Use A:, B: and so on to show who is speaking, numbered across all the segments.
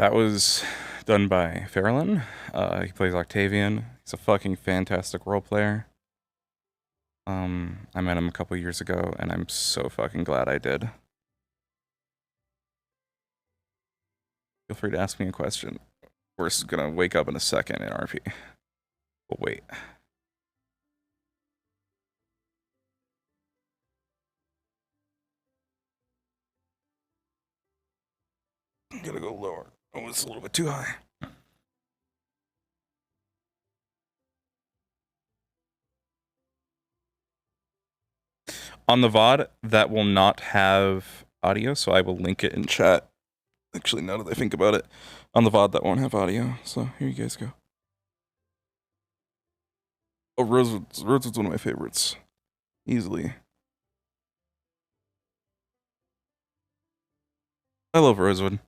A: That was done by Fairlin. He plays Octavian. He's a fucking fantastic role player. I met him a couple years ago, and I'm so fucking glad I did. Feel free to ask me a question. We're gonna wake up in a second in RP. But wait. I'm gonna go lower. Oh, it's a little bit too high. On the VOD, that will not have audio, so I will link it in chat. Actually, now that I think about it, on the VOD that won't have audio, so here you guys go. Oh, Rosewood's one of my favorites. Easily. I love Rosewood.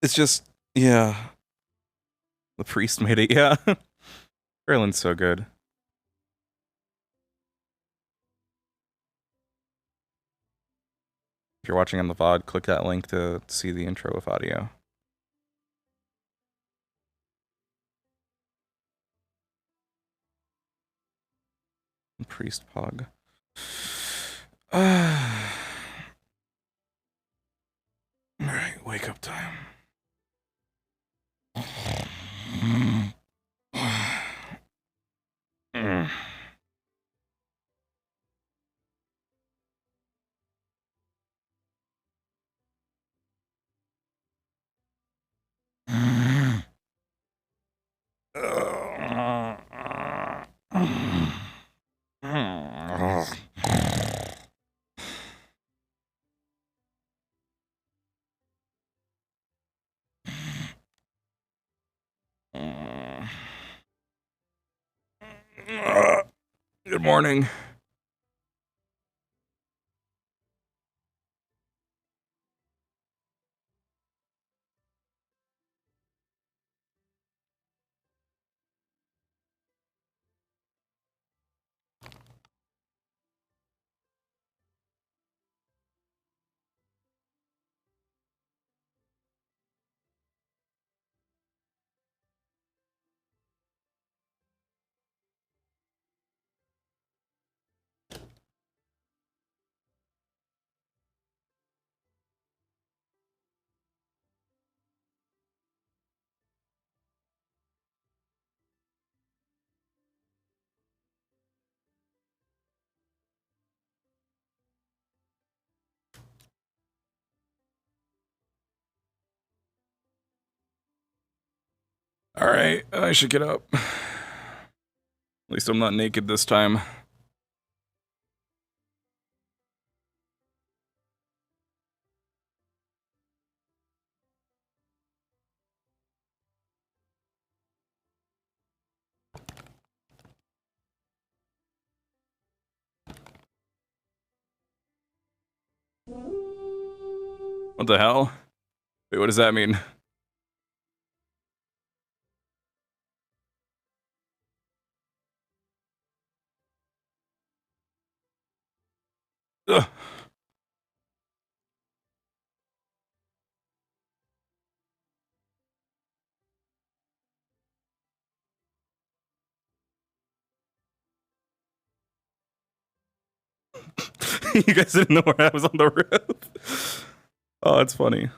A: It's just, yeah. The priest made it, yeah. Erlin's so good. If you're watching on the VOD, click that link to see the intro with audio. Priest Pog. Alright, wake up time. Good morning. Alright, I should get up. At least I'm not naked this time. What the hell? Wait, what does that mean? Ugh. You guys didn't know where I was on the roof. Oh, that's funny.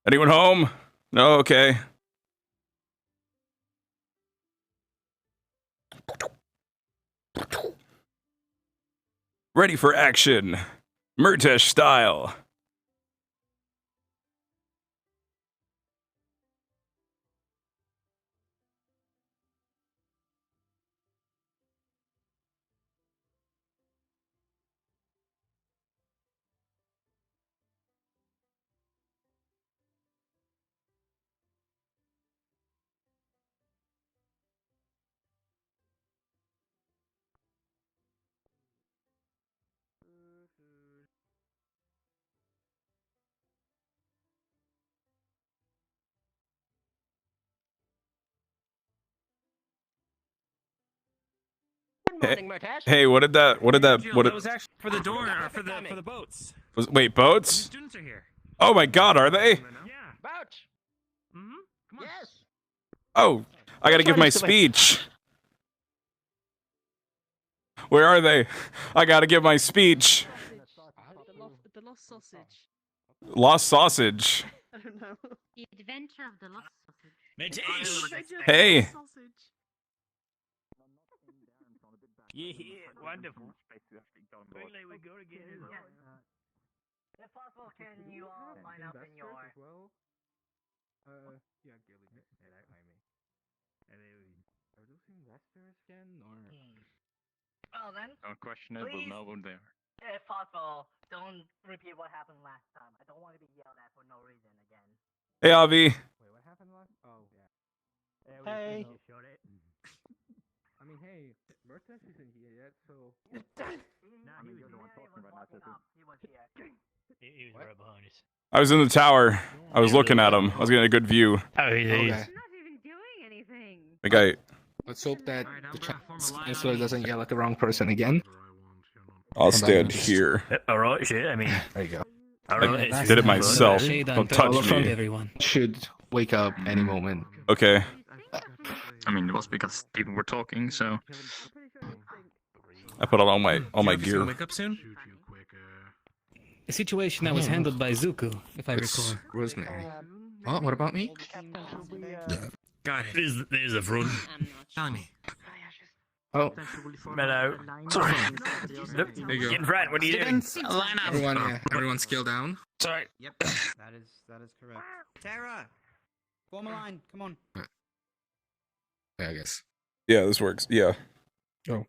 A: Anyone home? No, okay. Ready for action. Murtesh style.
B: morning, Murtesh.
A: Hey, what did that?
C: That was actually for the door, for the boats.
A: Wait, boats?
C: The students are here.
A: Oh my God, are they?
C: Yeah.
B: Boats.
C: Mm-hmm. Come on.
B: Yes.
A: Oh, I gotta give my speech. Where are they? I gotta give my speech.
D: The lost sausage.
A: Lost sausage.
D: I don't know.
E: The adventure of the lost sausage.
C: Murtesh.
A: Hey.
C: Yeah, wonderful. Quickly, we go again.
B: If possible, can you all line up in your...
F: Yeah, Gilly. Are those investors again, or?
B: Well then,
G: Don't question it, we'll
B: Please.
G: know when they are.
B: if possible, don't repeat what happened last time. I don't want to be yelled at for no reason again.
A: Hey, Avi.
F: Wait, what happened last? Oh, yeah.
B: Hey.
F: I mean, hey, Murtesh isn't here yet, so.
B: Nah,
G: he was the one talking right now,
B: He was here.
C: He was right behind us.
A: I was in the tower. I was looking at him. I was getting a good view.
C: Oh, he
F: Okay.
E: He's not even doing anything.
A: Okay.
F: Let's hope that the chancellor doesn't yell at the wrong person again.
A: I'll stand here.
C: Alright, shit, I mean.
F: There you go.
C: Alright,
A: Did it myself. Don't touch me.
H: Everyone.
F: Should wake up any moment.
A: Okay.
G: I mean, it was because people were talking, so.
A: I put on all my gear.
C: Wake up soon?
H: A situation that was handled by Zuko, if I
F: It's
H: recall.
F: Rosemary. Oh, what about me?
C: Got it. There's the front. Tell me.
F: Oh,
C: Mellow. Sorry. Look,
F: there you
C: get in
F: go.
C: front. What are you doing?
F: Everyone skilled down.
C: Sorry.
I: Yep, that is correct. Tara, form a line. Come on.
F: Yeah, I guess.
A: Yeah, this works. Yeah.
F: Oh,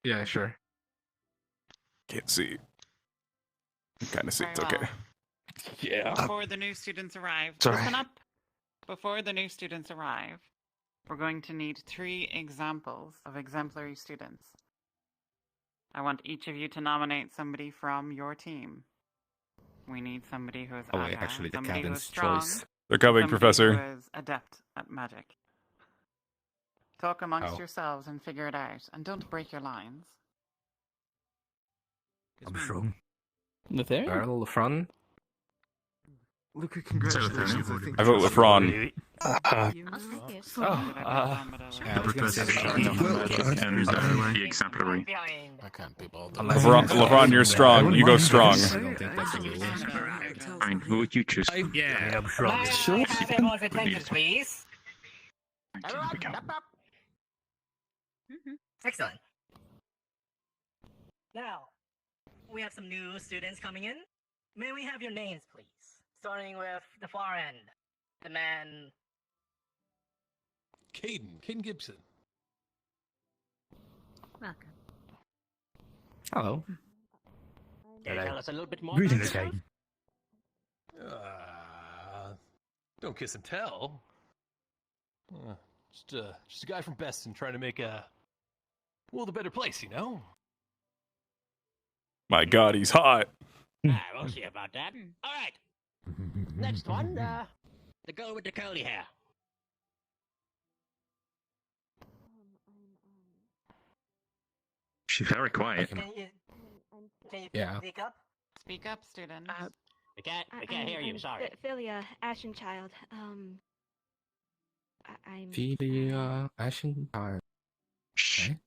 F: yeah, sure.
A: Can't see. Kind of see. It's
J: Very
A: okay.
J: well. Before the new students arrive,
F: Sorry.
J: listen up. Before the new students arrive, we're going to need 3 examples of exemplary students. I want each of you to nominate somebody from your team. We need somebody who is
F: Oh, wait,
J: agile,
F: actually, the
J: somebody who is
F: captain's
J: strong,
F: choice.
A: They're coming,
J: somebody
A: Professor.
J: who is adept at magic. Talk amongst
F: Oh.
J: yourselves and figure it out, and don't break your lines.
C: I'm strong.
H: Nathaniel?
F: Earl Lefron.
G: Luca, congratulations.
A: I vote Lefron.
F: Oh,
H: yeah, I was gonna say
G: And the exemplary.
B: Behind.
F: I can't be bold.
A: LeBron, you're strong. You go strong.
F: I don't think that's a rule.
G: I mean, who would you choose?
C: Yeah, I'm strong.
B: Let's have everyone's attention, please.
G: Okay,
B: Everyone,
G: we go.
B: up. Excellent. Now, we have some new students coming in. May we have your names, please? Starting with the far end. The man...
I: Caden Gibson.
E: Welcome.
F: Hello.
B: Can you tell us a little bit more
C: Greetings,
B: about yourself?
C: Caden.
I: Don't kiss and tell. Just a guy from Beston trying to make a world a better place, you know?
A: My God, he's hot.
B: We'll see about that. All right. Next one, the girl with the curly hair.
G: She's very quiet.
B: Can you
F: Yeah.
B: speak up?
J: Speak up, students.
B: We can't hear you, sorry.
D: Philia Ashenchild. I'm.
F: Philia Ashenchild. Okay.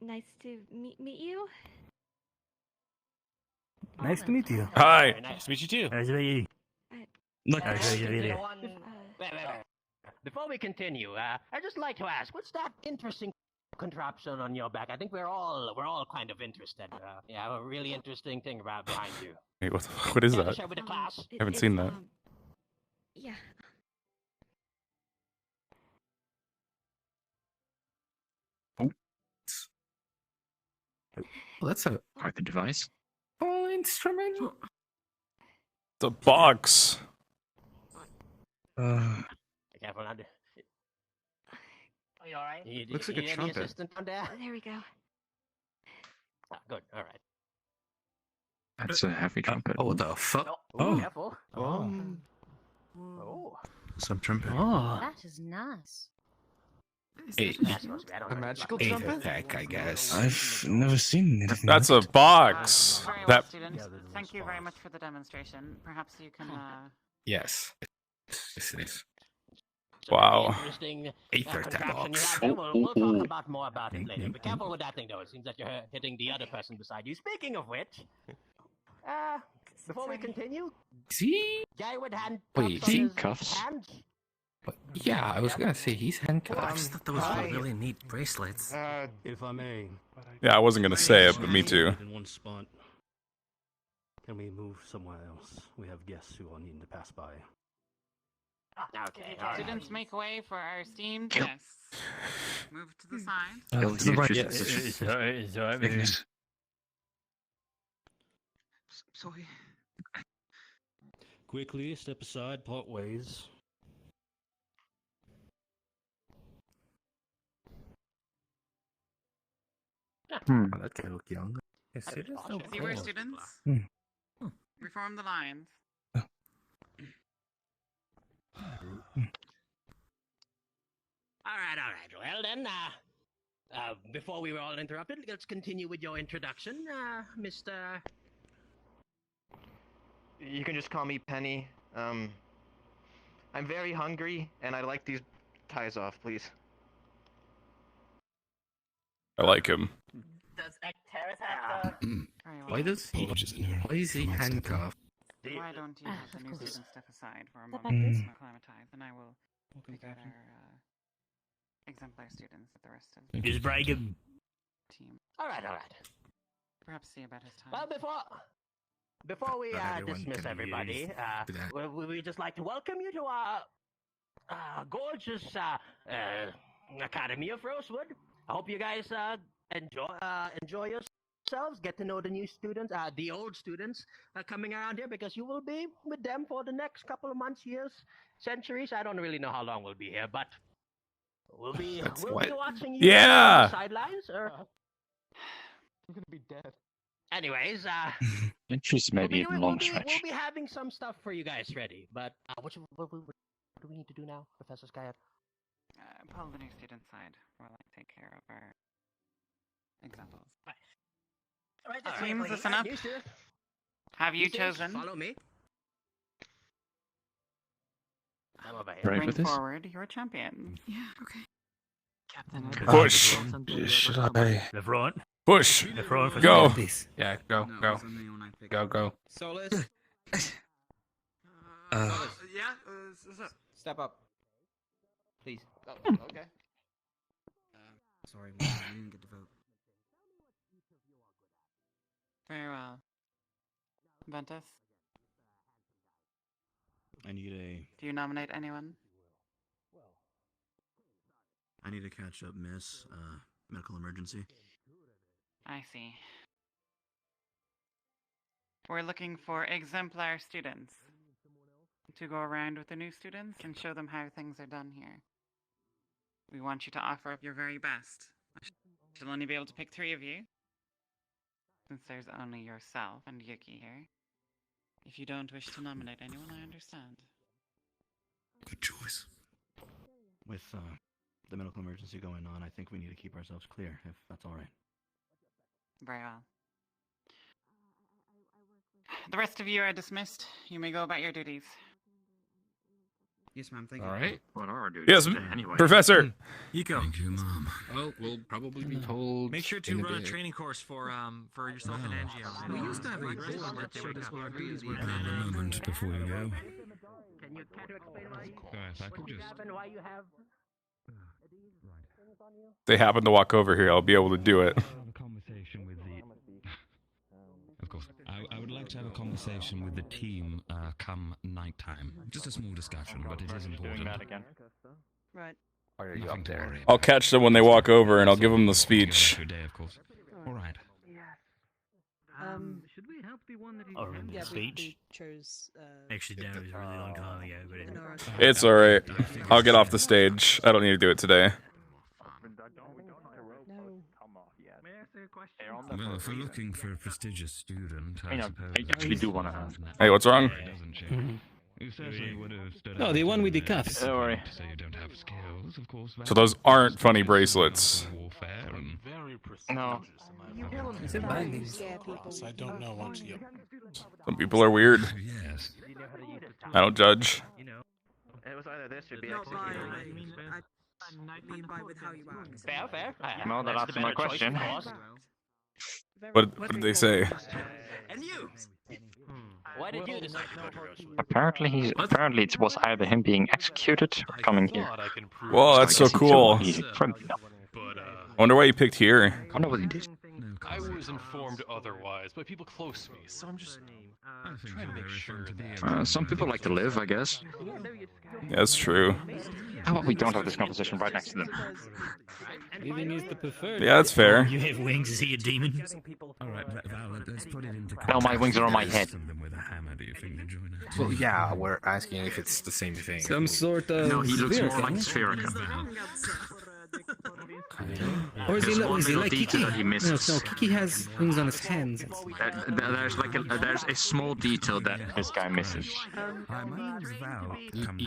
D: Nice to meet you.
C: Nice to meet you.
A: Hi.
B: Very nice.
C: to meet you too. Nice to meet you.
J: Look,
B: Uh,
C: show you the video.
B: Wait. Before we continue, I'd just like to ask, what's that interesting contraption on your back? I think we're all kind of interested. Yeah, a really interesting thing about behind you.
A: Hey, what is
B: Care to
A: that?
B: share with the class?
A: Haven't seen that.
D: Yeah.
F: Well, that's a
G: Quite the device.
F: full instrument.
A: The box.
B: Be careful, not to... Are you alright?
F: Looks like a
B: any
F: trumpet.
B: assistant down there?
D: There we go.
B: Ah, good, alright.
G: That's a heavy trumpet.
F: Oh, what the fuck?
B: Oh, careful.
F: Oh.
B: Oh.
C: Some trumpet.
H: Oh.
E: That is nice.
F: A magical trumpet?
H: Attack, I guess.
K: I've never seen anything.
A: That's a box.
J: Very well,
A: That
J: students. Thank you very much for the demonstration. Perhaps you can.
H: Yes. Yes, it is.
A: wow.
B: Interesting
H: Aether
B: contraption you
H: box.
B: have there. We'll talk about more about it later. Be careful with that thing, though. It seems that you're hitting the other person beside you. Speaking of which, before we continue,
H: See?
B: guy with hand
H: Wait,
B: cuffs on his
G: handcuffs?
B: hands.
H: Yeah, I was gonna say he's handcuffed.
C: I just thought those were really neat bracelets.
F: If I may.
A: Yeah, I wasn't gonna say it, but me too.
F: In one spot. Can we move somewhere else? We have guests who are needing to pass by.
B: Okay, all right.
J: Students, make way for our esteemed guests. Move to the side.
K: To the right.
G: Ignis. Sorry.
F: Quickly step aside, part ways.
K: Hmm.
H: Oh, that guy look young. Yes, it is so
J: See where
H: cool.
J: students?
K: Hmm.
J: Reform the lines.
B: All right. Well then, before we were all interrupted, let's continue with your introduction, Mr.
L: You can just call me Penny. I'm very hungry, and I'd like these ties off, please.
A: I like him.
B: Does Ecteris have
J: Very well.
H: Why does he? Why is he handcuffed?
J: Why don't you have the new students step aside for a
D: Step
J: moment
D: back,
J: and
D: please.
J: acclimatize, and I will pick out our exemplar students at the rest of the
C: Just break him.
J: team.
B: All right.
J: Perhaps see about his time.
B: Well, before we
H: Not everyone
B: dismiss
H: can be
B: everybody,
H: do that.
B: we just like to welcome you to our gorgeous Academy of Rosewood. I hope you guys enjoy yourselves, get to know the new students, the old students coming around here, because you will be with them for the next couple of months, years, centuries. I don't really know how long we'll be here, but we'll be watching you
A: Yeah.
B: on the sidelines. Or
F: I'm gonna be dead.
B: anyways,
G: Interest maybe in long stretch.
B: we'll be having some stuff for you guys ready. But what do we need to do now, Professor Skyette?
J: Pull the new student side while I take care of our examples.
B: Right,
J: Seems listen up. Have you chosen?
B: Follow me. I'm over here.
G: Right
J: Bring
G: with this?
J: forward your champion. Yeah, okay. Captain.
A: Push.
K: Should I?
C: The front.
A: Push.
C: The front for
A: Go.
H: Please. Yeah, go. Go.
I: Solus.
L: Yeah?
I: Step up. Please.
L: Oh, okay.
I: Sorry, I didn't get to vote.
J: Very well. Ventus,
F: I need
J: do you nominate anyone?
F: a catch up miss. Medical emergency.
J: I see. We're looking for exemplar students to go around with the new students and show them how things are done here. We want you to offer up your very best. I shall only be able to pick 3 of you, since there's only yourself and Yuki here. If you don't wish to nominate anyone, I understand.
K: Good choice.
F: With the medical emergency going on, I think we need to keep ourselves clear, if that's all right.
J: Very well. The rest of you are dismissed. You may go about your duties.
I: Yes, ma'am. Thank you.
H: All right.
G: What are our duties
A: Yes,
G: anyway?
A: Professor.
C: Eco.
K: Thank you, Mom.
H: Well, we'll probably be told.
C: Make sure to
H: in
C: run a
H: bit.
C: training course for yourself and Angio.
I: We used to have like board that showed us what our duties were.
K: A moment before you go.
B: Can you care to explain why
K: If I could just.
B: and why you have
A: They happen to walk over here. I'll be able to do it.
K: Have a conversation with the. Of course, I would like to have a conversation with the team come nighttime. Just a small discussion, but it is important.
J: Right.
K: Nothing to worry
A: I'll
K: about.
A: catch them when they walk over, and I'll give them the speech.
K: Your day, of course. All right.
F: Should we help the one that he
C: Or in the speech.
E: chose.
C: Actually, no, it was a really long time ago, but anyway.
A: It's all right. I'll get off the stage. I don't need to do it today.
F: May I ask a question?
K: Well, if we're looking for a prestigious student, I
G: Hang on,
K: suppose.
G: I actually do wanna ask.
A: Hey, what's wrong?
K: It doesn't change. You certainly would have stood
H: No,
K: out
H: the one
K: in,
H: with the cuffs.
G: Don't worry.
K: To say you don't have skills, of course.
A: So those aren't funny bracelets.
K: Warfare and
G: No.
H: Is it bindings?
M: I don't know what you.
A: Some people are weird.
K: yes.
A: I don't judge.
L: It was either this or be
N: Not by,
L: executed.
N: I mean by with how you act.
B: Fair.
G: Well, that answers my question.
A: What did they say?
B: And you? Why did you decide to go to Rosewood?
G: Apparently it was either him being executed or coming here.
A: Whoa, that's so cool.
G: Easy. Friendly enough.
A: I wonder why you picked here.
G: I wonder what he did.
M: I was informed otherwise by people close to me, so I'm just trying to make sure that.
G: Some people like to live, I guess.
A: Yeah, that's true.
G: How about we don't have this conversation right next to them?
H: Even use the preferred.
A: Yeah, that's fair.
C: You have wings, is he a demon?
K: Alright, Val, let's put it into
G: No, my wings are on my head.
K: Something with a hammer, do you think they join us?
M: Well, yeah, we're asking if it's the same thing.
H: Some sort of.
G: No, he looks more
H: vehicle.
G: like Spherica.
H: Or is he,
G: There's
H: is he
G: one
H: like
G: little
H: Kiki?
G: detail that he
H: No,
G: misses.
H: Kiki has wings on his hands.
G: There's a small detail that this guy misses.
K: Hi, my name's Val.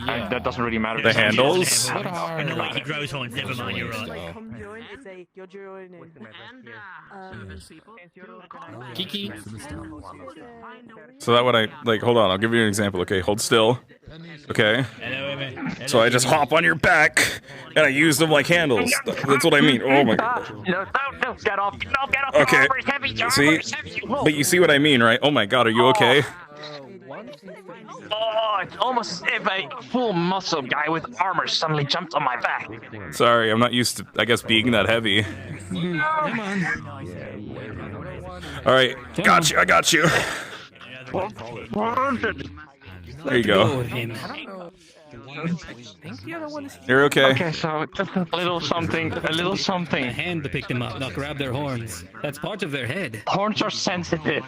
G: And that doesn't really matter.
A: The handles?
C: And the way he grows horns, never mind, you're right.
N: Come join, it's a, you're joining.
H: Kiki.
A: So that what I like? Hold on, I'll give you an example. Okay, hold still. Okay. So I just hop on your back and I use them like handles. That's what I mean. Oh my god.
G: No, get off! No, get off!
A: Okay.
G: Armor's heavy,
A: See?
G: armor's heavy. Whoa.
A: But you see what I mean, right? Oh my god, are you okay?
G: Oh, it's almost as if a full muscle guy with armor suddenly jumped on my back.
A: Sorry, I'm not used to, I guess, being that heavy.
H: Come on.
A: All right, got you. I got you. There you go. You're okay.
G: Okay, so just a little something, a little something.
H: A hand to pick them up, not grab their horns. That's part of their head.
G: Horns are sensitive.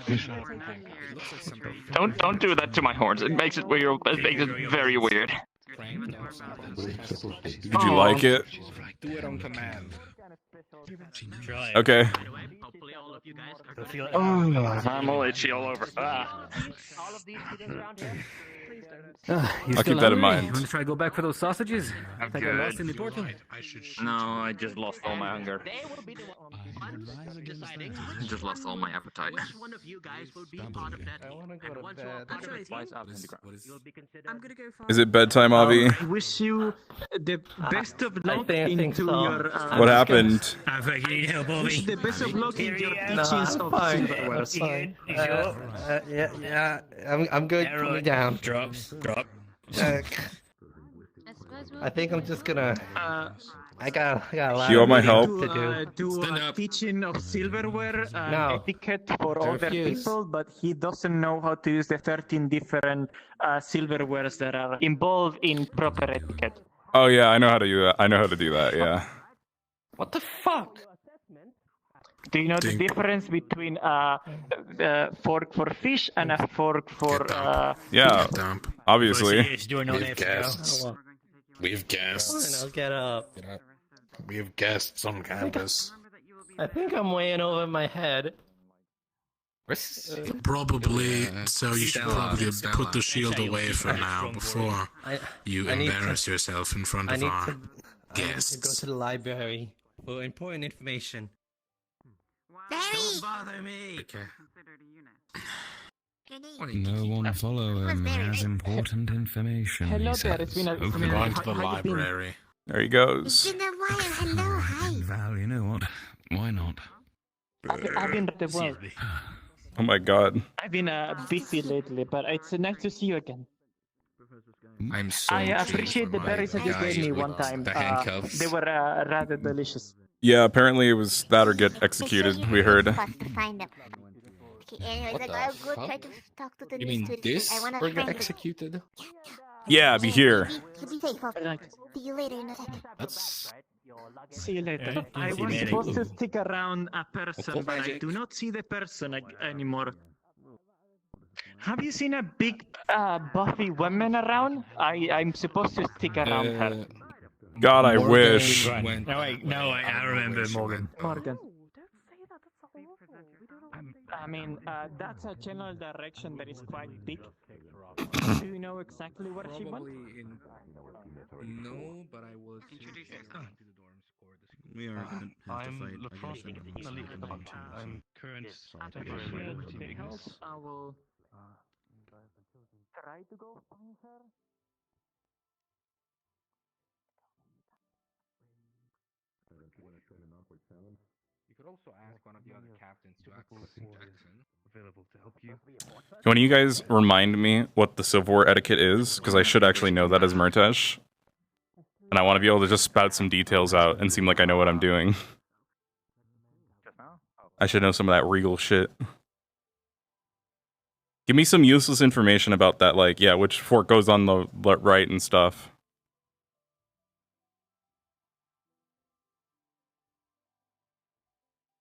G: Don't do that to my horns. It makes it weird. It makes it very weird.
A: Did you like it?
M: Do it on command.
A: Okay.
G: Oh, I'm all itchy all over. Ah.
A: I'll keep that in mind.
H: You want to try to go back for those sausages?
G: I'm
H: Like I
G: good.
H: lost in the portal?
G: No, I just lost all my hunger. I just lost all my appetite.
B: One of you guys will be part of that.
I: I want to go to bed.
N: I'm gonna go find.
A: Is it bedtime, Avi?
C: I wish you the best of luck
L: think so.
C: your...
A: What happened?
C: I think you need help, Bobby. The best of luck in your teachings of
L: Well, fine. Yeah, I'm good. Put me down.
C: Drop.
L: I think I'm just gonna. I got a lot
A: You want my
L: of
A: help?
L: to do.
C: Do teaching of silverware
L: No.
C: etiquette for other
L: refuse.
C: people, but he doesn't know how to use the 13 different silverwares that are involved in proper etiquette.
A: Oh yeah, I know how to do that. I know how to do that. Yeah.
L: What the fuck?
C: Do you know the difference between a fork for fish and a fork for...
A: Yeah. Obviously.
M: We've guests. We've
L: Fine,
M: guests.
L: I'll get up.
M: We have guests on campus.
L: I think I'm way in over my head.
M: Probably, so you should probably put the shield away for now before you
L: I need
M: embarrass yourself in front
L: I
M: of
L: need
M: our
L: to. I need to go
M: guests.
L: to the library for important information. Don't bother me.
M: Okay.
K: No one follow him. He has important information.
C: Hello
K: he
C: there,
K: says.
C: it's been a-
K: Okay.
C: it's been a-
M: Going to the
C: How you been?
M: library.
A: There he goes.
K: Hello, Val, you know what? Why not?
C: I've been at the world.
A: Oh my god.
C: I've been busy lately, but it's nice to see you again.
M: I'm so
C: I
M: intrigued
C: appreciate the
M: by
C: berries that you
M: guy
C: gave me
M: with
C: one time.
M: The handcuffs.
C: They were rather delicious.
A: Yeah, apparently it was that or get executed. We heard.
E: Find them. Okay, anyways, I'll go try to talk to the
M: You
E: new
M: mean
E: students.
M: this?
E: I wanna
M: Or get
E: find them.
M: executed?
A: Yeah, be here.
E: Be safe. See you later in a second.
M: That's
C: See you later.
H: Yeah,
C: I
H: see you
C: was
H: later.
C: supposed to stick around a person,
M: Cool
C: but I
M: magic.
C: do not see the person anymore. Have you seen a big buffy woman around? I'm supposed to stick around her.
A: God, I wish.
C: No, I remember Morgan. Morgan. I mean, that's a general direction that is quite big. Do you know exactly what she wants?
H: No, but I will
J: Introduce yourself.
F: We are gonna have to
M: I'm
F: fight
M: LaFrance.
F: against them.
M: I'm gonna leave at number 2. I'm current temporary leader of the team weakness.
C: I will try to go find her.
O: You could also ask one of the other captains to act as Jackson.
M: Available to help you.
A: Can one of you guys remind me what the Civil War etiquette is? Because I should actually know that as Murtesh. And I want to be able to just spout some details out and seem like I know what I'm doing. I should know some of that regal shit. Give me some useless information about that, like, yeah, which fork goes on the right and stuff.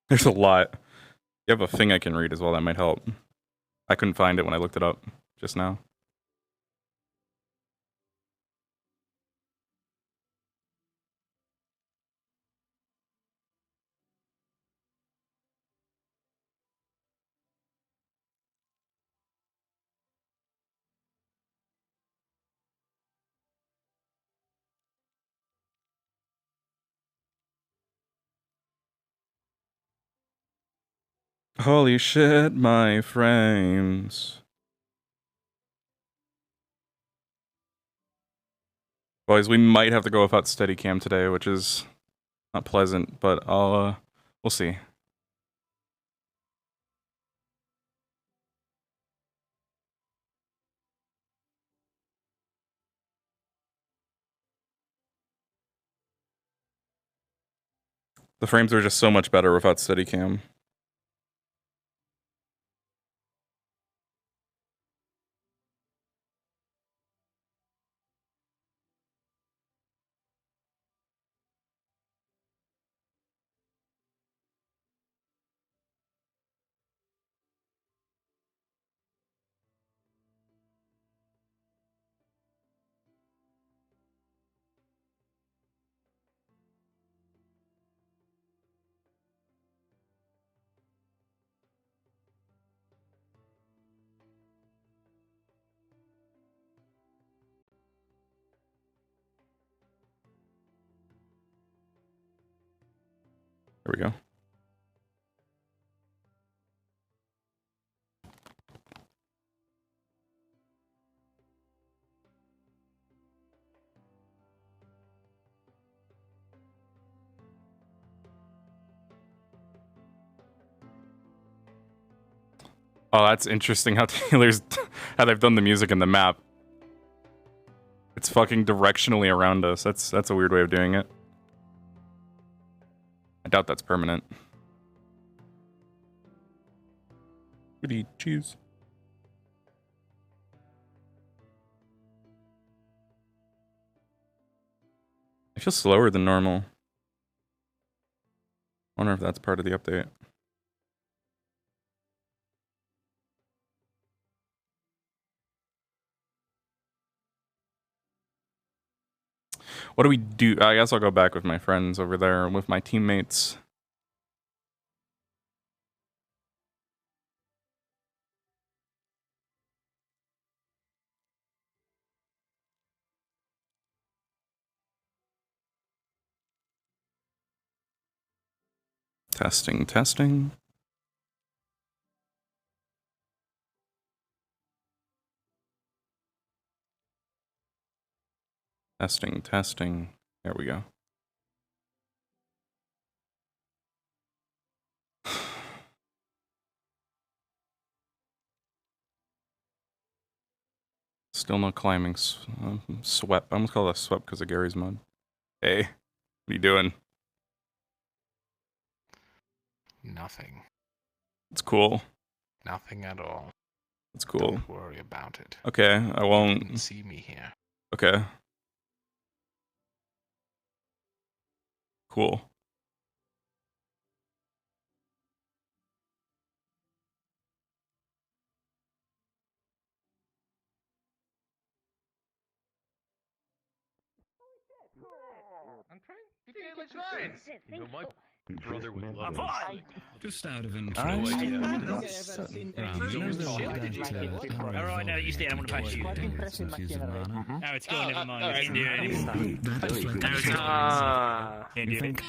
A: There's a lot. You have a thing I can read as well, that might help. I couldn't find it when I looked it up just now. Holy shit, my frames. Boys, we might have to go without Steadicam today, which is not pleasant, but we'll see. The frames are just so much better without Steadicam. There we go. Oh, that's interesting how how they've done the music in the map. It's fucking directionally around us. That's a weird way of doing it. I doubt that's permanent. Goody cheese. I feel slower than normal. I wonder if that's part of the update. What do we do? I guess I'll go back with my friends over there, with my teammates. Testing, testing. Testing, testing. There we go. Still no climbing. Swept. I almost call it a swept because of Gary's mod. Hey, what are you doing?
O: Nothing.
A: It's cool.
O: Nothing at all.
A: It's cool.
O: Don't worry about it.
A: Okay, I won't.
O: You didn't see me here.
A: Okay. Cool.
M: I'm trying. You know, my Brother would love it.
K: Just out of interest.
M: No idea.
P: Alright, now you stay. I'm gonna punch you. Oh, it's going, never mind. I can't do it anymore. Can't do it.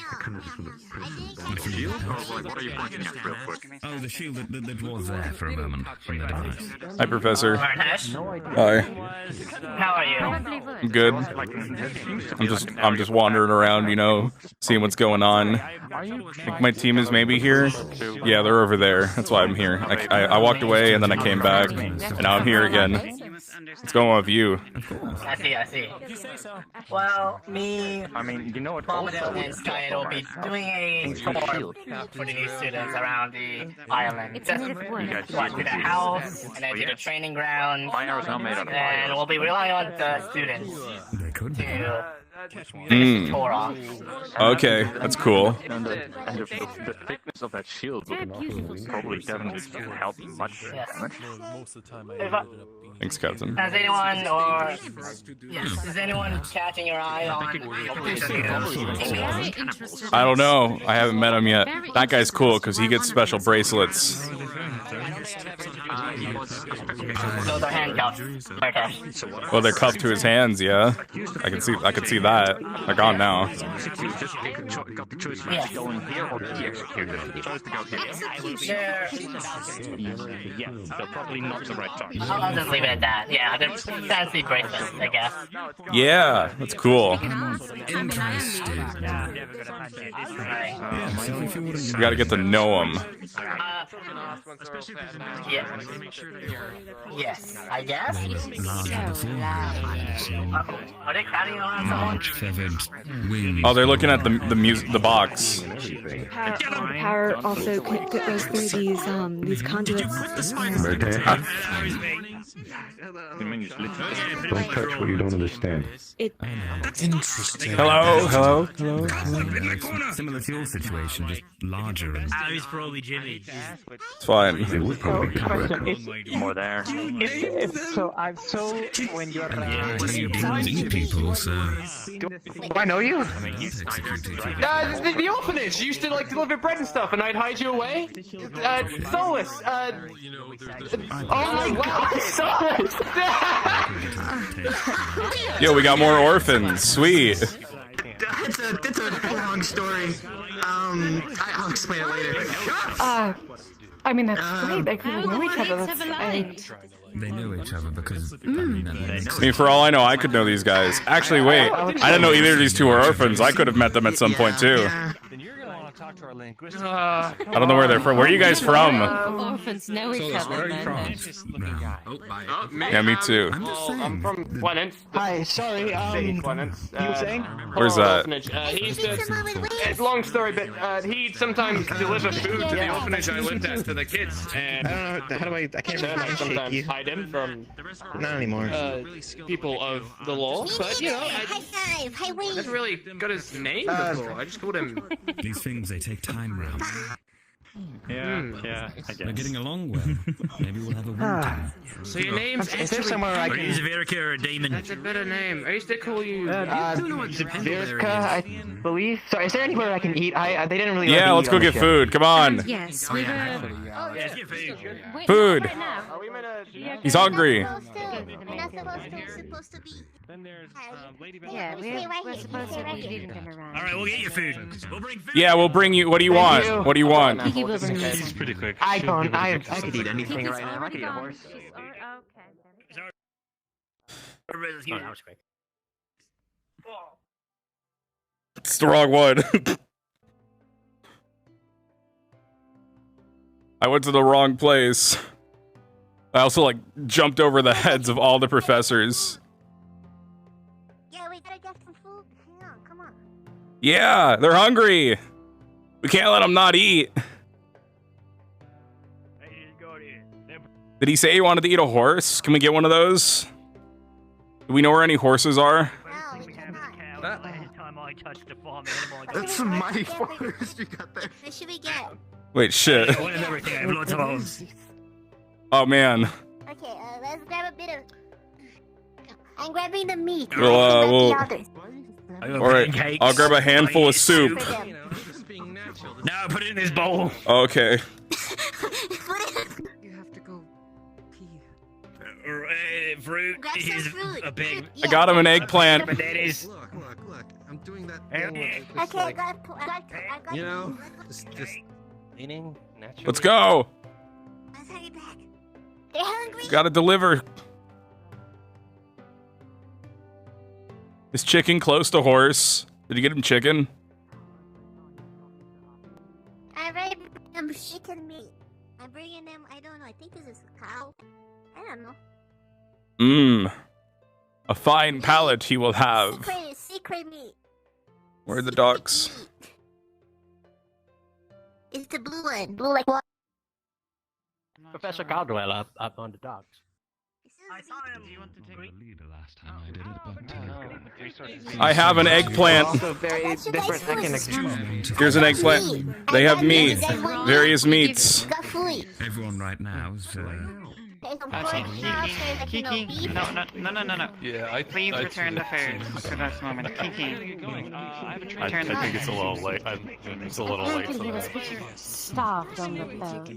K: Oh, the shield that was there for a moment from the device.
A: Hi, Professor.
G: Murtesh?
A: Hi.
G: How are you?
A: I'm good. I'm just wandering around, you know, seeing what's going on. I think my team is maybe here. Yeah, they're over there. That's why I'm here. I walked away and then I came back, and now I'm here again. What's going on with you?
G: I see. Well, Bombadil and Skyd will be doing a tour for the new students around the island. To the house, and then to the training ground, and we'll be relying on the students to finish the tour off.
A: Okay, that's cool.
Q: And the thickness of that shield would probably definitely help much.
A: Thanks, Captain.
G: Has anyone is anyone catching your eye on?
A: I don't know. I haven't met him yet. That guy's cool because he gets special bracelets.
G: So they're handcuffed. Okay.
A: Well, they're cuffed to his hands. Yeah, I can see that. They're gone now.
Q: They're probably not the right target.
G: I'll just leave it at that. Yeah, they're fancy bracelets, I guess.
A: Yeah, that's cool. We gotta get to know him.
G: Yes, I guess. Are they crowding around someone?
A: Oh, they're looking at the box.
R: Power also goes through these conduits.
S: Don't touch what you don't understand.
A: Interesting. Hello.
K: Similar to your situation, just larger and.
P: It's probably Jimmy.
A: It's fine.
Q: More there.
C: So when you're
K: You didn't eat people, so.
L: Do I know you?
T: The orphanage. You used to like deliver bread and stuff, and I'd hide you away. Solus. Oh my God, Solus.
A: Yo, we got more orphans. Sweet.
L: It's a long story. I'll explain it later.
R: I mean, that's great. They could know each other.
K: They know each other because.
A: I mean, for all I know, I could know these guys. Actually, wait. I didn't know either of these two were orphans. I could have met them at some point, too. I don't know where they're from. Where are you guys from?
R: Orphans know each other.
A: Yeah, me too.
T: I'm from Clements.
N: Hi, sorry.
T: Clements.
N: You were saying?
A: Where's that?
T: He used to, long story, but he'd sometimes deliver food to the orphanage I lived at to the kids. And
L: I don't know, I can't remember how to shake
T: sometimes
L: you.
T: hide him from
L: Not anymore.
T: people of the law. But, you know,
E: High five! Hi,
T: I
E: wait!
T: never really got his name before. I just called him.
K: These things, they take time round.
Q: Yeah, I guess.
K: We're getting along well. Maybe we'll have a win.
T: So your name's
L: Is there somewhere I can...
P: He's a Verica or a demon.
T: That's a better name. I used to call you.
L: Verica, I believe. Sorry, is there anywhere I can eat? They didn't really.
A: Yeah, let's go get food. Come on.
R: Yes, we were.
A: Food. He's hungry.
E: We're not supposed to be.
M: Then there's Lady
R: Yeah, we're supposed to be leaving them around.
P: All right, we'll get you food. We'll bring food.
A: Yeah, we'll bring you. What do you want? What do you want?
R: Kiki will bring you
M: He's pretty quick.
L: I could eat anything right now. I could eat a horse.
P: That was quick.
A: It's the wrong one. I went to the wrong place. I also, like, jumped over the heads of all the professors.
E: Yeah, we gotta get some food. Hang on, come on.
A: Yeah, they're hungry. We can't let them not eat. Did he say he wanted to eat a horse? Can we get one of those? Do we know where any horses are?
L: That's some mighty forest you got there.
E: What should we get?
A: Wait, shit.
P: Everything. I have lots of holes.
A: Oh, man.
E: Okay, let's grab a bit of... I'm grabbing the meat.
A: Alright, I'll grab a handful of soup.
P: No, put it in this bowl.
A: Okay.
N: You have to go pee.
P: Fruit
E: Grab some
P: is
E: fruit.
P: a big.
A: I got him an eggplant.
P: Potatoes.
I: Look, I'm doing that
P: Okay,
I: thing where it's just
E: Okay, I
I: like,
E: got
I: you know, just
L: Eating naturally.
A: Let's go.
E: Let's hurry back. They're hungry.
A: Gotta deliver. Is chicken close to horse? Did you get him chicken?
E: I'm bringing them chicken meat. I'm bringing them, I don't know, I think this is a cow. I don't know.
A: Mmm. A fine palate he will have.
E: Secret meat.
A: Where are the ducks?
E: It's the blue one. Blue like what?
B: Professor Caldwell up on the dogs.
J: I saw him. Do you want to take
K: leader last time I did it, but
A: I have an eggplant.
L: Also very different
A: Here's an eggplant. They have meat. Various meats.
E: Got food.
K: everyone right now is.
J: Kiki, no.
M: Yeah,
J: Please return the food for this moment. Kiki,
Q: I think it's a little late. It's a little late for that.
R: Starved on the boat.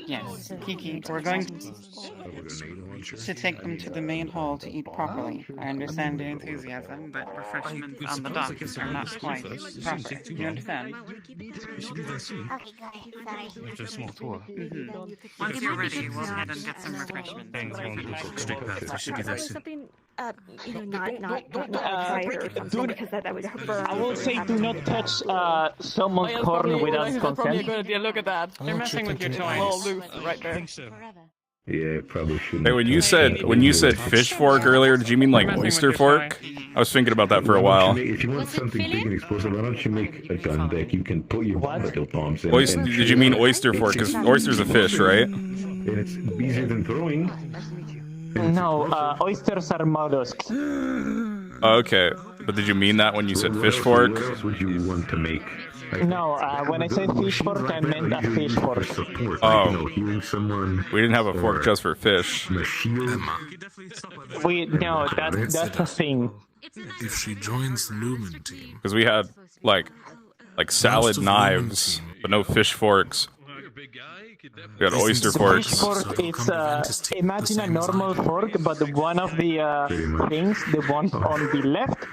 J: yes, Kiki, we're going to take them to the main hall to eat properly. I understand your enthusiasm, but refreshments on the docks are not quite proper. Do you understand?
E: Okay, got it. Sorry.
Q: It's a small tour.
J: Once you're ready, we'll head and get some refreshments.
D: Something, not fried or something, because that would burn.
C: I will say do not touch someone's corn without
T: Probably a
C: consent.
T: good idea. Look at that.
J: They're messing with your
T: Little
J: toys.
T: loose right there.
S: Yeah, probably shouldn't.
A: Hey, when you said fish fork earlier, did you mean like oyster fork? I was thinking about that for a while.
S: If you want something big and explosive, why don't you make a gun deck? You can put your volatile bombs in.
A: Did you mean oyster fork? Because oyster's a fish, right?
S: And it's easier than throwing.
C: No, oysters are mollusks.
A: Okay, but did you mean that when you said fish fork?
S: What else would you want to make?
C: No, when I said fish fork, I meant a fish fork.
A: Oh,
S: hearing someone.
A: We didn't have a fork just for fish.
C: No, that's a thing.
U: If she joins the Lumen team.
A: Because we had like salad knives, but no fish forks. We had oyster forks.
C: Fish fork is imagine a normal fork, but one of the things, the one on the left,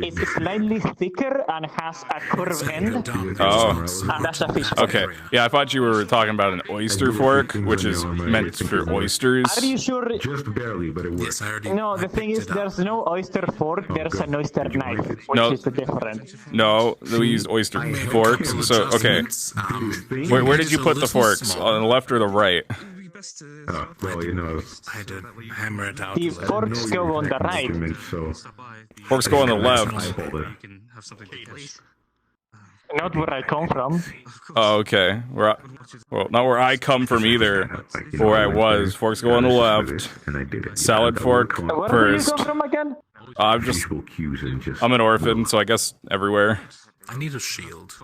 C: is slightly thicker and has a curved end.
A: Oh.
C: And that's a fish fork.
A: Okay. Yeah, I thought you were talking about an oyster fork, which is meant for oysters.
C: Are you sure?
S: Just barely, but it works.
C: No, the thing is, there's no oyster fork, there's an oyster knife, which is different.
A: No, we use oyster forks. So, okay. Where did you put the forks? On the left or the right?
S: Well, you know,
U: I did hammer it out.
C: The forks go on the right.
A: Forks go on the left.
C: Not where I come from.
A: Oh, okay. Well, not where I come from either. But where I was. Forks go on the left. Salad fork
C: Where
A: first.
C: do you come from again?
A: I'm an orphan, so I guess everywhere.
U: I need a shield.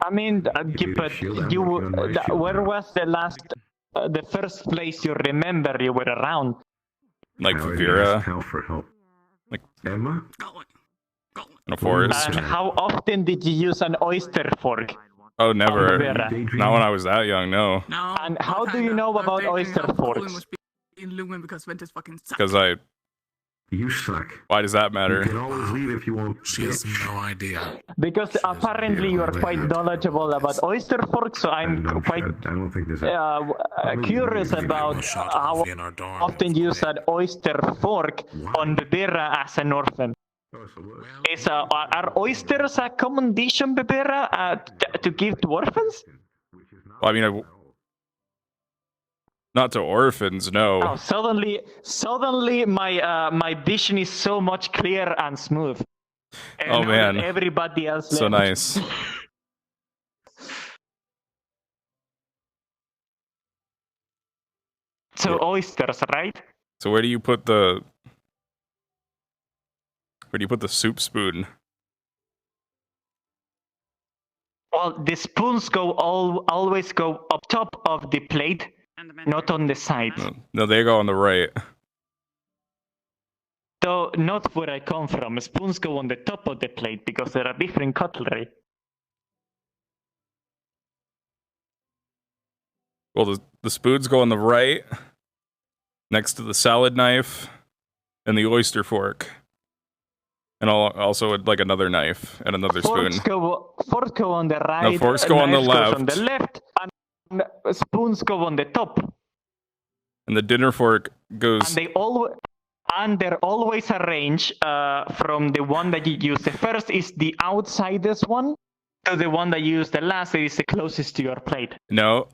C: I mean, but you, where was the last, the first place you remember you were around?
A: Like Vera. Like
S: Emma?
A: In a forest.
C: And how often did you use an oyster fork?
A: Oh, never.
C: Vera?
A: Not when I was that young, no.
C: And how do you know about oyster forks?
N: In Lumen because Ventus fucking sucks.
A: Because
S: You suck.
A: Why does that matter?
S: You can always leave if you want.
U: She has no idea.
C: Because apparently you are quite knowledgeable about oyster forks, so I'm quite
S: I don't think there's
C: curious about how often you use an oyster fork on Bebera as an orphan. Are oysters a common dish on Bebera to give to orphans?
A: Well, I mean, not to orphans, no.
C: Oh, suddenly my vision is so much clearer and smooth. And
A: oh
C: now
A: man,
C: that everybody else
A: so
C: left.
A: nice.
C: So oysters, right?
A: So where do you put the soup spoon?
C: Well, the spoons go always go up top of the plate, not on the side.
A: No, they go on the right.
C: Though not where I come from. Spoons go on the top of the plate because there are different cutlery.
A: Well, the spoons go on the right, next to the salad knife, and the oyster fork. And also like another knife and another spoon.
C: Forks go on the right.
A: No, forks go on the
C: knives goes on
A: left.
C: the left, and spoons go on the top.
A: And the dinner fork goes.
C: And they're always arranged from the one that you use the first is the outsidest one to the one that you use the last that is the closest to your plate.
A: No,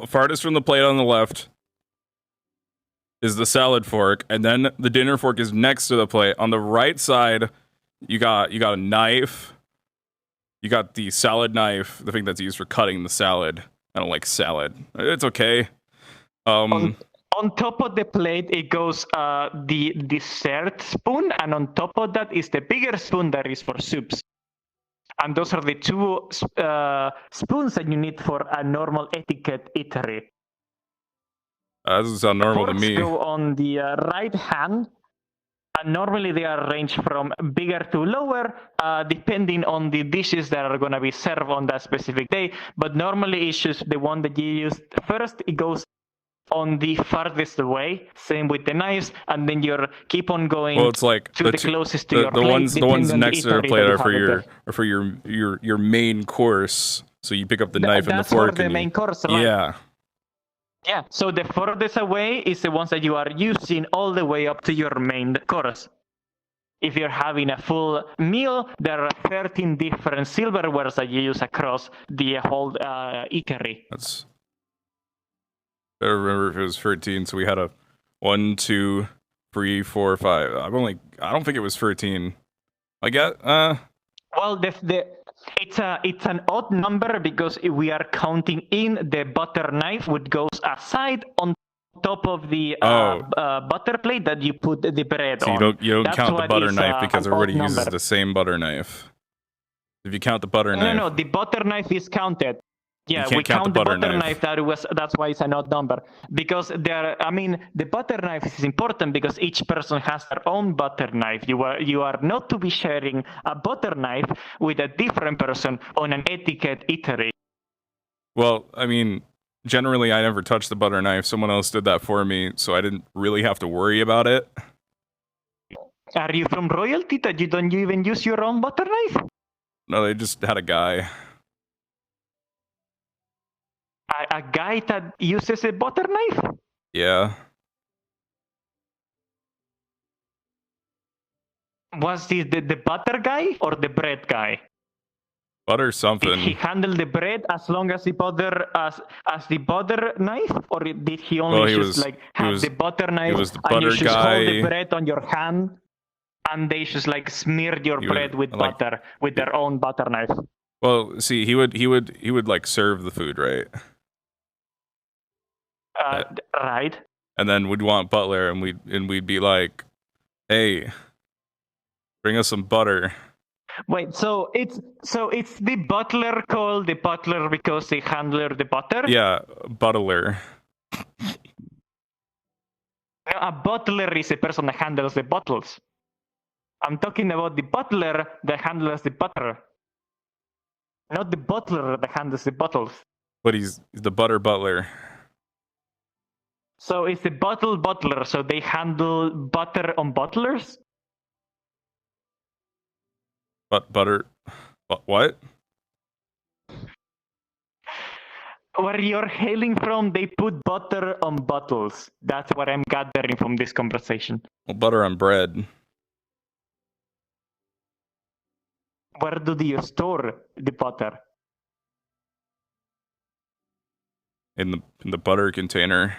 A: farthest from the plate on the left is the salad fork, and then the dinner fork is next to the plate. On the right side, you got a knife. You got the salad knife, the thing that's used for cutting the salad. I don't like salad. It's okay.
C: On top of the plate, it goes the dessert spoon, and on top of that is the bigger spoon that is for soups. And those are the two spoons that you need for a normal etiquette eatery.
A: That doesn't sound normal to
C: Forks
A: me.
C: go on the right hand, and normally they are arranged from bigger to lower, depending on the dishes that are going to be served on that specific day. But normally it's just the one that you use first, it goes on the farthest away. Same with the knives, and then you keep on going.
A: Well, it's like
C: to the closest to your
A: the
C: plate.
A: The ones next to the plate are for
C: your
A: your main course. So you pick up the knife and the fork.
C: That's for the main course, right?
A: Yeah.
C: Yeah, so the furthest away is the ones that you are using all the way up to your main course. If you're having a full meal, there are 13 different silverwares that you use across the whole eatery.
A: I don't remember if it was 13, so we had a 1, 2, 3, 4, 5. I don't think it was 13. I guess,
C: Well, it's an odd number because we are counting in the butter knife, which goes aside on top of the butter plate that you put the bread
A: so
C: on.
A: You don't
C: That's
A: count the
C: what
A: butter
C: is,
A: knife because
C: an
A: everybody
C: odd
A: uses
C: number.
A: the same butter knife. If you count the butter knife.
C: No, the butter knife is counted. Yeah,
A: can't
C: we
A: count
C: count
A: the
C: the
A: butter
C: butter
A: knife.
C: knife. That's why it's an odd number. Because the butter knife is important because each person has their own butter knife. You are not to be sharing a butter knife with a different person on an etiquette eatery.
A: Well, I mean, generally I never touched the butter knife. Someone else did that for me, so I didn't really have to worry about it.
C: Are you from royalty that you don't even use your own butter knife?
A: No, they just had a guy.
C: A guy that uses a butter knife?
A: Yeah.
C: Was this the butter guy or the bread guy?
A: Butter something.
C: Did he handle the bread as long as the butter as the butter knife, or did he only have the butter knife and you just hold the bread on your hand and they just smeared your bread with butter with their own butter knife?
A: Well, see, he would like serve the food, right?
C: Right.
A: And then we'd want butler, and we'd be like, "Hey, bring us some butter."
C: Wait, so it's the butler called the butler because they handle the butter?
A: Yeah, butler.
C: A butler is a person that handles the bottles. I'm talking about the butler that handles the butter, not the butler that handles the bottles.
A: But he's the butter butler.
C: So it's the bottle butler, so they handle butter on butlers?
A: Butter... What?
C: Where you're hailing from, they put butter on bottles. That's what I'm gathering from this conversation.
A: Well, butter on bread.
C: Where do you store the butter?
A: In the butter container.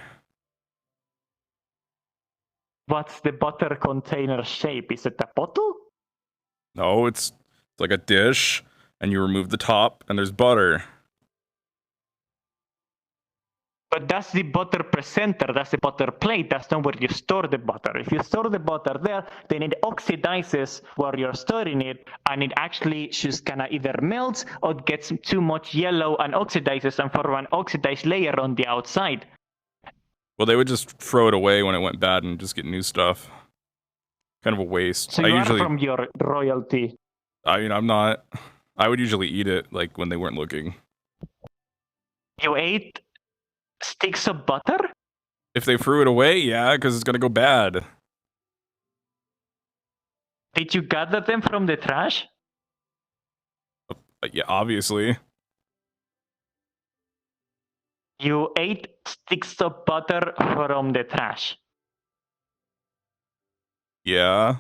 C: What's the butter container shape? Is it a bottle?
A: No, it's like a dish, and you remove the top, and there's butter.
C: But that's the butter presenter, that's the butter plate, that's not where you store the butter. If you store the butter there, then it oxidizes where you're storing it, and it actually just kind of either melts or gets too much yellow and oxidizes and form an oxidized layer on the outside.
A: Well, they would just throw it away when it went bad and just get new stuff. Kind of a waste.
C: So you are from your royalty.
A: I mean, I'm not. I would usually eat it, like, when they weren't looking.
C: You ate Sticks of butter?
A: If they threw it away, yeah, because it's gonna go bad.
C: Did you gather them from the trash?
A: Yeah, obviously.
C: You ate sticks of butter from the trash.
A: Yeah.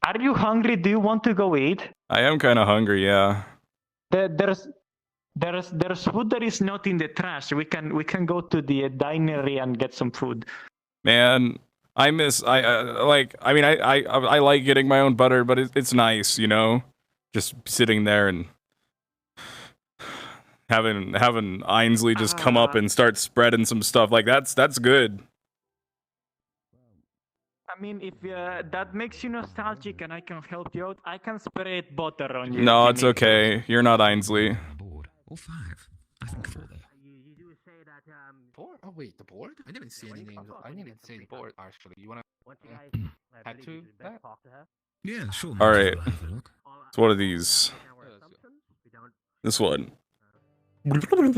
C: Are you hungry? Do you want to go eat?
A: I am kind of hungry, yeah.
C: There's food that is not in the trash. We can go to the dinery and get some food.
A: Man, I like getting my own butter, but it's nice, you know, just sitting there and having Ainsley just come up and start spreading some stuff like that's good.
C: I mean, if that makes you nostalgic and I can help you out, I can spray butter on you.
A: No, it's okay. You're not Ainsley.
K: Or 5. I think 4 there.
I: Four? Oh wait, the board? I didn't see any names. I didn't say the board actually. You wanna add to that?
K: Yeah, sure.
A: All right. It's one of these. This one.
F: Terra.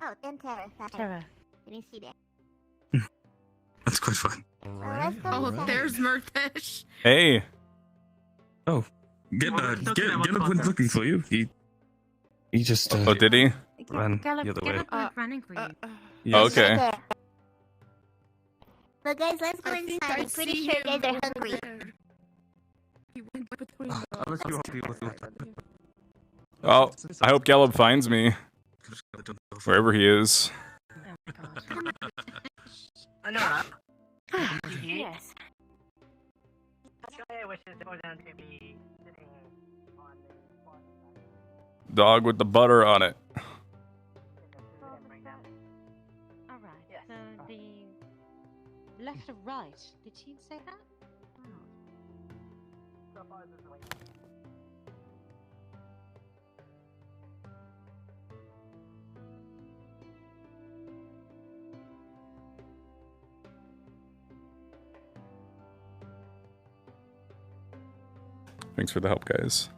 E: Oh, then Terra.
D: Terra.
E: Didn't see that.
U: That's quite fun.
N: Oh, there's Murtesh.
A: Hey.
K: Oh, get up when looking for you. He just.
A: Oh, did he?
K: Ran the other way.
D: Running for you.
A: Yes. Okay.
E: But guys, let's go inside. I'm pretty sure you guys are hungry.
A: Well, I hope Gallup finds me. Wherever he is.
G: Yes. I wish it was down to be sitting on the
A: Dog with the butter on it.
H: Alright, so the left or right, did you say that?
A: Thanks for the help, guys.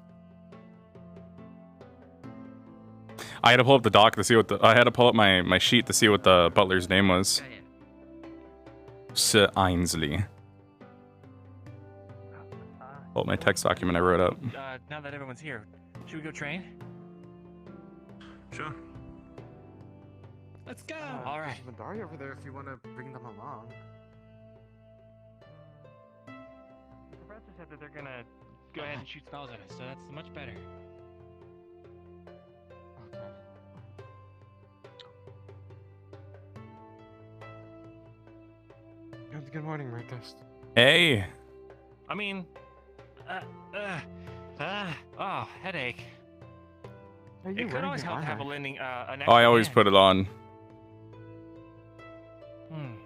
A: I had to pull up the doc to see what I had to pull up my sheet to see what the butler's name was. Sir Ainsley. Pull up my text document I wrote up.
F: Now that everyone's here, should we go train?
U: Sure.
F: Let's go. All right.
I: There's Madari over there if you want to bring them along.
F: The professor said that they're gonna go ahead and shoot spells at us, so that's much better.
I: Good morning, Murtesh.
A: Hey.
F: I mean, headache. It could always help to have a landing.
A: Oh, I always put it on.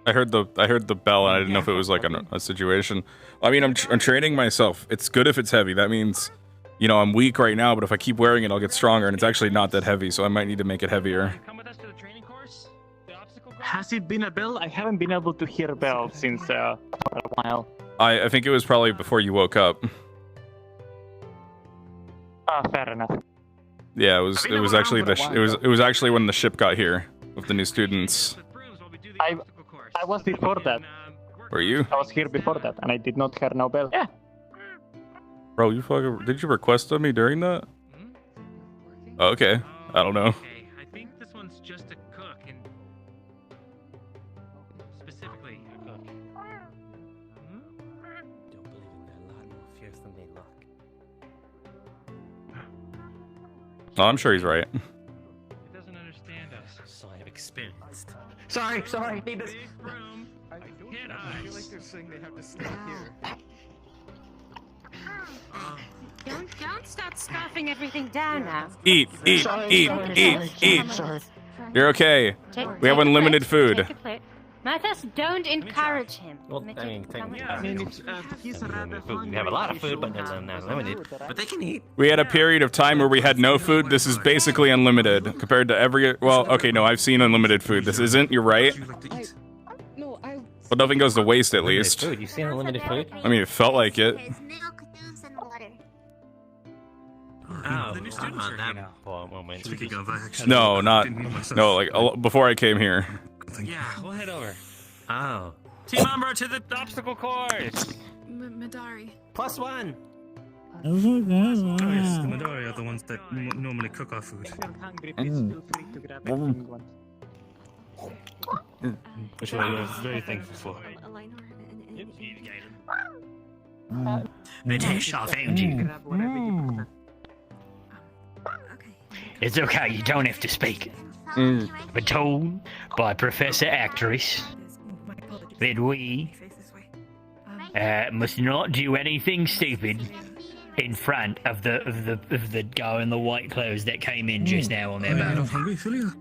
A: I heard the bell and I didn't know if it was like a situation. I mean, I'm training myself. It's good if it's heavy. That means, you know, I'm weak right now, but if I keep wearing it, I'll get stronger. And it's actually not that heavy, so I might need to make it heavier.
F: Come with us to the training course. The obstacle course.
C: Has it been a bell? I haven't been able to hear bells since for a while.
A: I think it was probably before you woke up.
C: Fair enough.
A: Yeah, it was actually it was actually when the ship got here with the new students.
C: I was before that.
A: Were you?
C: I was here before that, and I did not hear no bell. Yeah.
A: Bro, you fucking did you request of me during that? Okay, I don't know.
F: Okay, I think this one's just a cook, and specifically a cook.
B: Don't believe it. They're a lot more fierce than they look.
A: Oh, I'm sure he's right.
F: It doesn't understand us.
B: So I have experienced.
T: Sorry, need this.
I: I feel like they're saying they have to stay here.
H: Don't start scarfing everything down now.
A: Eat. You're okay. We have unlimited food.
H: Take a plate. Mathis, don't encourage him.
B: Well, I mean, we have a lot of food, but not unlimited. But they can eat.
A: We had a period of time where we had no food. This is basically unlimited compared to every. Well, okay, no, I've seen unlimited food. This isn't. You're right. But nothing goes to waste, at least.
B: Food. You seen unlimited food?
A: I mean, it felt like it.
E: There's milk, juice, and water.
U: The new students are here now. So we could go by actually.
A: No, not.
U: Didn't mean myself.
A: No, like before I came here.
P: Yeah, we'll head over. Oh. Team member to the obstacle course.
N: Madari.
B: +1.
U: Oh yes, the Madari are the ones that normally cook our food. Which we're very thankful for.
P: Murtesh, I found you. It's okay, you don't have to speak. We're told by Professor Actress that we must not do anything stupid in front of the guy in the white clothes that came in just now on their boat.
U: I'm hungry, Philia.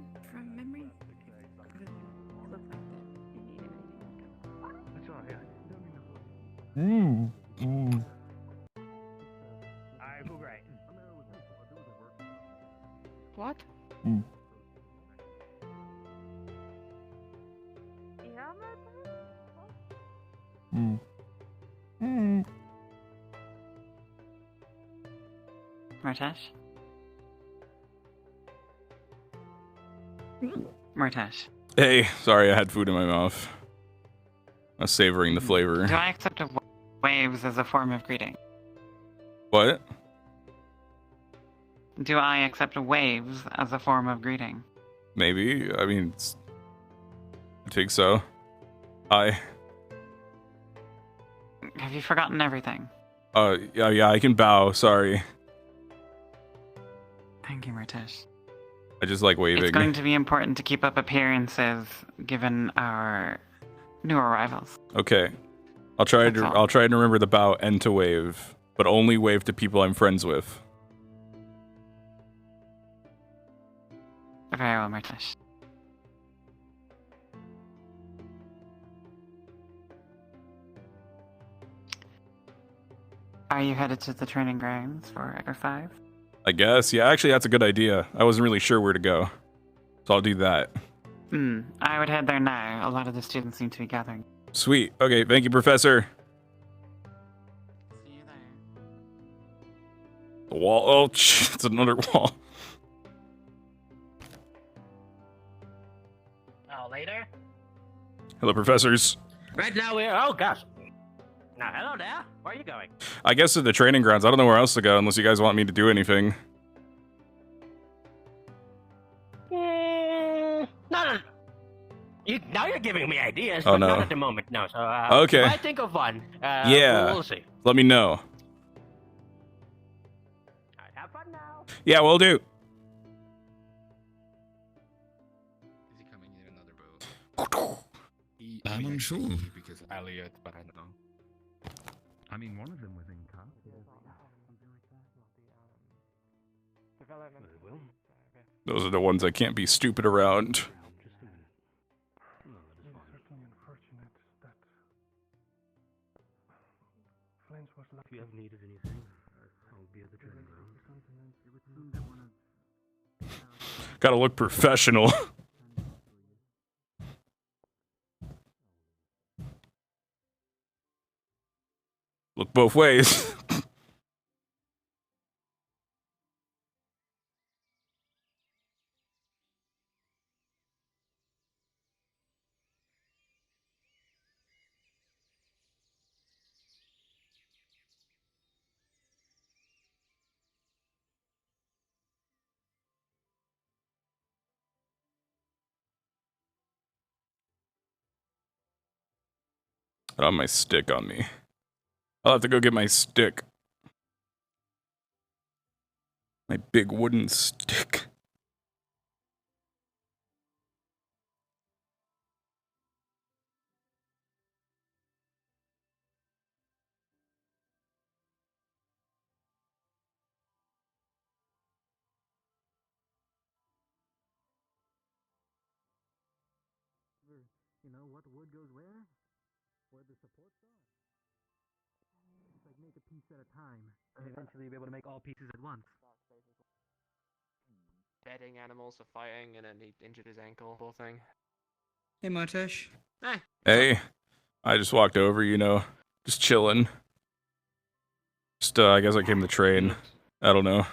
R: What?
J: Murtesh? Murtesh.
A: Hey, sorry, I had food in my mouth. I was savoring the flavor.
J: Do I accept waves as a form of greeting?
A: What?
J: Do I accept waves as a form of greeting?
A: Maybe. I mean, I think so. Hi.
J: Have you forgotten everything?
A: Yeah, I can bow. Sorry.
J: Thank you, Murtesh.
A: I just like waving.
J: It's going to be important to keep up appearances given our new arrivals.
A: Okay. I'll try to remember the bow and to wave, but only wave to people I'm friends with.
J: Very well, Murtesh. Are you headed to the training grounds for exercise?
A: I guess. Yeah, actually, that's a good idea. I wasn't really sure where to go. So I'll do that.
J: I would head there now. A lot of the students seem to be gathering.
A: Sweet. Okay, thank you, Professor.
J: See you there.
A: The wall. Oh, it's another wall.
B: Oh, later?
A: Hello, professors.
B: Right now we're... Oh, gosh. Now, hello there. Where are you going?
A: I guess to the training grounds. I don't know where else to go unless you guys want me to do anything.
B: No. Now you're giving me ideas,
A: Oh,
B: but
A: no.
B: not at the moment, no. So,
A: Okay.
B: if I think of one,
A: Yeah.
B: we'll see.
A: Let me know.
B: All right, have fun now.
A: Yeah, we'll do.
I: Is he coming in another boat?
K: I'm unsure.
I: Because Elliot, but I don't know.
K: I mean, one of them was in car.
A: Those are the ones I can't be stupid around.
O: If you have needed anything, I'll be at the training ground.
A: Gotta look professional. Look both ways. I have my stick on me. I'll have to go get my stick. My big wooden stick.
O: You know what wood goes where? Where the supports are. It's like make a piece at a time, and eventually you'll be able to make all pieces at once.
T: Betting animals are fighting, and then he injured his ankle, whole thing.
V: Hey, Murtesh.
T: Hey.
A: Hey, I just walked over, you know, just chilling. Just, I guess I came to train. I don't know.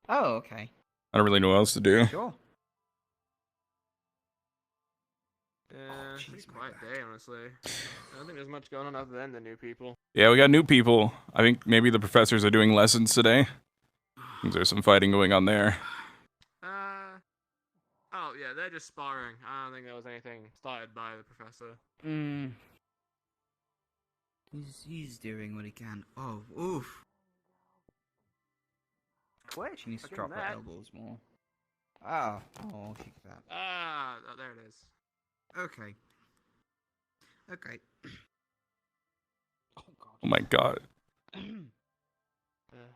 V: Oh, okay.
A: I don't really know what else to do.
V: Sure.
T: It's a quiet day, honestly. I don't think there's much going on other than the new people.
A: Yeah, we got new people. I think maybe the professors are doing lessons today. There's some fighting going on there.
T: Oh yeah, they're just sparring. I don't think there was anything started by the professor.
V: He's doing what he can. Oh, oof.
T: Quick.
V: She needs to drop her elbows more. Ah, oh, kick that.
T: Oh, there it is.
V: Okay. Okay.
A: Oh my god.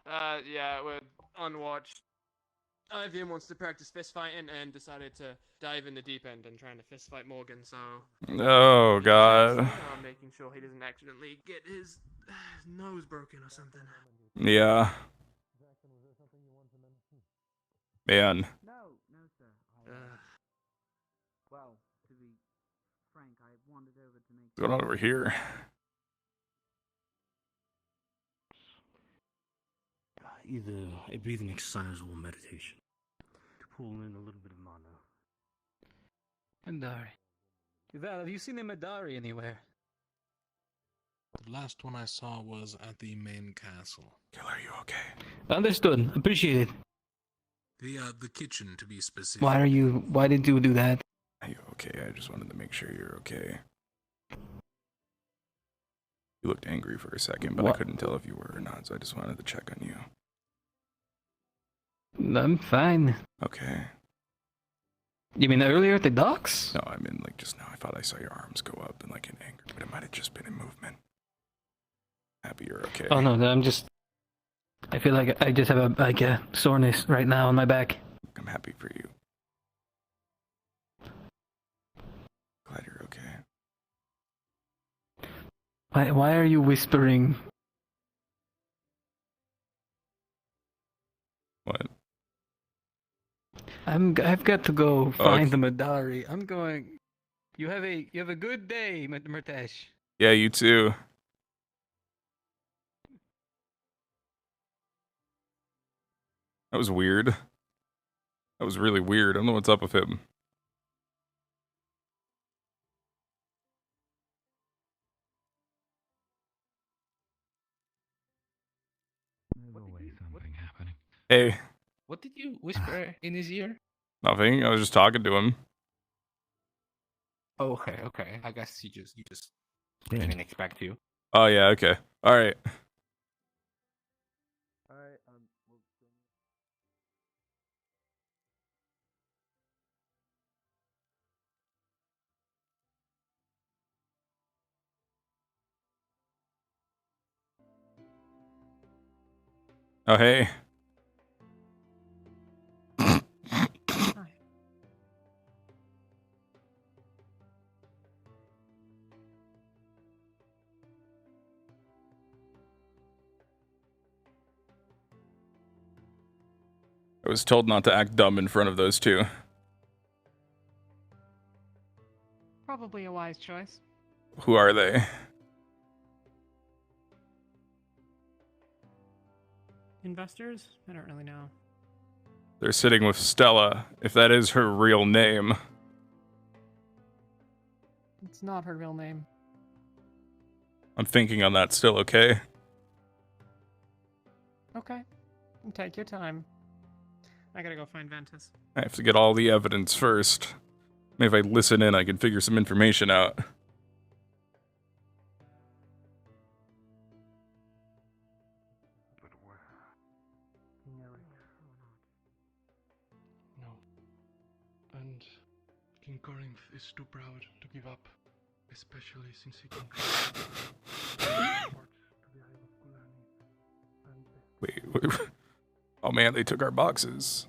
T: Yeah, we're on watch. Ivan wants to practice fist fighting and decided to dive in the deep end and trying to fist fight Morgan, so...
A: Oh god.
T: Making sure he doesn't accidentally get his nose broken or something.
A: Yeah. Man.
V: No, sir. Well, to be frank, I wandered over to make...
A: What's going on over here?
U: Either a breathing exercise or meditation to pull in a little bit of mana.
O: Madari. Val, have you seen a Madari anywhere?
L: The last one I saw was at the main castle.
A: Killer, are you okay?
O: Understood. Appreciate it.
L: The kitchen, to be specific.
O: Why did you do that?
A: Are you okay? I just wanted to make sure you're okay. You looked angry for a second, but I couldn't tell if you were or not, so I just wanted to check on you.
O: I'm fine.
A: Okay.
O: You mean earlier at the docks?
A: No, I mean like just now. I thought I saw your arms go up and like in anger, but it might have just been in movement. Happy you're okay.
O: Oh no, I feel like I just have a soreness right now on my back.
A: I'm happy for you. Glad you're okay.
O: Why are you whispering?
A: What?
O: I've got to go find the Madari. I'm going. You have a good day, Murtesh.
A: Yeah, you too. That was weird. That was really weird. I don't know what's up with him.
K: There's always something happening.
A: Hey.
O: What did you whisper in his ear?
A: Nothing. I was just talking to him.
O: Oh, okay. I guess you just didn't expect you.
A: Oh yeah. Okay. All right. Oh hey. I was told not to act dumb in front of those two.
J: Probably a wise choice.
A: Who are they?
J: Investors? I don't really know.
A: They're sitting with Stella, if that is her real name.
J: It's not her real name.
A: I'm thinking on that still, okay?
J: Okay. Take your time. I gotta go find Ventus.
A: I have to get all the evidence first. Maybe if I listen in, I can figure some information out.
L: No. And King Corinth is too proud to give up, especially since he can
A: Wait. Oh man, they took our boxes.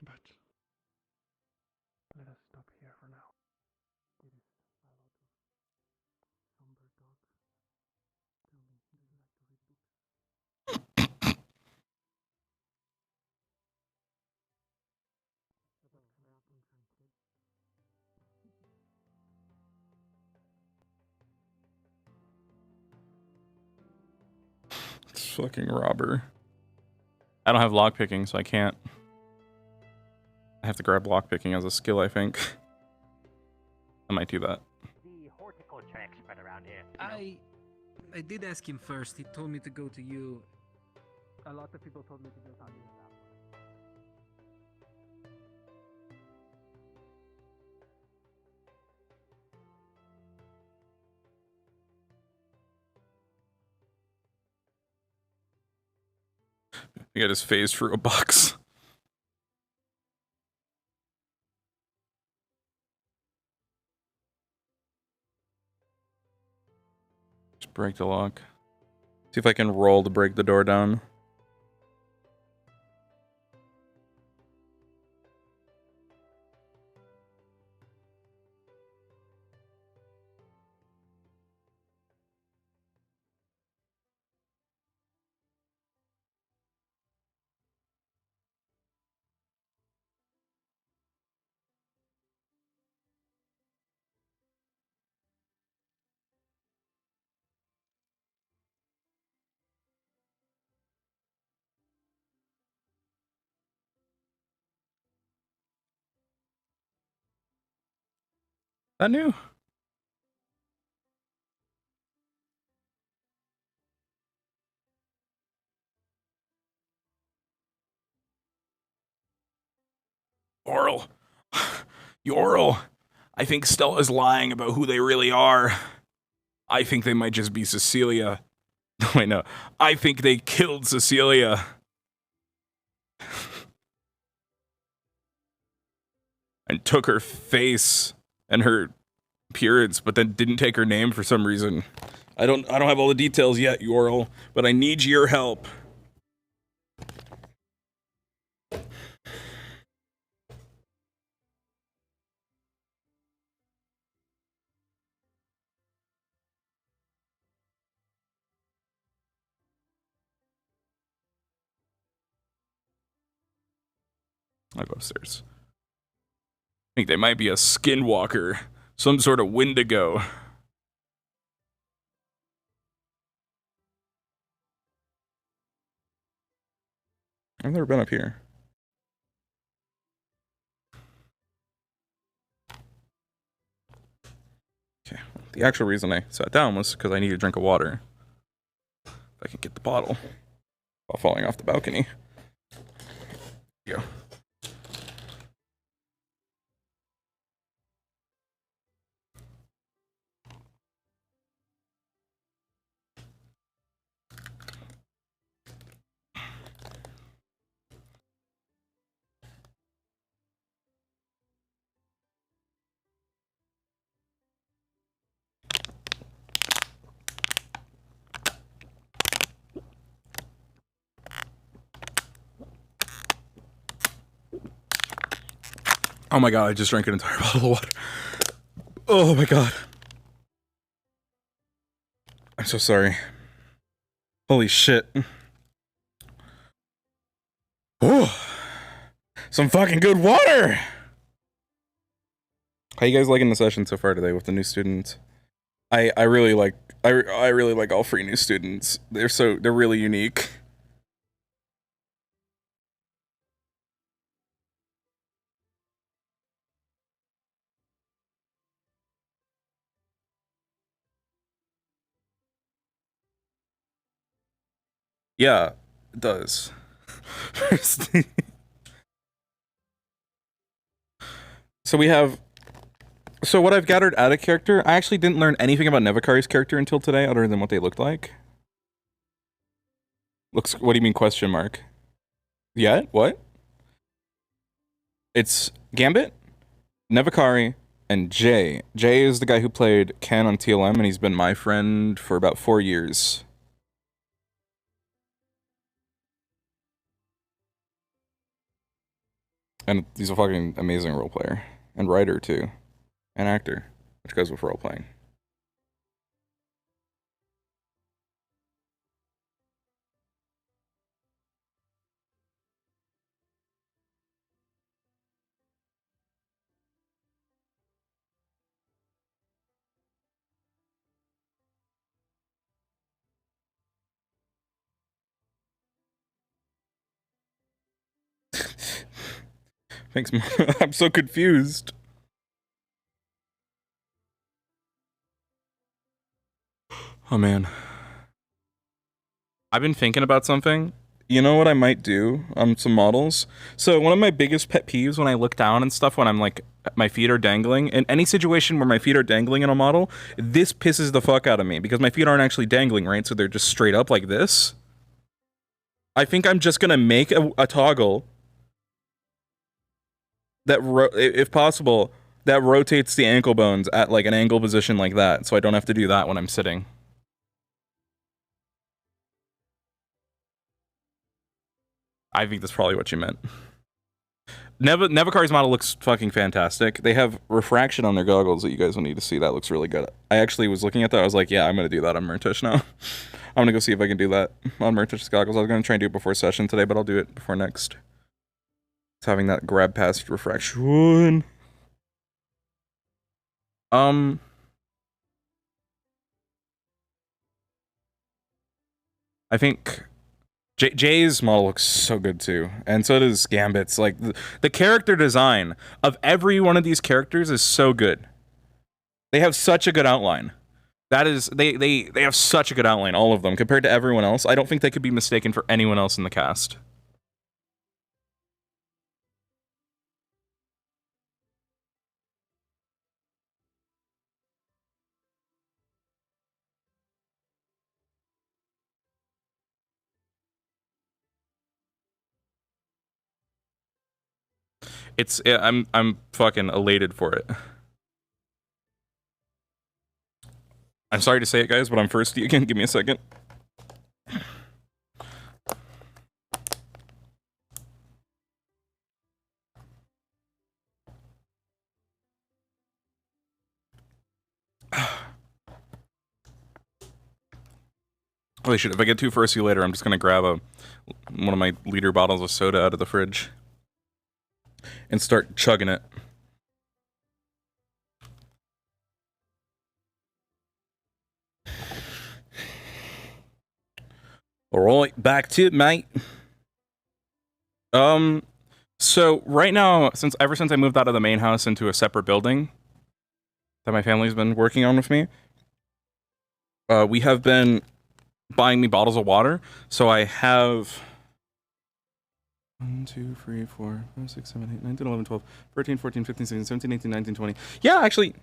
L: But let us stop here for now. It is a lot of somber talk. Tell me, do you like to read books?
A: fucking robber. I don't have lockpicking, so I can't. I have to grab lockpicking as a skill, I think. I might do that.
B: The horticulture expert around here.
O: I did ask him first. He told me to go to you. A lot of people told me to go to you.
A: I got his phased through a box. Just break the lock. See if I can roll to break the door down. That new. Oral. Oral. I think Stella's lying about who they really are. I think they might just be Cecilia. Wait, no. I think they killed Cecilia. And took her face and her appearance, but then didn't take her name for some reason. I don't have all the details yet, Yoral, but I need your help. I'll go upstairs. I think they might be a skinwalker. Some sort of Wendigo. I've never been up here. Okay. The actual reason I sat down was because I needed a drink of water. If I can get the bottle while falling off the balcony. Yeah. Oh my god, I just drank an entire bottle of water. Oh my god. I'm so sorry. Holy shit. Oh, some fucking good water! How you guys liking the session so far today with the new students? I really like I really like all 3 new students. They're really unique. Yeah, it does. So we have. So what I've gathered out of character, I actually didn't learn anything about Nevakari's character until today, other than what they looked like. What do you mean question mark? Yeah, what? It's Gambit, Nevakari, and Jay. Jay is the guy who played Ken on TLM, and he's been my friend for about 4 years. And he's a fucking amazing role player. And writer, too. And actor, which goes with role playing. Thanks, Mom. I'm so confused. Oh man. I've been thinking about something. You know what I might do on some models? So one of my biggest pet peeves when I look down and stuff, when I'm like, my feet are dangling, in any situation where my feet are dangling in a model, this pisses the fuck out of me because my feet aren't actually dangling, right? So they're just straight up like this. I think I'm just gonna make a toggle that, if possible, that rotates the ankle bones at like an angle position like that, so I don't have to do that when I'm sitting. I think that's probably what you meant. Nevakari's model looks fucking fantastic. They have refraction on their goggles that you guys will need to see. That looks really good. I actually was looking at that. I was like, yeah, I'm going to do that on Murtesh now. I'm going to go see if I can do that on Murtesh's goggles. I was going to try and do it before session today, but I'll do it before next. It's having that grab past refraction. I think Jay's model looks so good too, and so does Gambit's. Like the character design of every one of these characters is so good. They have such a good outline. That is, they have such a good outline, all of them, compared to everyone else. I don't think they could be mistaken for anyone else in the cast. I'm fucking elated for it. I'm sorry to say it, guys, but I'm thirsty again. Give me a second. Holy shit, if I get too thirsty later, I'm just gonna grab one of my liter bottles of soda out of the fridge and start chugging it. Alright, back to it, mate. So right now, ever since I moved out of the main house into a separate building that my family's been working on with me, we have been buying me bottles of water. So I have 1, 2, 3, 4, 5, 6, 7, 8, 9, 10, 11, 12, 13, 14, 15, 16, 17, 18, 19, 20. Yeah, actually,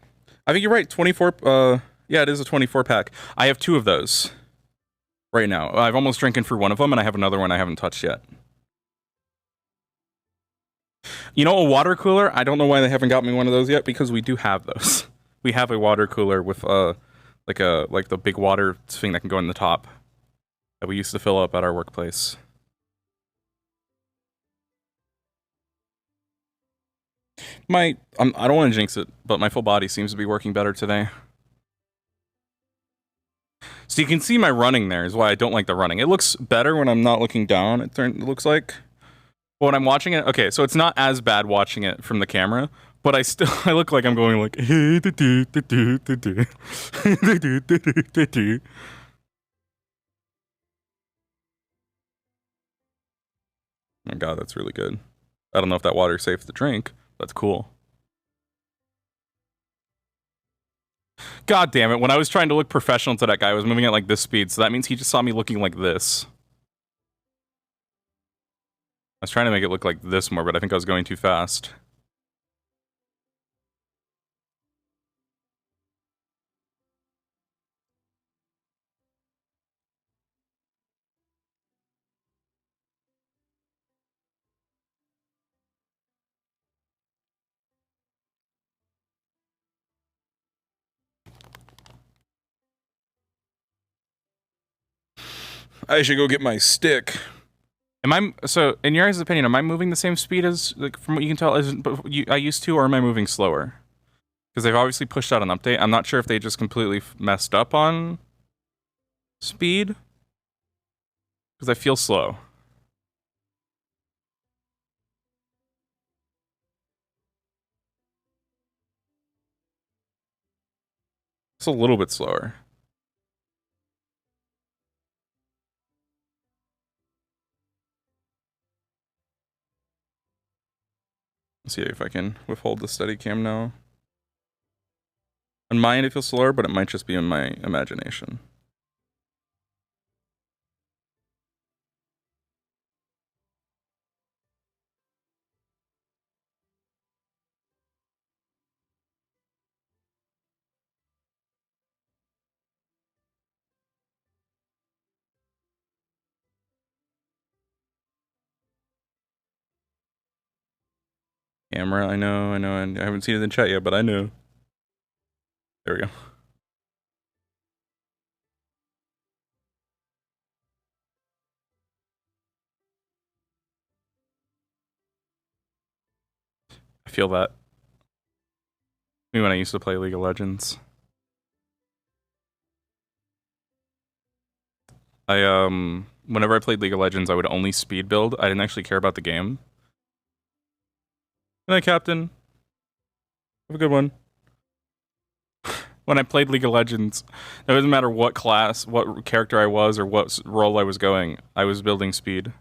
A: I think you're right. 24, yeah, it is a 24 pack. I have 2 of those right now. I've almost drinking through one of them, and I have another one I haven't touched yet. You know, a water cooler, I don't know why they haven't got me one of those yet, because we do have those. We have a water cooler with, like the big water thing that can go in the top that we used to fill up at our workplace. I don't want to jinx it, but my full body seems to be working better today. So you can see my running there is why I don't like the running. It looks better when I'm not looking down, it looks like. But when I'm watching it, okay, so it's not as bad watching it from the camera, but I look like I'm going like, hey, oh my god, that's really good. I don't know if that water's safe to drink. That's cool. God damn it, when I was trying to look professional to that guy, I was moving at like this speed, so that means he just saw me looking like this. I was trying to make it look like this more, but I think I was going too fast. I should go get my stick. So, in your guys' opinion, am I moving the same speed as, like, from what you can tell, I used to, or am I moving slower? Because they've obviously pushed out an update. I'm not sure if they just completely messed up on speed. Because I feel slow. It's a little bit slower. Let's see if I can withhold the steady cam now. On mine, it feels slower, but it might just be in my imagination. Camera, I know, and I haven't seen it in chat yet, but I know. There we go. I feel that. Me when I used to play League of Legends. Whenever I played League of Legends, I would only speed build. I didn't actually care about the game. Good night, Captain. Have a good one. When I played League of Legends, it doesn't matter what class, what character I was, or what role I was going, I was building speed.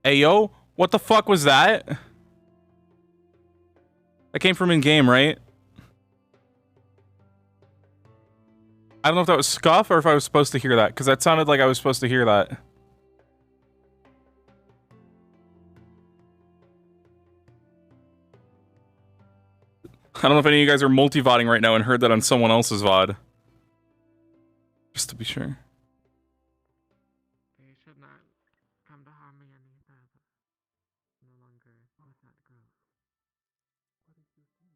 A: Hey, yo, what the fuck was that? That came from in-game, right? I don't know if that was scuff or if I was supposed to hear that, because that sounded like I was supposed to hear that. I don't know if any of you guys are multi-vodding right now and heard that on someone else's VOD. Just to be sure.
L: They should not come to harm me any further. No longer with that girl. What is your thing?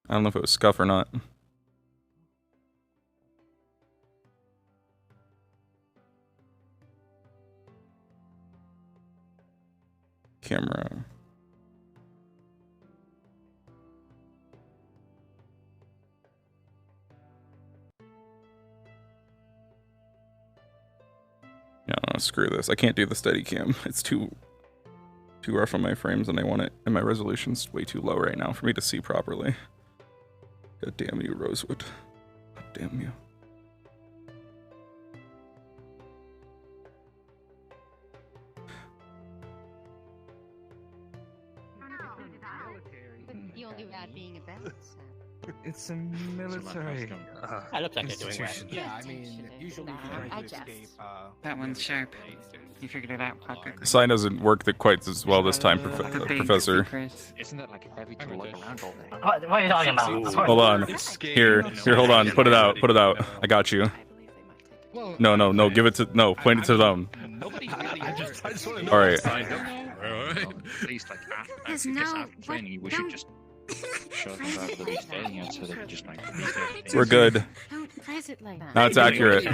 A: I don't know if it was scuff or not. Camera. No, screw this. I can't do the steady cam. It's too rough on my frames, and I want it, and my resolution's way too low right now for me to see properly. God damn you, Rosewood. God damn you.
H: The only bad being a bouncer.
M: It's a military
G: I look like they're doing well.
M: Yeah, I mean, usually
H: I
M: to
H: just.
M: escape,
J: That one's sharp. You figured it out quicker.
A: The sign doesn't work quite as well this time, Professor.
G: Isn't that like heavy to look around all day? What are you talking about?
A: Hold on. Here, hold on. Put it out. Put it out. I got you. No. Give it to. No, point it to them. All right.
G: At least like after this training, we should just show them that they'll be staying here so they can just like.
A: We're good.
H: Don't phrase it like that.
A: Now it's accurate.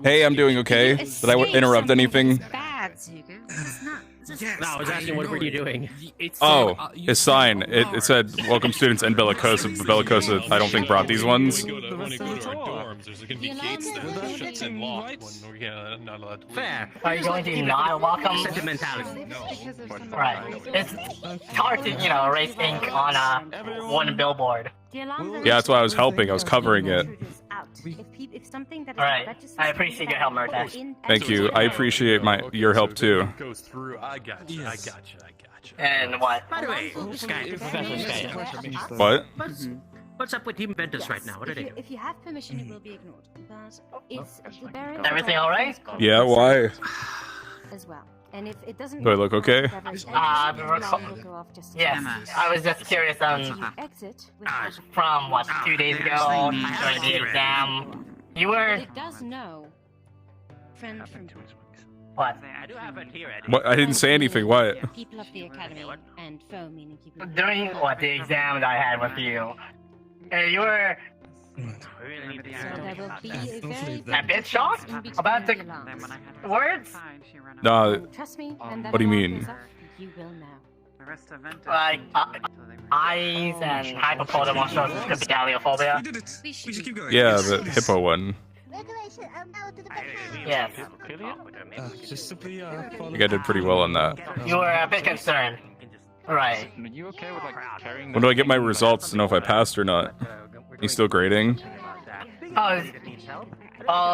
A: Hey, I'm doing okay. Did I interrupt anything?
H: Bad, Zuko. It's not.
B: No, I was asking what were you doing?
A: Oh, his sign. It said, welcome students and Bellicosa, but Bellicosa, I don't think, brought these ones.
L: There's gonna be gates that shuts and locked when we're not allowed to.
B: Fair.
G: Are you going to not welcome?
B: Sentimentality.
G: Right. It's hard to, erase ink on a one billboard.
A: Yeah, that's why I was helping. I was covering it.
G: Alright. I appreciate your help, Murtesh.
A: Thank you. I appreciate your help too.
L: Goes through. I got you.
G: And what?
B: By the way, Sky.
A: What?
B: What's up with Team Ventus right now? What are they doing?
H: If you have permission, it will be ignored. But it's
G: Everything alright?
A: Yeah, why?
H: As well. And if it doesn't.
A: Do I look okay?
G: Yes. I was just curious from what, 2 days ago during the exam. You were.
H: It does know. Friend from.
G: What?
A: What? I didn't say anything. What?
H: People of the academy and foe meaning people.
G: During what the exam that I had with you, you were. A bit shocked about the words?
A: No. What do you mean?
G: Like, eyes and hypopotamosis could be galleophobia.
A: Yeah, the hippo one.
G: Yes.
A: I think I did pretty well on that.
G: You were a bit concerned. Right.
C: Are you okay with like carrying?
A: When do I get my results to know if I passed or not? You still grading?
G: Oh,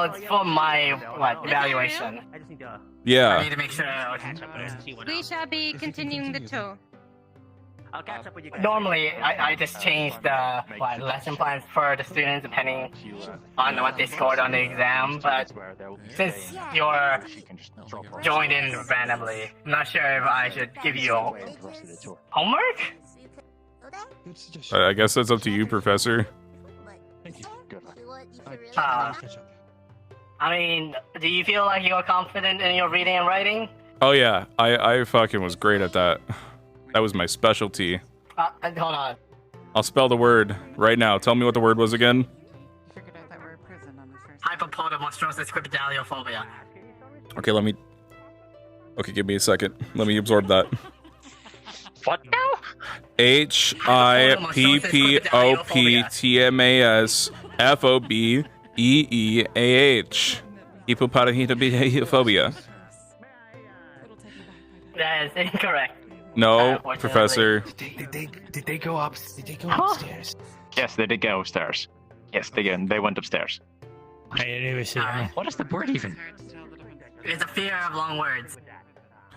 G: it's for my evaluation. I
A: Yeah.
G: need to make sure.
H: We shall be continuing the tour.
B: I'll catch up with you guys.
G: Normally, I just change the lesson plans for the students depending on what they scored on the exam. But since you're joined in randomly, I'm not sure if I should give you homework.
A: I guess that's up to you, Professor.
G: I mean, do you feel like you're confident in your reading and writing?
A: Oh yeah, I fucking was great at that. That was my specialty.
G: Hold on.
A: I'll spell the word right now. Tell me what the word was again.
G: Hypopotomonstros cryptidaliophobia.
A: Okay, let me... Okay, give me a second. Let me absorb that.
G: What now?
A: HIPPOPTMASFOBEEAH. Hippopotamophobia.
G: That is incorrect.
A: No, Professor.
C: Did they go upstairs? Yes, they did go upstairs. Yes, they went upstairs.
P: What is the word even?
G: It's a fear of long words.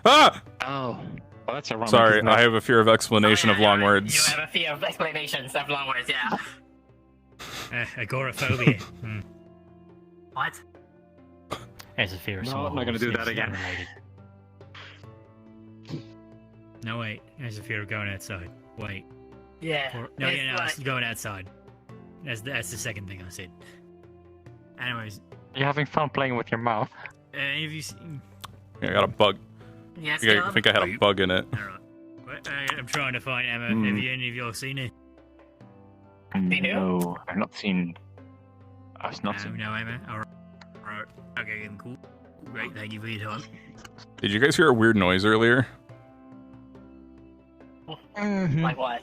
A: Ah!
C: Oh. Well, that's ironic.
A: Sorry, I have a fear of explanation of long words.
G: You have a fear of explanations of long words, yeah.
P: Agoraphobia.
G: What?
P: There's a fear of small
C: I'm not gonna do that again.
P: No, wait. There's a fear of going outside. Wait.
G: Yeah.
P: It's going outside. That's the second thing I said. Anyways.
C: You're having fun playing with your mouth.
P: Have you seen...
A: I got a bug.
G: Yes,
A: I think I had a bug in it.
P: I'm trying to find Emma. Have you any of y'all seen it?
C: No, I've not seen. I've not seen.
P: No, Emma. Alright. Okay, cool. Great, thank you for your time.
A: Did you guys hear a weird noise earlier?
G: Like what?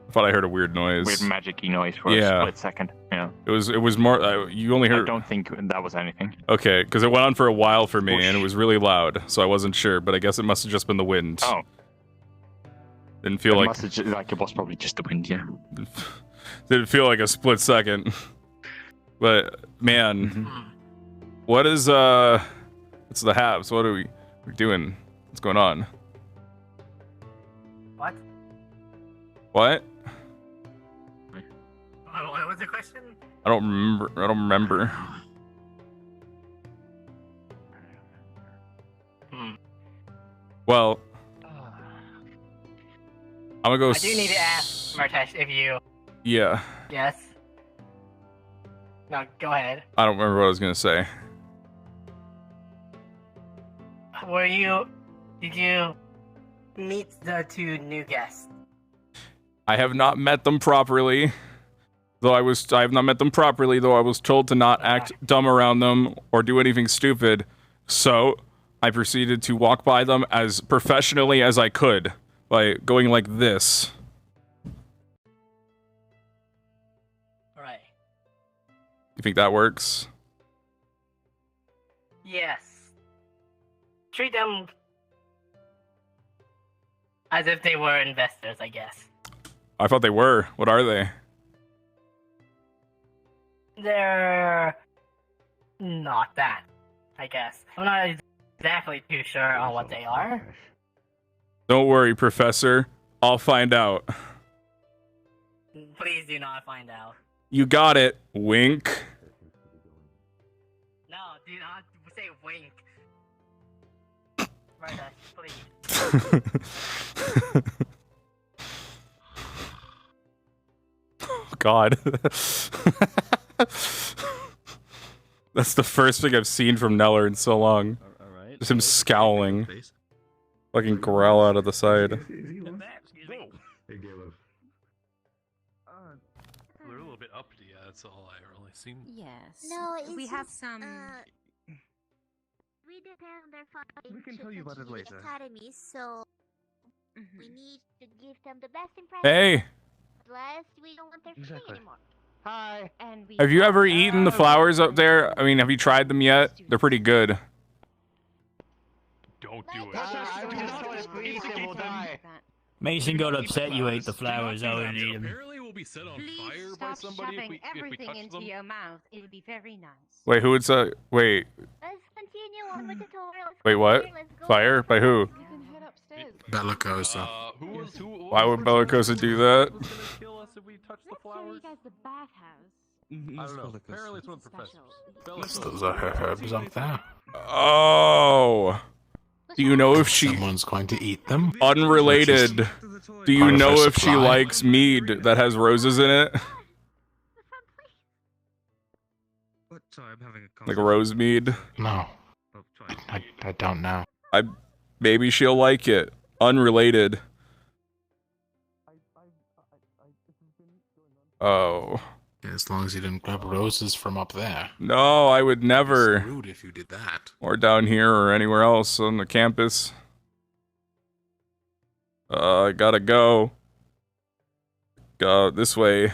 A: I thought I heard a weird noise.
C: Weird magic-y noise for a split second. Yeah.
A: It was more. You only heard.
C: I don't think that was anything.
A: Okay, because it went on for a while for me, and it was really loud, so I wasn't sure. But I guess it must have just been the wind.
C: Oh.
A: Didn't feel like.
C: It was probably just the wind, yeah.
A: Didn't feel like a split second. But man, what is what's the haves? What are we doing? What's going on?
G: What?
A: What?
G: What was the question?
A: I don't remember. Well, I'm gonna go.
G: I do need to ask Murtesh if you.
A: Yeah.
G: Yes. No, go ahead.
A: I don't remember what I was gonna say.
G: Did you meet the two new guests?
A: I have not met them properly. I have not met them properly, though I was told to not act dumb around them or do anything stupid. So, I proceeded to walk by them as professionally as I could, by going like this.
G: Alright.
A: You think that works?
G: Yes. Treat them as if they were investors, I guess.
A: I thought they were. What are they?
G: They're not that, I guess. I'm not exactly too sure on what they are.
A: Don't worry, Professor. I'll find out.
G: Please do not find out.
A: You got it. Wink.
G: No, do not say wink. Right, please.
A: Oh, God. That's the first thing I've seen from Neller in so long. Just him scowling. Fucking growl out of the side.
I: Hey, Galo. They're a little bit uppity, that's all I really seen.
H: Yes.
E: No,
H: we
E: it's
H: have
E: just,
H: some.
E: We depend their funding
I: We can tell you about it later.
E: Academy, so we need to give them the best impression.
A: Hey!
E: Unless we don't want their funding anymore.
G: Hi.
H: And we
A: Have you ever eaten the flowers up there? I mean, have you tried them yet? They're pretty good.
I: Don't do it.
G: I was just told if we eat them, we'll die.
P: Mason got upset you ate the flowers. I didn't eat them.
I: Apparently, we'll be set on
H: Please
I: fire by
H: stop
I: somebody
H: shoving
I: if we
H: everything
I: touch
H: into
I: them.
H: your mouth. It would be very nice.
A: Wait, who would say? Wait,
E: Let's continue on with the tutorial. Let's
A: wait,
E: go
A: what?
E: here, let's go.
A: Fire? By who?
H: You can head upstairs.
Q: Bellicosa.
A: Why would Bellicosa do that?
I: Who's gonna kill us if we touch the
H: Let's show you
I: flowers?
H: guys the bathhouse.
I: I don't know. Apparently, it's one of the professors.
Q: Those are her herbs up there.
A: Oh. Do you know if she...
Q: Someone's going to eat them?
A: Unrelated. Do you
Q: Part of
A: know
Q: her
A: if she
Q: supply?
A: likes mead that has roses in it?
L: What? Sorry, I'm having a
A: Like rose mead?
Q: No. I don't know.
A: Maybe she'll like it. Unrelated. Oh.
Q: As long as you didn't grab roses from up there.
A: No, I would never.
Q: It's rude if you did that.
A: Or down here or anywhere else on the campus. I gotta go. Go this way.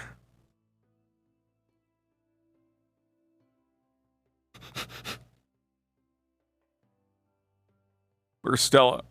A: Where's Stella?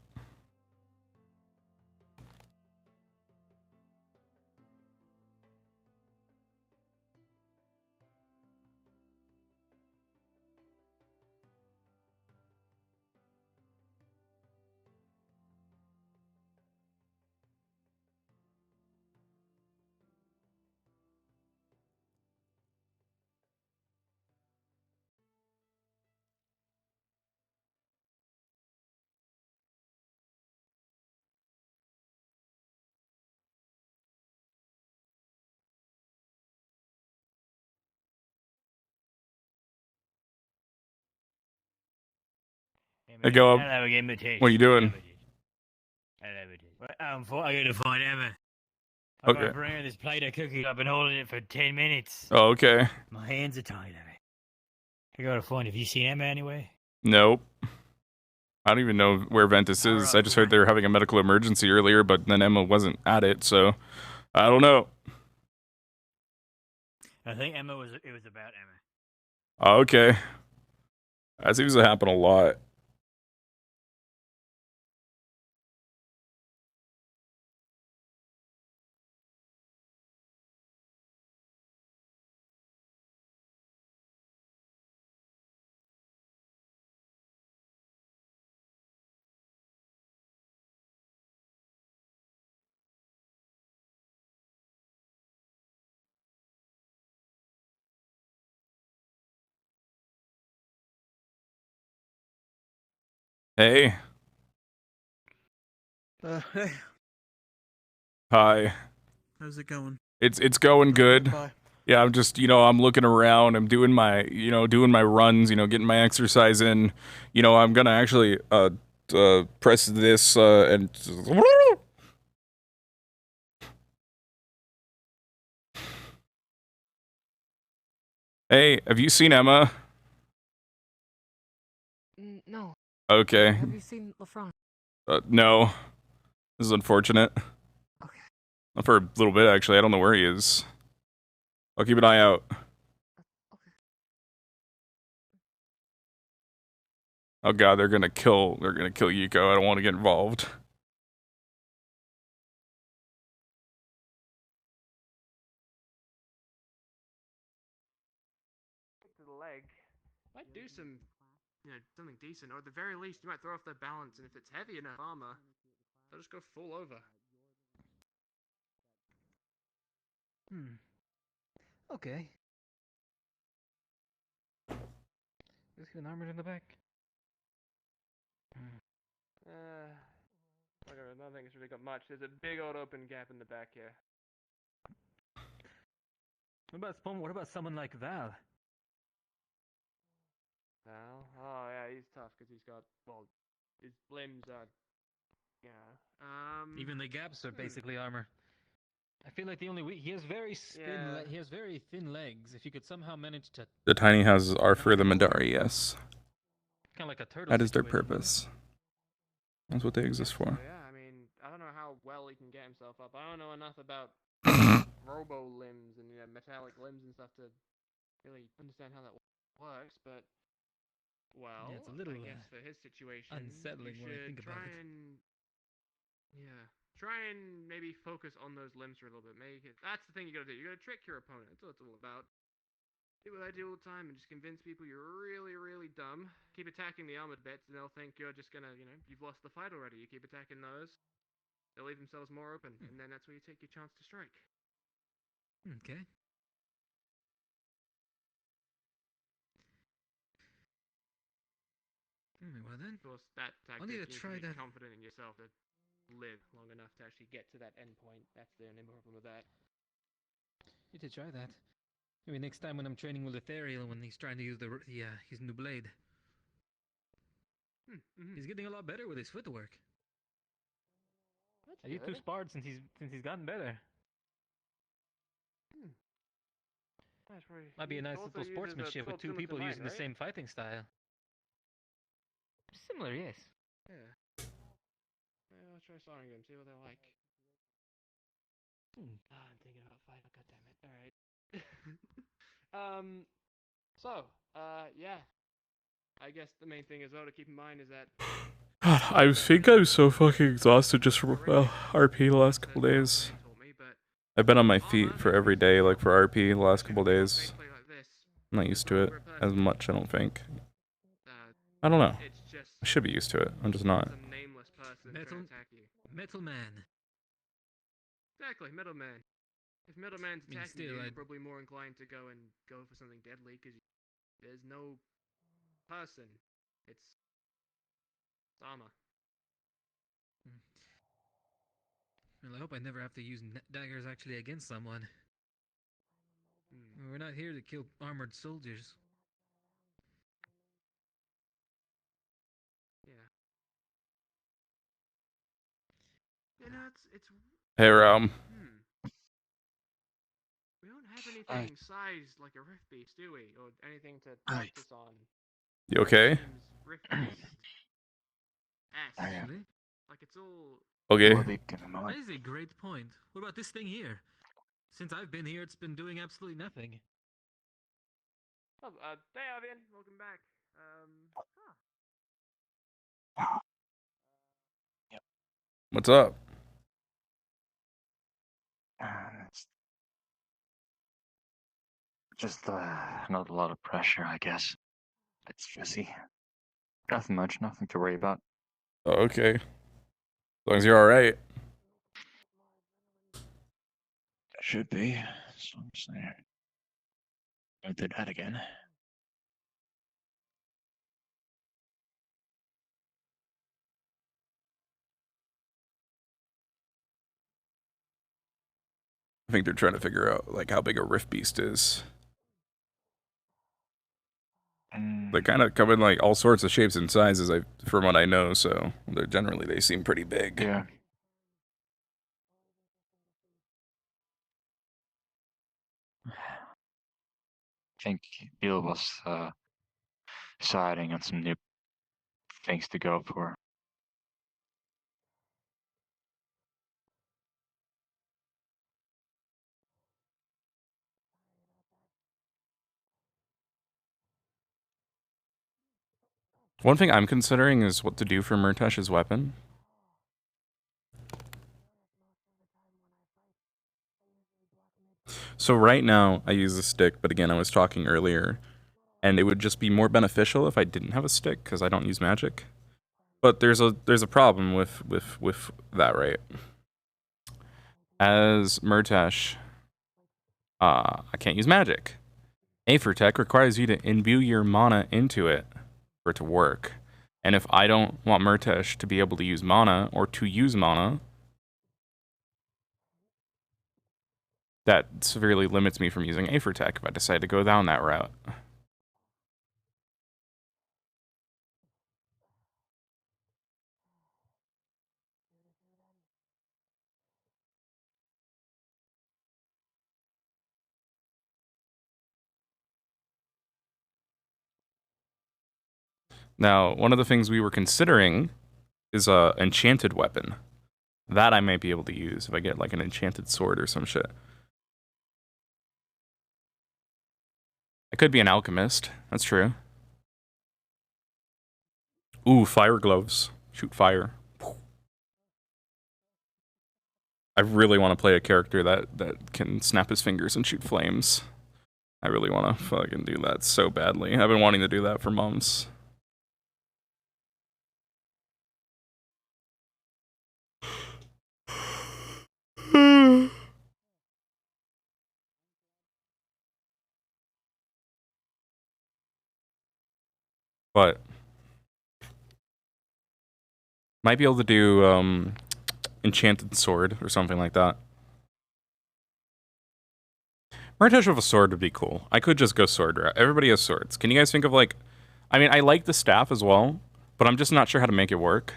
A: Hey, go up.
P: Hello again, Murtesh.
A: What are you doing?
P: Hello, Murtesh. I gotta find Emma. I
A: Okay.
P: gotta bring her this plate of cookies. I've been holding it for 10 minutes.
A: Oh, okay.
P: My hands are tied, Emma. I gotta find. Have you seen Emma anyway?
A: Nope. I don't even know where Ventus is. I just heard they were having a medical emergency earlier, but then Emma wasn't at it, so I don't know.
P: I think Emma was. It was about Emma.
A: Oh, okay. That seems to happen a lot. Hey.
L: Hey.
A: Hi.
L: How's it going?
A: It's going good.
L: Bye.
A: Yeah, I'm just, I'm looking around. I'm doing my, doing my runs, getting my exercise in. I'm gonna actually press this and Hey, have you seen Emma?
R: No.
A: Okay.
R: Have you seen LaFrance?
A: No. This is unfortunate.
R: Okay.
A: Not for a little bit, actually. I don't know where he is. I'll keep an eye out. Oh god, they're gonna kill Yiko. I don't want to get involved.
T: To the leg. Might do some, something decent, or at the very least, you might throw off their balance, and if it's heavy enough armor, they'll just go full over.
O: Okay. Is he armored in the back?
T: Whatever, nothing's really got much. There's a big old open gap in the back here.
O: What about someone like Val?
T: Val? Oh yeah, he's tough because he's got, his limbs are,
O: Even the gaps are basically armor. I feel like the only he has very he has very thin legs. If you could somehow manage to
A: The tiny houses are for the Mandari, yes.
O: kind of like a turtle.
A: That is their purpose. That's what they exist for.
T: Yeah, I mean, I don't know how well he can get himself up. I don't know enough about robo limbs and metallic limbs and stuff to really understand how that works, but
O: Yeah, it's a little
T: I guess for his situation,
O: unsettling
T: you
O: when I
T: should
O: think about
T: try
O: it.
T: and Yeah. Try and maybe focus on those limbs for a little bit. That's the thing you gotta do. You gotta trick your opponent. That's what it's all about. Do what I do all the time and just convince people you're really, really dumb. Keep attacking the armored bits and they'll think you're just gonna, you've lost the fight already. You keep attacking those, they'll leave themselves more open, and then that's where you take your chance to strike.
O: Okay. Well then.
T: Of course, that tactic,
O: need to
T: you need
O: try
T: to be
O: that.
T: confident in yourself to live long enough to actually get to that end point. That's the only problem with that.
O: Need to try that. Maybe next time when I'm training with Ethereal when he's trying to use his new blade. He's getting a lot better with his footwork. You two sparred since he's gotten better. Might be a nice little sportsmanship with two people using the same fighting style. Similar, yes.
T: Yeah. Maybe I'll try sparring them, see what they're like. I'm thinking about fighting. God damn it. Alright. Yeah. I guess the main thing as well to keep in mind is that
A: God, I think I'm so fucking exhausted just from RP the last couple days. I've been on my feet for every day, like for RP the last couple days. I'm not used to it as much, I don't think. I don't know. I should be used to it. I'm just not.
O: Metal man.
T: Exactly, Middleman. If Middleman's attacking you, you're probably more inclined to go for something deadly because there's no person. It's armor.
O: Well, I hope I never have to use daggers actually against someone. We're not here to kill armored soldiers.
T: Yeah. You know, it's.
A: Hey,
T: We don't have anything sized like a Rift Beast, do we? Or anything to practice on.
A: You okay?
T: Rift Beast.
O: Really?
T: Like it's all.
A: Okay.
O: That is a great point. What about this thing here? Since I've been here, it's been doing absolutely nothing.
T: Oh, hey, Avian, welcome back.
A: What's up?
D: It's just not a lot of pressure, I guess. It's stressy. Nothing much, nothing to worry about.
A: Oh, okay. As long as you're alright.
D: Should be. As long as I don't do that again.
A: I think they're trying to figure out like how big a Rift Beast is. They kind of come in like all sorts of shapes and sizes, from what I know. So they seem pretty big.
D: Yeah. I think Bill was deciding on some new things to go for.
A: One thing I'm considering is what to do for Murtesh's weapon. So right now, I use a stick, but again, I was talking earlier, and it would just be more beneficial if I didn't have a stick, because I don't use magic. But there's a problem with that, right? As Murtesh, I can't use magic. Aether Tech requires you to imbue your mana into it for it to work. And if I don't want Murtesh to be able to use mana, or to use mana, that severely limits me from using Aether Tech if I decide to go down that route. Now, one of the things we were considering is a enchanted weapon. That I might be able to use if I get like an enchanted sword or some shit. I could be an alchemist, that's true. Ooh, fire gloves. Shoot fire. I really want to play a character that can snap his fingers and shoot flames. I really want to fucking do that so badly. I've been wanting to do that for months. But might be able to do enchanted sword or something like that. Murtesh with a sword would be cool. I could just go sword route. Everybody has swords. Can you guys think of like... I mean, I like the staff as well, but I'm just not sure how to make it work.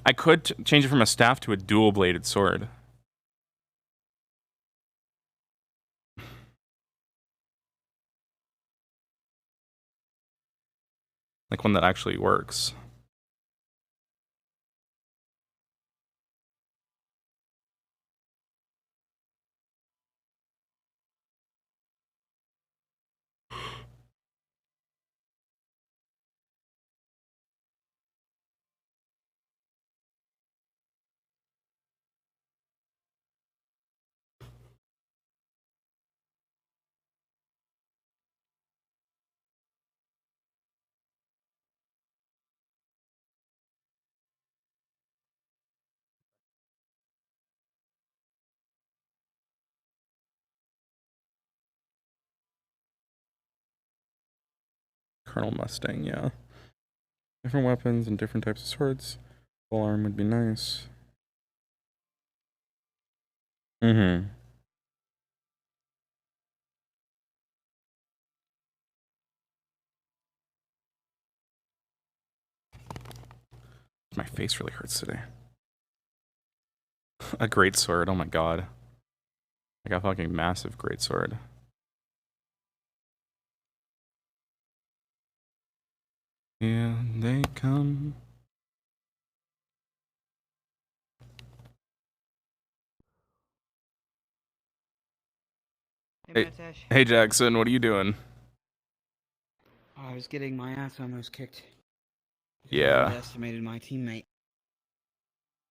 A: I could change it from a staff to a dual-bladed sword. Like one that actually works. Colonel Mustang, yeah. Different weapons and different types of swords. Full arm would be nice. Mm-hmm. My face really hurts today. A great sword, oh my god. I got a fucking massive great sword. Here they come.
V: Hey, Murtesh.
A: Hey Jackson, what are you doing?
V: Oh, I was getting my ass almost kicked.
A: Yeah.
V: I underestimated my teammate.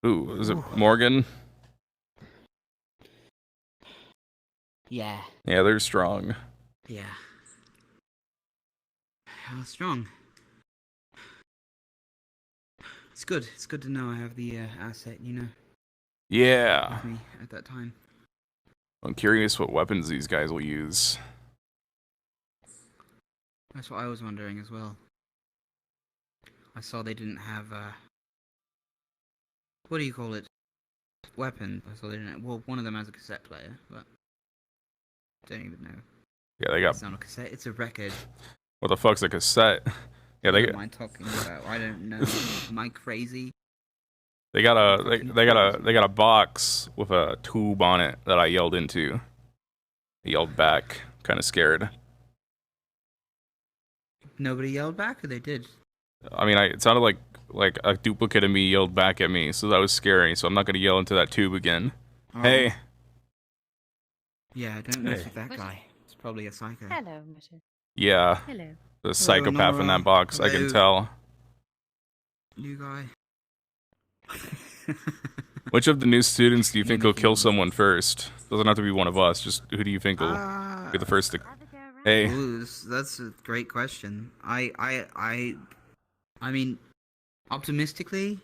A: Ooh, is it Morgan?
V: Yeah.
A: Yeah, they're strong.
V: Yeah. How strong? It's good. It's good to know I have the asset, you know.
A: Yeah.
V: With me at that time.
A: I'm curious what weapons these guys will use.
V: That's what I was wondering as well. I saw they didn't have what do you call it? Weapon. I saw they didn't. Well, one of them has a cassette player, but don't even know.
A: Yeah, they got.
V: It's not a cassette. It's a record.
A: What the fuck's a cassette? Yeah, they.
V: What am I talking about? I don't know. Am I crazy?
A: They got a box with a tube on it that I yelled into. I yelled back, kind of scared.
V: Nobody yelled back, or they did?
A: I mean, it sounded like a duplicate of me yelled back at me, so that was scary. So I'm not gonna yell into that tube again.
V: Oh.
A: Hey.
V: Yeah, don't mess with that guy. It's probably a psycho.
H: Hello, Murtesh.
A: Yeah.
H: Hello.
A: The psychopath in that box,
V: Hello.
A: I can tell.
V: New guy.
A: Which of the new students do you think will kill someone first? Doesn't have to be one of us. Just who do you think will be the first to? Hey.
V: Ooh, that's a great question. I mean, optimistically,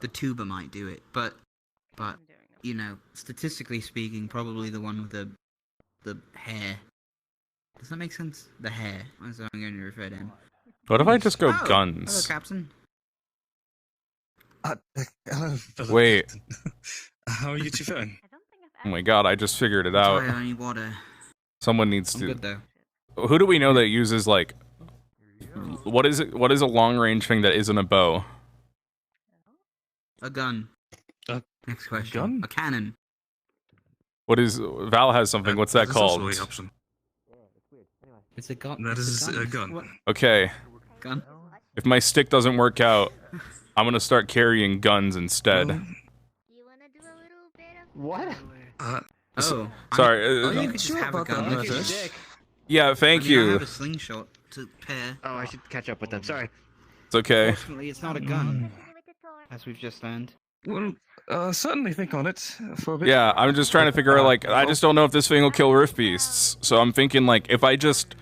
V: the tuber might do it, but you know, statistically speaking, probably the one with the hair. Does that make sense? The hair. That's what I'm going to refer to him.
A: What if I just go
V: Hello,
A: guns?
V: Captain.
K: Hello,
A: Wait.
K: How are you two feeling?
A: Oh my god, I just figured it out.
V: Sorry, I need water.
A: Someone needs
V: I'm
A: to.
V: good, though.
A: Who do we know that uses like? What is it? What is a long range thing that isn't a bow?
V: A gun. Next question.
K: Gun?
V: A cannon.
A: What is? Val has something. What's that called?
V: It's a gun.
K: That is a gun.
V: What?
A: Okay.
V: Gun?
A: If my stick doesn't work out, I'm gonna start carrying guns instead.
V: What?
A: Sorry.
V: You could just have a gun. Look at your dick.
A: Yeah, thank
V: I mean, I
A: you.
V: have a slingshot to pair.
G: Oh, I should catch up with them. Sorry.
A: It's okay.
V: Unfortunately, it's not a gun. as we've just learned.
M: Well, certainly think on it for a bit.
A: Yeah, I'm just trying to figure out, like, I just don't know if this thing will kill Rift Beasts. So I'm thinking, like, if I just...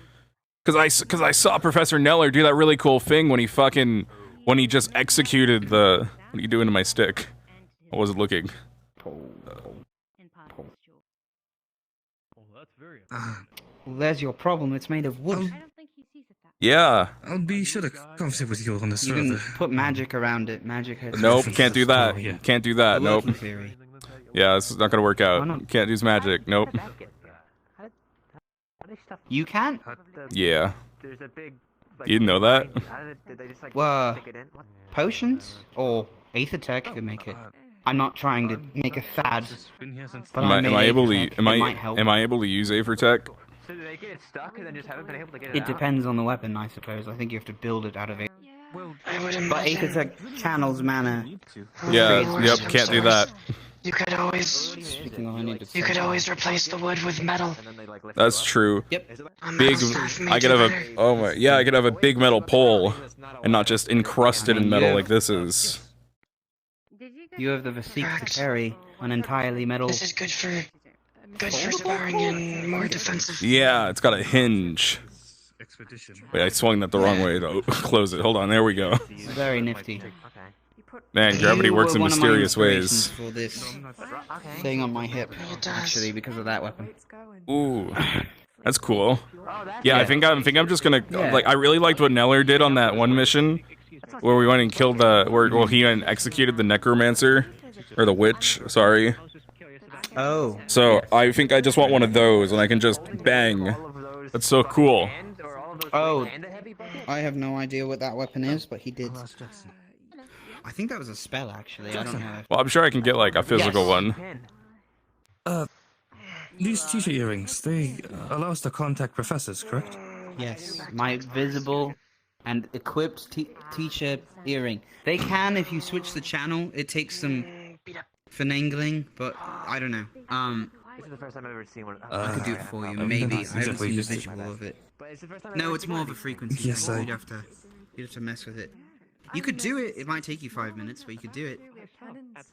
A: Because I saw Professor Neller do that really cool thing when he just executed the... What are you doing to my stick? I wasn't looking.
V: Well, there's your problem. It's made of wood.
A: Yeah.
M: I'll be sure to conversate with you on this
V: You
M: further.
V: can put magic around it. Magic has...
A: Nope, can't do that. Can't do that. Nope.
V: Working theory.
A: Yeah, this is not gonna work out. Can't use magic. Nope.
V: You can?
A: Yeah. You didn't know that?
V: Well, potions or Aether Tech could make it. I'm not trying to make a fad, but
A: Am I able to?
V: It might help.
A: Am I able to use Aether Tech?
F: So do they get stuck and then just haven't been able to get
V: It depends on the weapon, I suppose. I think you have to build it out of it. But Aether Tech channels mana.
A: Yeah. Yep. Can't do that.
S: You could always replace the wood with metal.
A: That's true.
V: Yep.
A: Big. I could have a. Oh my. Yeah, I could have a big metal pole, and not just encrusted in metal like this is.
V: You have the physique to carry an entirely metal.
S: This is good for sparring and more defensive.
A: Yeah, it's got a hinge. Wait, I swung that the wrong way to close it. Hold on, there we go.
V: Very nifty.
A: Man, gravity works in mysterious ways.
V: For this thing on my hip, actually, because of that weapon.
A: Ooh, that's cool. Yeah, I think I'm just gonna like. I really liked what Neller did on that one mission, where we went and killed he went and executed the necromancer, or the witch. Sorry.
V: Oh.
A: So I think I just want one of those, and I can just bang. That's so cool.
V: Oh, I have no idea what that weapon is, but he did. I think that was a spell, actually. I don't know.
A: Well, I'm sure I can get like a physical one.
M: These teacher earrings, they allow us to contact professors, correct?
V: Yes, my visible and equipped teacher earring. They can if you switch the channel. It takes some finagling, but I don't know.
F: This is the first time I've ever seen one.
V: I could do it for you, maybe. I haven't seen a visual of it. No, it's more of a frequency.
M: Yes,
V: you'd have to mess with it. You could do it. It might take you 5 minutes, but you could do it.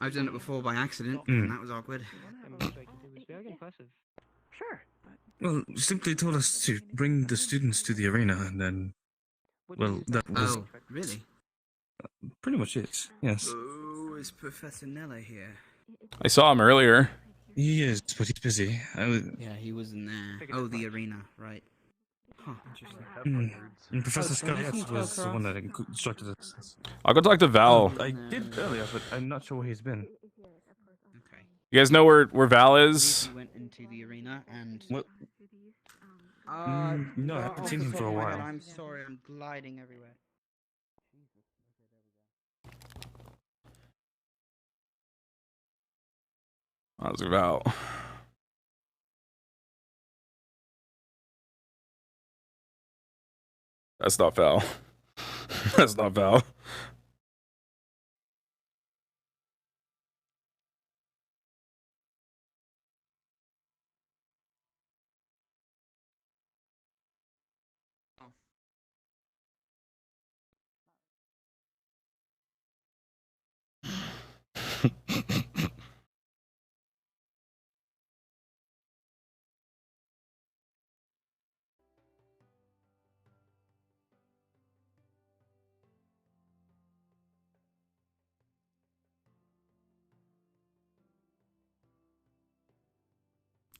V: I've done it before by accident, and that was awkward.
F: Sure.
M: Well, simply told us to bring the students to the arena, and then... Well, that was...
V: Oh, really?
M: Pretty much it, yes.
V: Oh, is Professor Neller here?
A: I saw him earlier.
M: He is, but he's busy.
V: Yeah, he wasn't there. Oh, the arena, right. Huh,
M: And Professor Scott was the one that instructed us.
A: I'll go talk to Val.
M: I did earlier, but I'm not sure where he's been.
A: You guys know where Val is?
V: He went into the arena and...
M: What? No, I haven't seen him for a while.
V: I'm sorry, I'm gliding everywhere.
A: How's Val? That's not Val. That's not Val.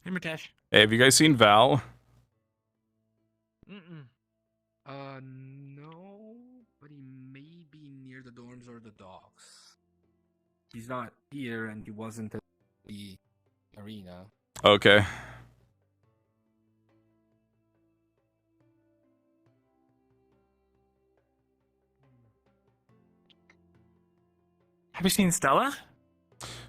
I: Hey, Murtesh.
A: Hey, have you guys seen Val?
I: No, but he may be near the dorms or the docks. He's not here, and he wasn't at the arena.
A: Okay.
I: Have you seen Stella?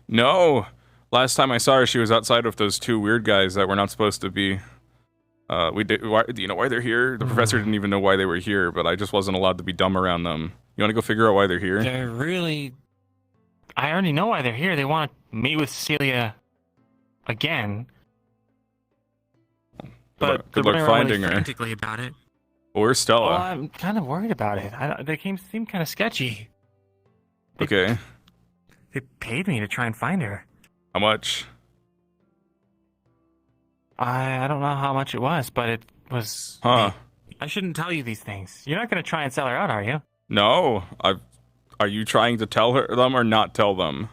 A: No. Last time I saw her, she was outside with those two weird guys that were not supposed to be. Do you know why they're here? The professor didn't even know why they were here, but I just wasn't allowed to be dumb around them. You want to go figure out why they're here?
P: They're really... I already know why they're here. They want to meet with Celia again. But
A: good luck finding her.
I: Frantically about it.
A: Well, where's Stella?
P: Well, I'm kind of worried about it. They seem kind of sketchy.
A: Okay.
N: They paid me to try and find her.
A: How much?
N: I don't know how much it was, but it was...
A: Huh.
N: I shouldn't tell you these things. You're not going to try and sell her out, are you?
A: No. Are you trying to tell them or not tell them?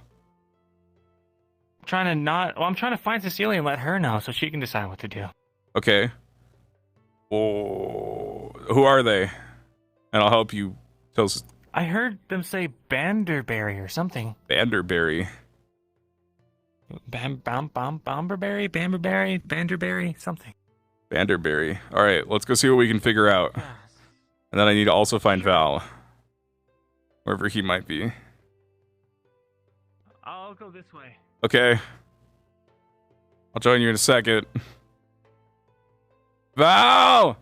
N: I'm trying to not... Well, I'm trying to find Cecilia and let her know so she can decide what to do.
A: Okay. Oh, who are they? And I'll help you tell...
N: I heard them say Banderberry or something.
A: Banderberry.
N: Banderberry, something.
A: Banderberry. Alright, let's go see what we can figure out. And then I need to also find Val. Wherever he might be.
N: I'll go this way.
A: Okay. I'll join you in a second. Val!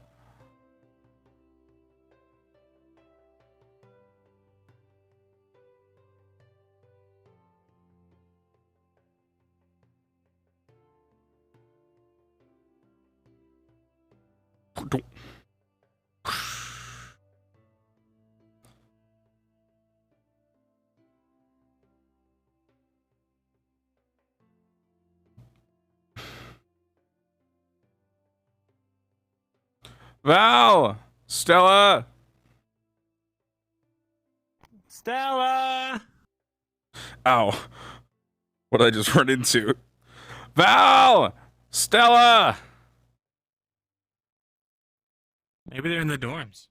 A: Val! Stella!
N: Stella!
A: Ow. What did I just run into? Val! Stella!
N: Maybe they're in the dorms.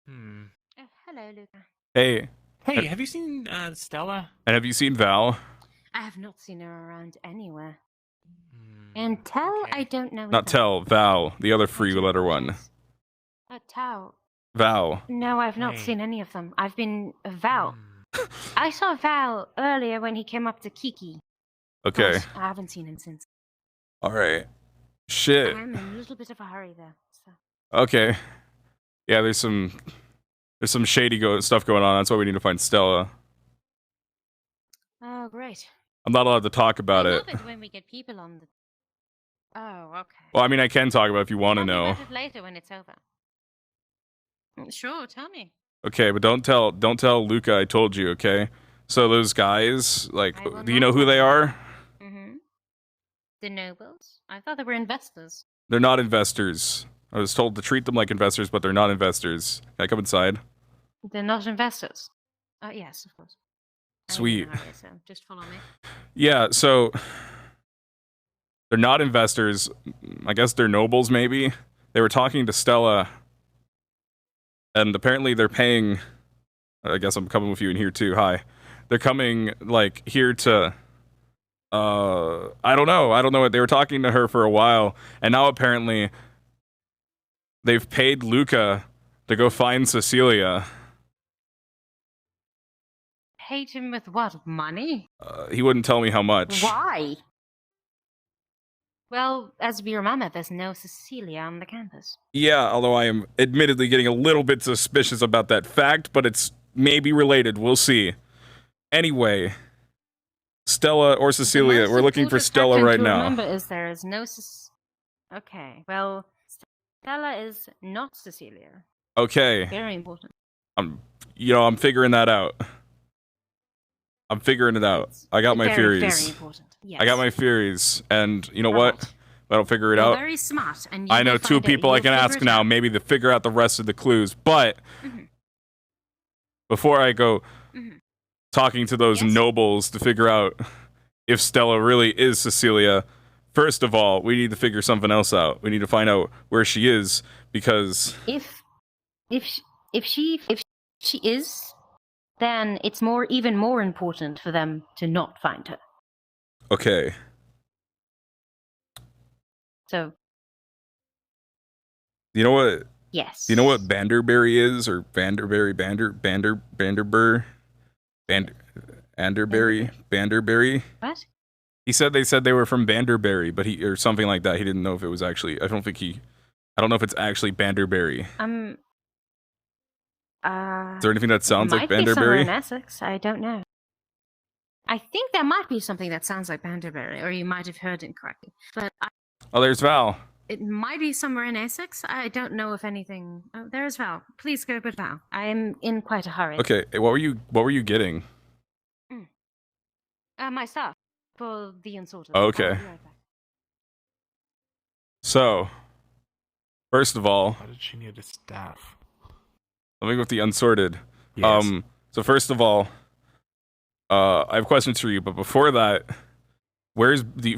H: Oh, hello, Luca.
A: Hey.
N: Hey, have you seen Stella?
A: And have you seen Val?
H: I have not seen her around anywhere. And Tell, I don't know.
A: Not Tell, Val, the other free letter one.
H: Tell.
A: Val.
H: No, I've not seen any of them. I've been Val. I saw Val earlier when he came up to Kiki.
A: Okay.
H: But I haven't seen him since.
A: Alright. Shit.
H: I'm in a little bit of a hurry though. So.
A: Okay. Yeah, there's some shady stuff going on. That's why we need to find Stella.
H: Oh, great.
A: I'm not allowed to talk about
H: I
A: it.
H: love it when we get people on the... Oh, okay.
A: Well, I mean, I can talk about it if you want to
H: Tell me
A: know.
H: about it later when it's over. Sure, tell me.
A: Okay, but don't tell Luca I told you, okay? So those guys, like, do you know who they are?
H: Mm-hmm. The nobles? I thought they were investors.
A: They're not investors. I was told to treat them like investors, but they're not investors. Can I come inside?
H: They're not investors. Yes, of course.
A: Sweet.
H: So just follow me.
A: Yeah, so they're not investors. I guess they're nobles, maybe. They were talking to Stella, and apparently they're paying... I guess I'm coming with you in here too. Hi. They're coming, like, here to... I don't know. They were talking to her for a while, and now apparently they've paid Luca to go find Cecilia.
H: Paid him with what? Money?
A: He wouldn't tell me how much.
H: Why? Well, as we remember, there's no Cecilia on the campus.
A: Yeah, although I am admittedly getting a little bit suspicious about that fact, but it's maybe related. We'll see. Anyway, Stella or Cecilia, we're looking for Stella right now.
H: Remember, there is no Okay, well, Stella is not Cecilia.
A: Okay.
H: Very important.
A: I'm figuring that out. I'm figuring it out. I got my theories.
H: Very important. Yes.
A: I got my theories, and you know what? If I don't figure it out,
H: very smart, and
A: I know two people I can ask now. Maybe to figure out the rest of the clues. But before I go talking to those nobles to figure out if Stella really is Cecilia, first of all, we need to figure something else out. We need to find out where she is, because
H: if she is, then it's even more important for them to not find her.
A: Okay.
H: So.
A: You know what?
H: Yes.
A: Do you know what Banderberry is, or Banderberry, Banderberry?
H: What?
A: He said they were from Banderberry, but or something like that. He didn't know if it was actually. I don't know if it's actually Banderberry. Is there anything that sounds like
H: Might be somewhere
A: Banderberry?
H: in Essex. I don't know. I think there might be something that sounds like Banderberry, or you might have heard incorrectly. But
A: Oh, there's Val.
H: it might be somewhere in Essex. I don't know if anything. Oh, there is Val. Please go, but Val. I am in quite a hurry.
A: Okay, what were you getting?
H: My stuff for the unsorted.
A: Okay.
H: I'll be right back.
A: So, first of all,
Q: Why did she need a staff?
A: let me go with the unsorted.
Q: Yes.
A: So first of all, I have questions for you, but before that,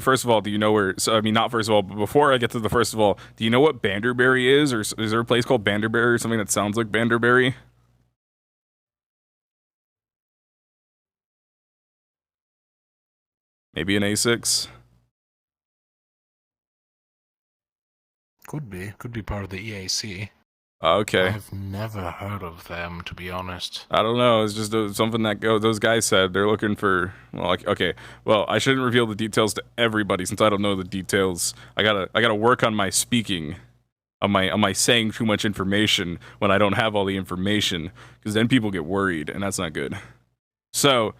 A: first of all, do you know where, so I mean, not first of all, but before I get to the first of all, do you know what Banderberry is, or is there a place called Banderberry or something that sounds like Banderberry? Maybe an A6?
Q: Could be part of the EAC.
A: Okay.
Q: I've never heard of them, to be honest.
A: I don't know. It's just something that those guys said. They're looking for. Well, like, okay. Well, I shouldn't reveal the details to everybody since I don't know the details. I gotta work on my speaking, on my saying too much information when I don't have all the information, because then people get worried, and that's not good. So,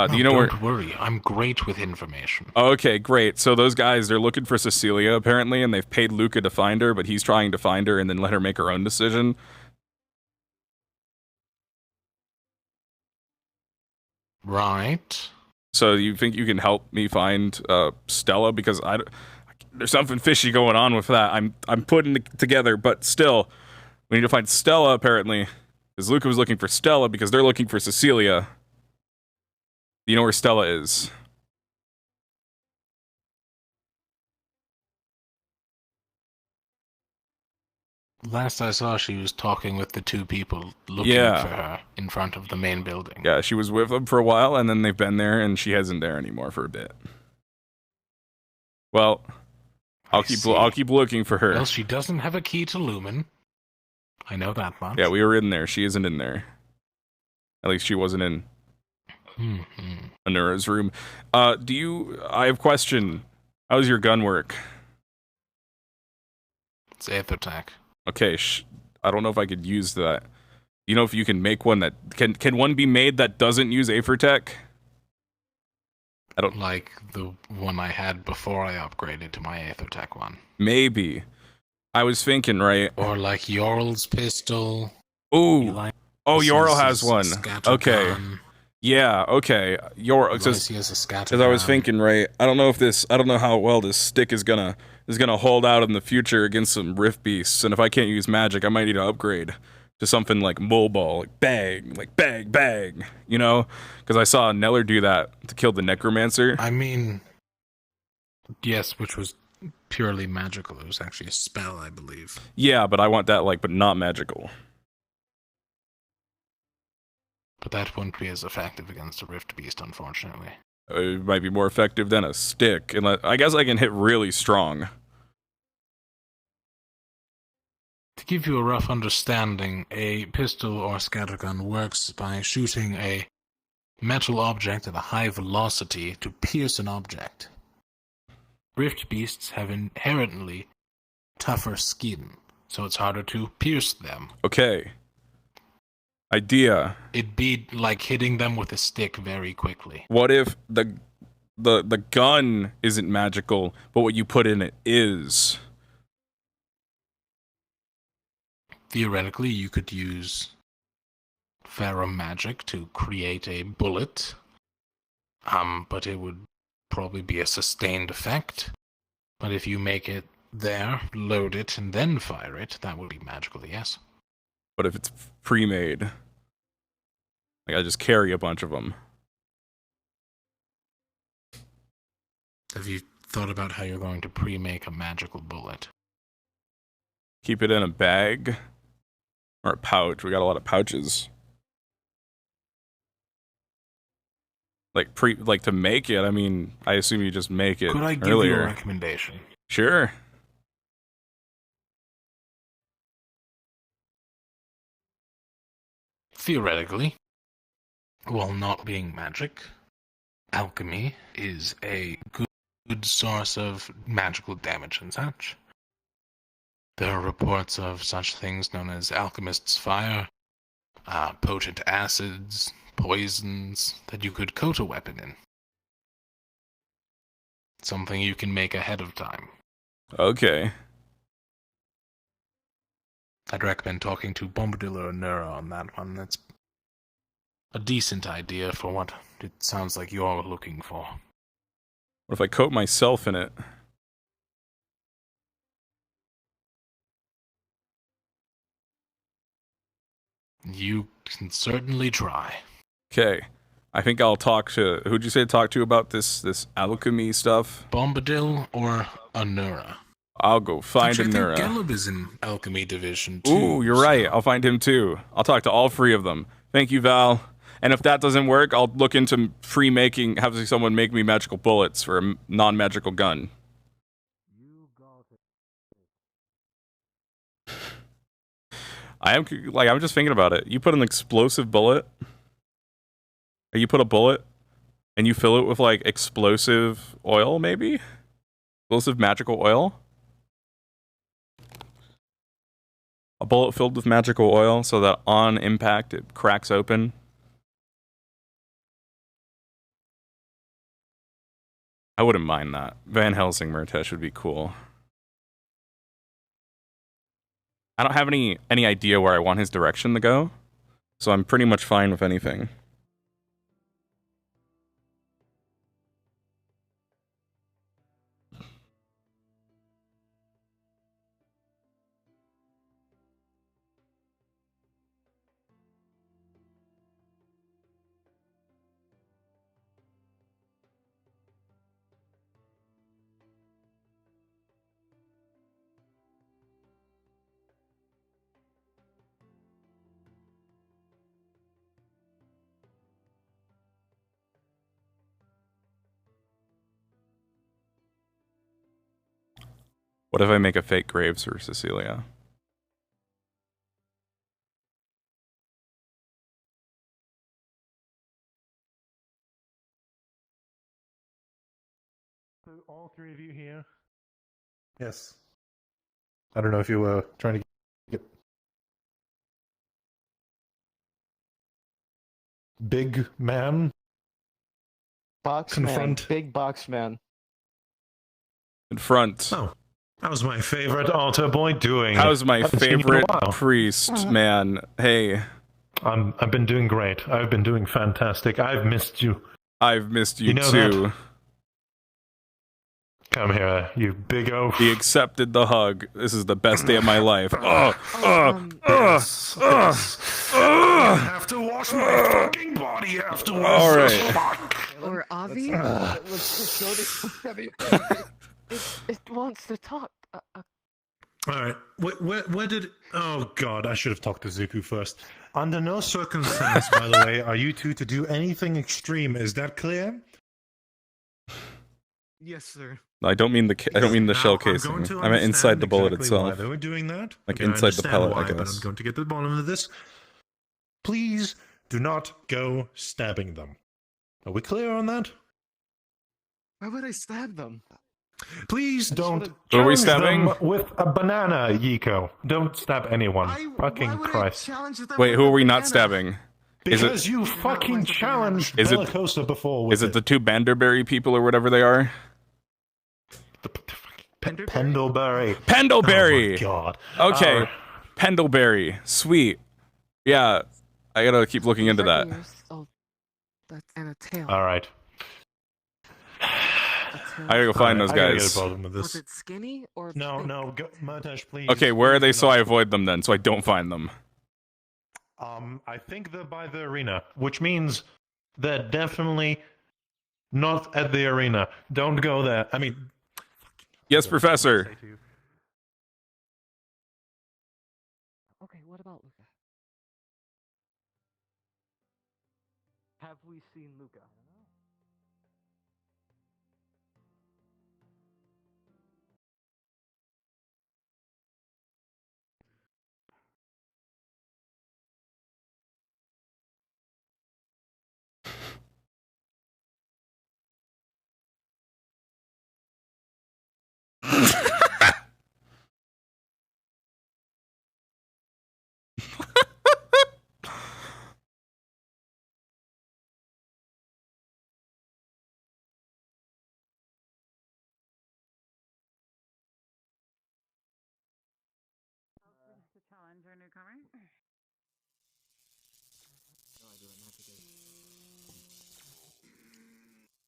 A: do you know where?
Q: Don't worry. I'm great with information.
A: Okay, great. So those guys, they're looking for Cecilia apparently, and they've paid Luca to find her, but he's trying to find her and then let her make her own decision.
Q: Right.
A: So you think you can help me find Stella, because there's something fishy going on with that. I'm putting it together, but still, we need to find Stella apparently, because Luca was looking for Stella because they're looking for Cecilia. Do you know where Stella is?
Q: Last I saw, she was talking with the two people looking for her in front of the main building.
A: Yeah, she was with them for a while, and then they've been there, and she isn't there anymore for a bit. Well, I'll keep looking for her.
Q: Well, she doesn't have a key to Lumen. I know that much.
A: Yeah, we were in there. She isn't in there. At least she wasn't in Anura's room. I have a question. How's your gun work?
Q: It's Aethertech.
A: Okay, I don't know if I could use that. You know if you can make one that can one be made that doesn't use Aethertech? I don't
Q: like the one I had before I upgraded to my Aethertech one.
A: Maybe. I was thinking, right?
Q: Or like Yorl's pistol.
A: Ooh. Yorl has one. Okay.
Q: Gun.
A: Yeah, okay. Because I was thinking, right, I don't know how well this stick is gonna hold out in the future against some rift beasts, and if I can't use magic, I might need to upgrade to something like Muleball, like bag, you know? Because I saw Neller do that to kill the Necromancer.
Q: I mean, yes, which was purely magical. It was actually a spell, I believe.
A: Yeah, but I want that, but not magical.
Q: But that wouldn't be as effective against a Rift Beast, unfortunately.
A: It might be more effective than a stick. I guess I can hit really strong.
Q: To give you a rough understanding, a pistol or scattergun works by shooting a metal object at a high velocity to pierce an object. Rift Beasts have inherently tougher skin, so it's harder to pierce them.
A: Okay. Idea.
Q: It'd be like hitting them with a stick very quickly.
A: What if the gun isn't magical, but what you put in it is?
Q: Theoretically, you could use ferromagic to create a bullet, but it would probably be a sustained effect. But if you make it there, load it, and then fire it, that would be magical, yes.
A: But if it's pre-made, I just carry a bunch of them.
Q: Have you thought about how you're going to pre-make a magical bullet?
A: Keep it in a bag or a pouch. We got a lot of pouches. To make it, I mean, I assume you just make it.
Q: Could I give
A: earlier.
Q: you a recommendation?
A: Sure.
Q: Theoretically, while not being magic, alchemy is a good source of magical damage and such. There are reports of such things known as alchemist's fire, potent acids, poisons that you could coat a weapon in. Something you can make ahead of time.
A: Okay.
Q: I'd recommend talking to Bombadil or Nura on that one. That's a decent idea for what it sounds like you're looking for.
A: What if I coat myself in it?
Q: You can certainly try.
A: Okay. I think I'll talk to... Who'd you say to talk to about this alchemy stuff?
Q: Bombadil or Anura?
A: I'll go find
Q: Actually,
A: Anura.
Q: I think Gelib is in alchemy division too.
A: Ooh, you're right. I'll find him too. I'll talk to all 3 of them. Thank you, Val. And if that doesn't work, I'll look into free-making, having someone make me magical bullets for a non-magical gun. I'm just thinking about it. You put an explosive bullet, or you put a bullet, and you fill it with, like, explosive oil, maybe? Explosive magical oil? A bullet filled with magical oil so that on impact it cracks open. I wouldn't mind that. Van Helsing Murtesh would be cool. I don't have any idea where I want his direction to go, so I'm pretty much fine with anything. What if I make a fake grave for Cecilia?
J: So all 3 of you here? Yes. I don't know if you were trying to get big man.
U: Box man. Big box man.
A: Confront.
J: Oh, that was my favorite altar boy doing.
A: How's my
J: Haven't seen you in a
A: favorite
J: while.
A: priest, man? Hey.
J: I've been doing great. I've been doing fantastic. I've missed you.
A: I've missed you,
J: You know
A: too.
J: that? Come here, you big oaf.
A: He accepted the hug. This is the best day of my life.
J: I have to wash my fucking body afterwards.
A: All right.
R: Or Avi?
U: Let's go to
R: it wants to talk.
J: Alright, where did... Oh god, I should have talked to Zuku first. Under no circumstance, by the way, are you two to do anything extreme, is that clear?
U: Yes, sir.
A: I don't mean the shell casing. I meant inside the bullet
J: exactly
A: itself.
J: Why they were doing that.
A: Like
J: Okay, I
A: inside the
J: understand
A: pellet,
J: why,
A: I
J: But
A: guess.
J: I'm going to get to the bottom of this. Please do not go stabbing them. Are we clear on that?
U: Why would I stab them?
J: Please don't
A: Who are we
J: challenge them
A: stabbing?
J: with a banana, Yiko. Don't stab anyone. Fucking Christ.
A: Wait, who are we not stabbing?
J: Because you fucking challenged Bellicosa before with
A: Is it the 2 Banderberry people or whatever they are?
J: Pendleberry.
A: Pendleberry!
J: Oh my god.
A: Okay. Pendleberry. Sweet. Yeah. I gotta keep looking into that.
R: Oh, that's and a tail.
J: Alright.
A: I gotta go find those
J: I gotta
A: guys.
J: get a problem with this.
R: Was it skinny or
J: No,
R: big?
J: no, go, Murtesh, please.
A: Okay, where are they so I avoid them then, so I don't find them?
J: I think they're by the arena, which means they're definitely not at the arena. Don't go there. I mean...
A: Yes, Professor.
R: Okay, what about Luca?
U: Have we seen Luca?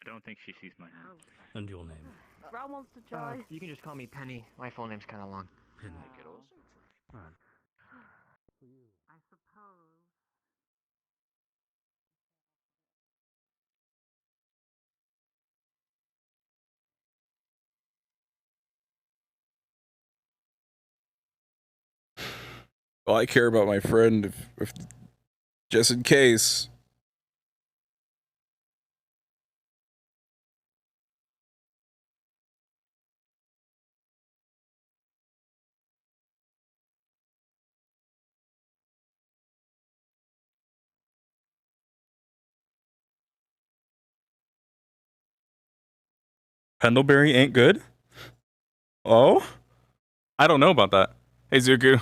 D: I don't think she sees my name.
B: And your name?
R: Ron wants to try.
F: You can just call me Penny. My full name's kind of long.
B: Penny.
R: I suppose.
A: Well, I care about my friend if just in case. Pendleberry ain't good? Oh? I don't know about that. Hey, Zuku.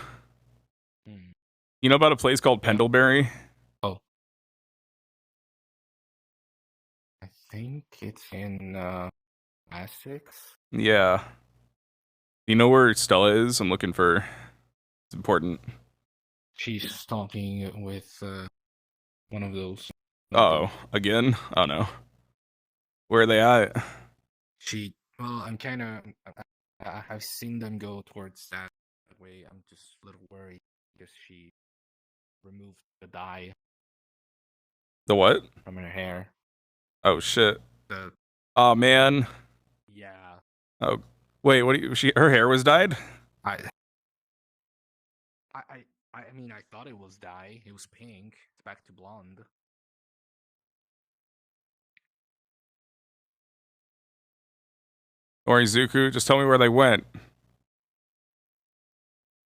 A: You know about a place called Pendleberry?
M: Oh. I think it's in Essex.
A: Yeah. You know where Stella is? I'm looking for... It's important.
M: She's talking with one of those.
A: Uh-oh. Again? Oh, no. Where are they at?
M: Well, I'm kind of... I've seen them go towards that way. I'm just a little worried because she removed the dye.
A: The what?
M: From her hair.
A: Oh, shit.
M: The...
A: Oh, man.
M: Yeah.
A: Oh, wait, what do you... Her hair was dyed?
M: I mean, I thought it was dye. It was pink. It's back to blonde.
A: Or Izuku, just tell me where they went.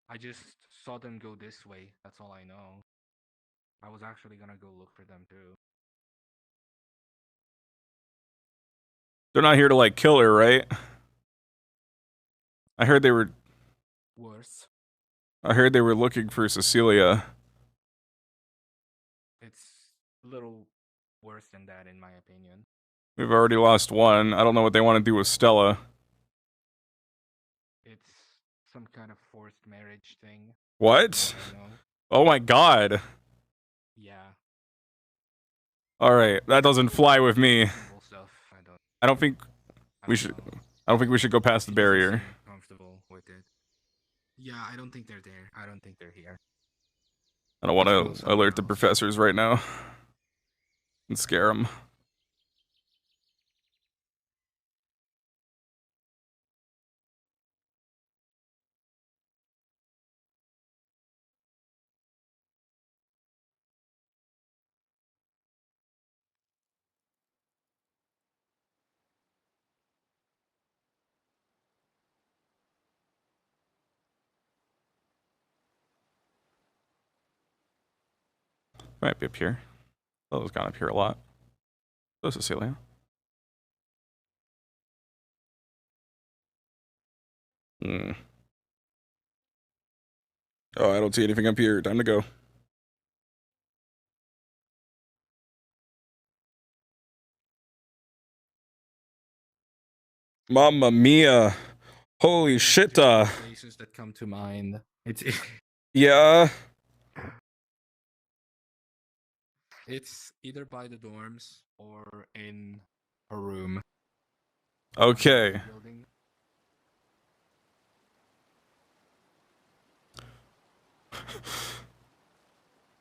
M: I just saw them go this way. That's all I know. I was actually gonna go look for them too.
A: They're not here to, like, kill her, right? I heard they were...
M: Worse.
A: I heard they were looking for Cecilia.
M: It's a little worse than that, in my opinion.
A: We've already lost one. I don't know what they want to do with Stella.
M: It's some kind of forced marriage thing.
A: What? Oh my god.
M: Yeah.
A: Alright, that doesn't fly with me.
M: Stuff.
A: I don't think we should... I don't think we should go past the barrier.
M: Comfortable with it. Yeah, I don't think they're there. I don't think they're here.
A: I don't want to alert the professors right now. And scare them. Might be up here. Stella's gone up here a lot. So Cecilia. Hmm. Oh, I don't see anything up here. Time to go. Mamma mia. Holy shit.
M: Places that come to mind. It's
A: Yeah.
M: It's either by the dorms or in a room.
A: Okay.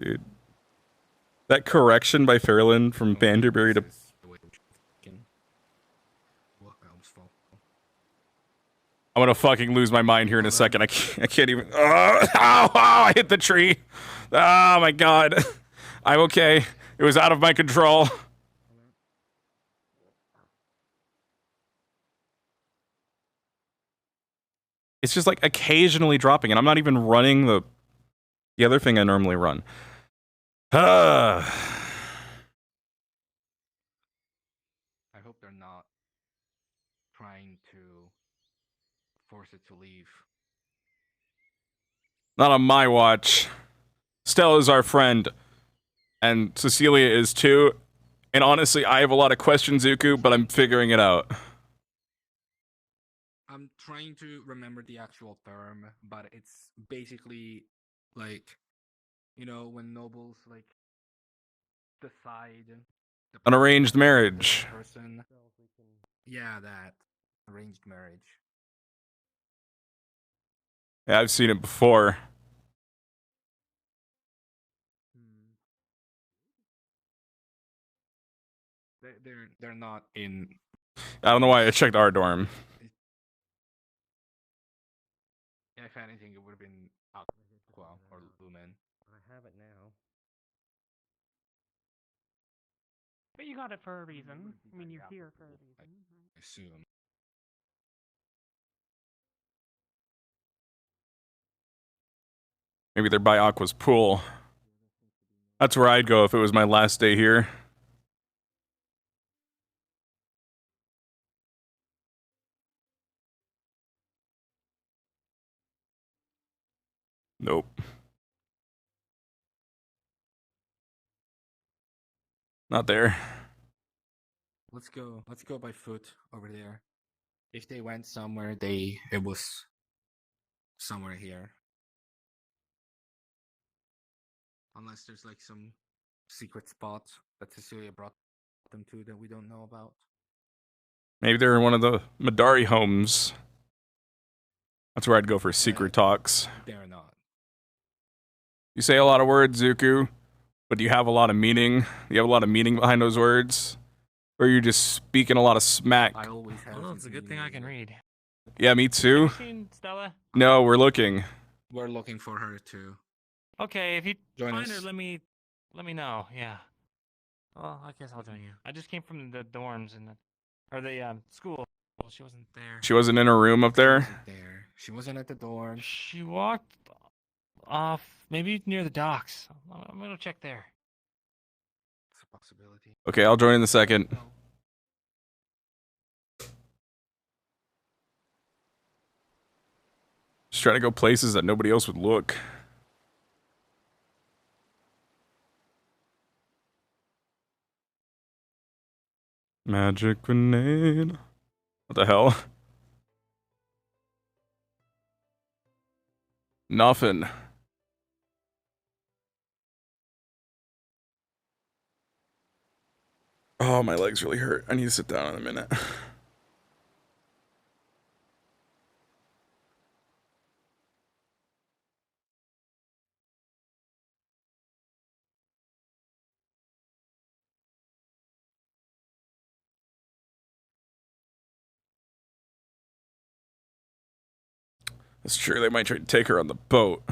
A: Dude. That correction by Fairland from Banderberry to... I'm gonna fucking lose my mind here in a second. I can't even... Oh, I hit the tree. Oh my god. I'm okay. It was out of my control. It's just like occasionally dropping, and I'm not even running the other thing I normally run.
M: I hope they're not trying to force it to leave.
A: Not on my watch. Stella's our friend. And Cecilia is too. And honestly, I have a lot of questions, Zuku, but I'm figuring it out.
M: I'm trying to remember the actual term, but it's basically Like, when nobles like decide
A: An arranged marriage.
M: person. Yeah, that arranged marriage.
A: Yeah, I've seen it before.
M: They're not in.
A: I don't know why I checked our dorm.
M: If anything, it would have been Aqua or Lumen.
F: I have it now.
B: But you got it for a reason. I mean, you're here for a reason.
M: I assume.
A: Maybe they're by Aqua's pool. That's where I'd go if it was my last day here. Nope. Not there.
M: Let's go. Let's go by foot over there. If they went somewhere, it was somewhere here. Unless there's like some secret spot that Cecilia brought them to that we don't know about.
A: Maybe they're in one of the Madari homes. That's where I'd go for secret talks.
M: They're not.
A: You say a lot of words, Zuku, but do you have a lot of meaning? Do you have a lot of meaning behind those words? Or are you just speaking a lot of smack?
M: I always have.
N: Well, it's a good thing I can read.
A: Yeah, me too.
N: Have you seen Stella?
A: No, we're looking.
M: We're looking for her too.
N: Okay, if you
M: Join
N: find
M: us.
N: her, let me know. Yeah. Well, I guess I'll join you. I just came from the dorms or the school. Well, she wasn't there.
A: She wasn't in her room up there?
M: She wasn't at the door.
N: She walked off, maybe near the docks. I'm gonna check there.
M: It's a possibility.
A: Okay, I'll join in a second. Just trying to go places that nobody else would look. Magic grenade. What the hell? Nothing. Oh, my legs really hurt. I need to sit down in a minute. That's true. They might try to take her on the boat.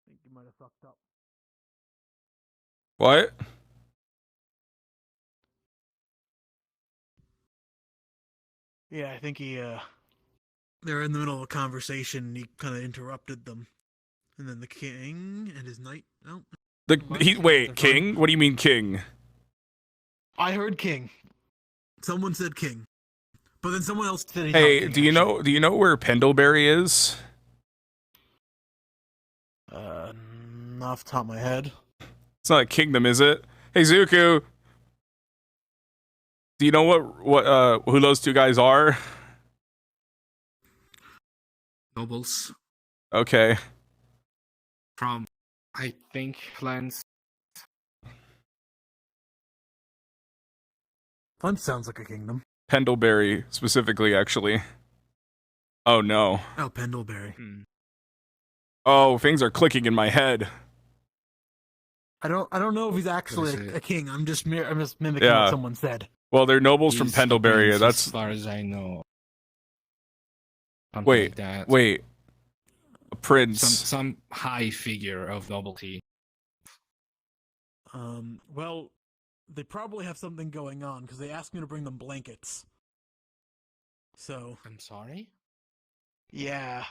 O: I think you might have fucked up.
A: What?
O: Yeah, I think he, they're in the middle of a conversation and he kind of interrupted them. And then the king and his knight, oh.
A: Wait, king? What do you mean king?
O: I heard king. Someone said king. But then someone else said
A: Hey, do you know where Pendleberry is?
O: Not off the top of my head.
A: It's not a kingdom, is it? Hey, Zuku. Do you know who those two guys are?
M: Nobles.
A: Okay.
M: From, I think, Flans.
O: Fun sounds like a kingdom.
A: Pendleberry, specifically, actually. Oh, no.
O: Oh, Pendleberry.
A: Oh, things are clicking in my head.
O: I don't know if he's actually
M: What is
O: a king. I'm just mimicking
A: Yeah.
O: what someone said.
A: Well, they're nobles from
M: He's
A: Pendlebury.
M: prince,
A: That's
M: as far as I know. Something
A: wait,
M: like that.
A: wait. A prince.
M: Some high figure of nobility.
O: Well, they probably have something going on because they asked me to bring them blankets. So
M: I'm sorry?
O: yeah,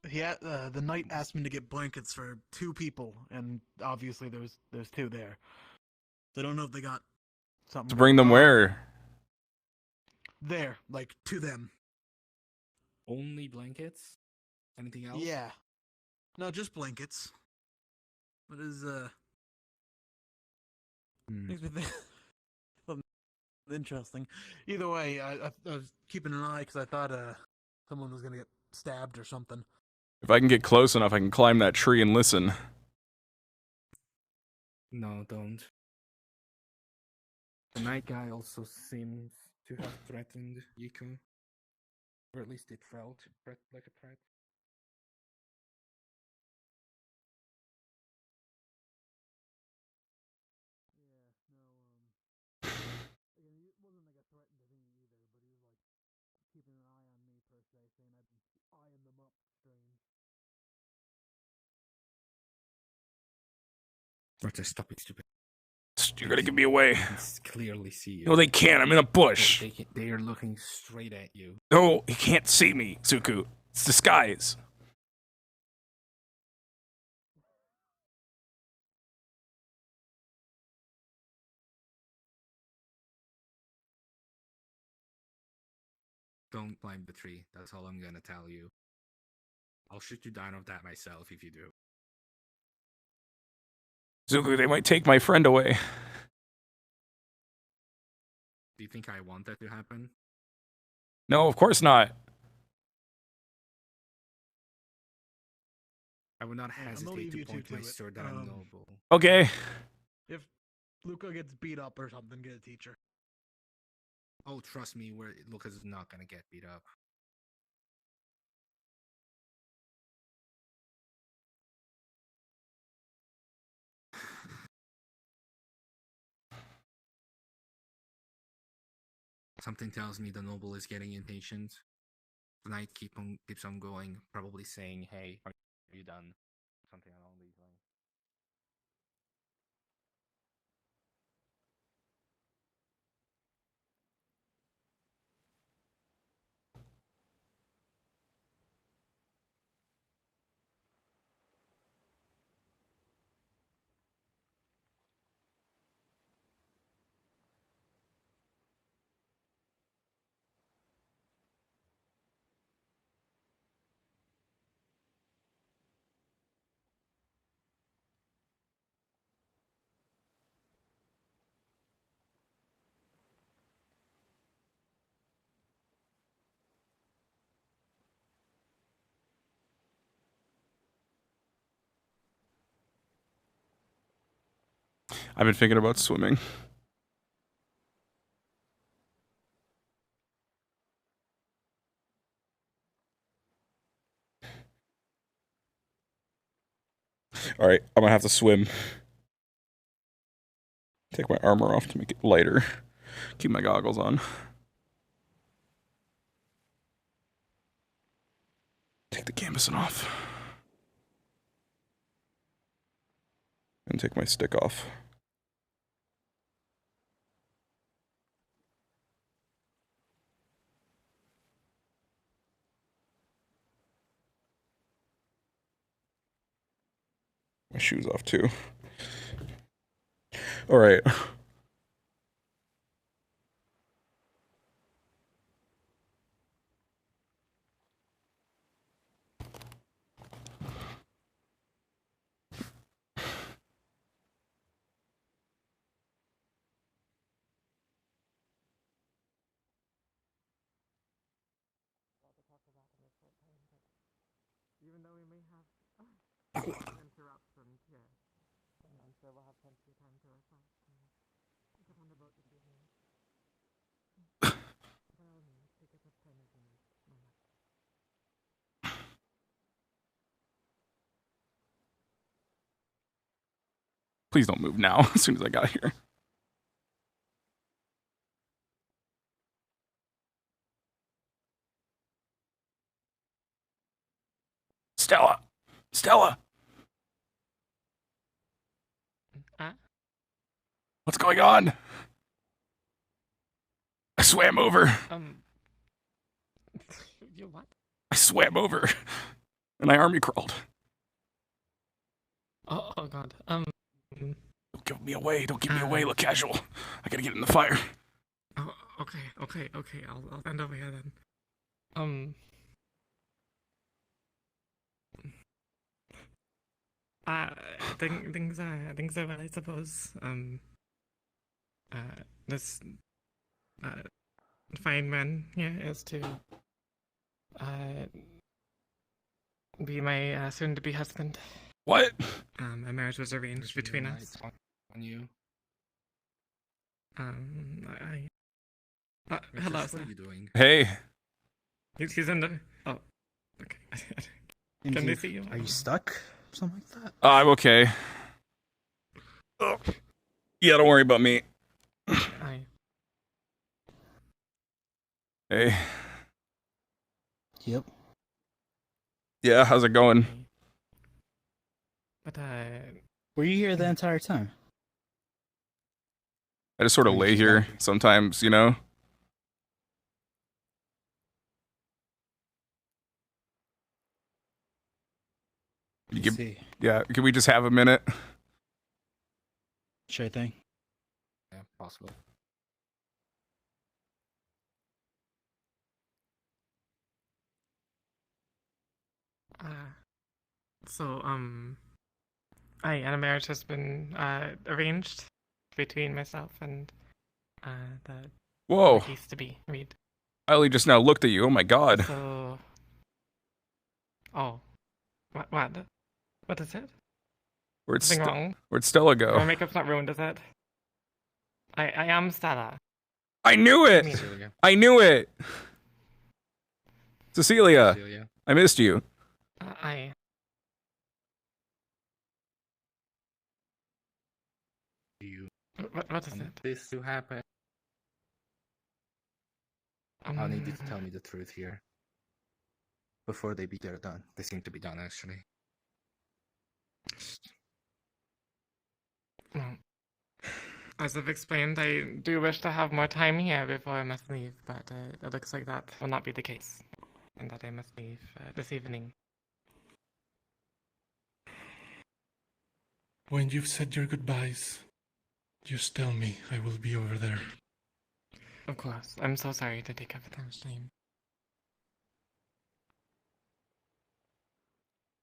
O: the knight asked me to get blankets for 2 people, and obviously there's 2 there. So I don't know if they got something
A: To bring them
O: going on.
A: where?
O: There, like to them.
M: Only blankets? Anything else?
O: Yeah, no, just blankets. What is makes me think something interesting. Either way, I was keeping an eye because I thought someone was gonna get stabbed or something.
A: If I can get close enough, I can climb that tree and listen.
M: No, don't. The night guy also seems to have threatened Yiku. Or at least it felt like a threat.
O: Again, he wasn't like a threat to me either, but he was like keeping an eye on me per se, saying I've been eyeing them up strange.
M: Murtesh, stop it, stupid.
A: You're gonna give me away.
M: I can clearly see you.
A: No, they can't. I'm in a bush.
M: They are looking straight at you.
A: No, he can't see me, Suku. It's disguise.
M: Don't climb the tree. That's all I'm gonna tell you. I'll shoot you down of that myself if you do.
A: Suku, they might take my friend away.
M: Do you think I want that to happen?
A: No, of course not.
M: I would not
O: I'm gonna
M: hesitate
O: leave
M: to
O: you two
M: point
O: to
M: my
O: it.
M: sword at a noble.
A: Okay.
O: If Luca gets beat up or something, get a teacher.
M: Oh, trust me, Lucas is not gonna get beat up. Something tells me the noble is getting impatient. The knight keeps on going, probably saying, "Hey, are you done?" Something along these lines.
A: I've been thinking about swimming. Alright, I'm gonna have to swim. Take my armor off to make it lighter. Keep my goggles on. Take the canvassing off. And take my stick off. My shoes off too. Alright.
B: Even though we may have interruptions, yeah. I'm sure we'll have plenty of time to reflect and get on the boat this evening. By all means, take as much time as you need, Mama.
A: Please don't move now. As soon as I got here. Stella! Stella! What's going on? I swam over.
N: You what?
A: I swam over. And I army crawled.
N: Oh god.
A: Don't give me away. Don't give me away. Look casual. I gotta get in the fire.
N: Oh, okay. I'll bend over here then. Things are well, I suppose. This fine man here is to be my soon-to-be husband.
A: What?
N: A marriage was arranged between us.
M: On you.
N: Hello,
M: What
N: sir.
M: are you doing?
A: Hey.
N: He's in the. Oh, okay. Can they see you?
C: Are you stuck? Something like that?
A: I'm okay. Oh. Yeah, don't worry about me.
N: Hi.
A: Hey.
C: Yep.
A: Yeah, how's it going?
N: But
C: were you here the entire time?
A: I just sort of lay here sometimes, you know? Yeah, can we just have a minute?
C: Sure thing.
M: Yeah, possible.
N: So, and a marriage has been arranged between myself and the
A: Whoa.
N: used to be Reed.
A: I only just now looked at you. Oh my god.
N: So, what is it?
A: Where'd,
N: Something wrong?
A: Where'd Stella go?
N: My makeup's not ruined, is it? I am Stella.
A: I knew it! I knew it! Cecilia. I missed you.
N: What is it?
M: This to happen. I'll need you to tell me the truth here. Before they're done. They seem to be done, actually.
N: Well, as I've explained, I do wish to have more time here before I must leave, but it looks like that will not be the case, and that I must leave this evening.
J: When you've said your goodbyes, just tell me. I will be over there.
N: Of course. I'm so sorry to take up the time.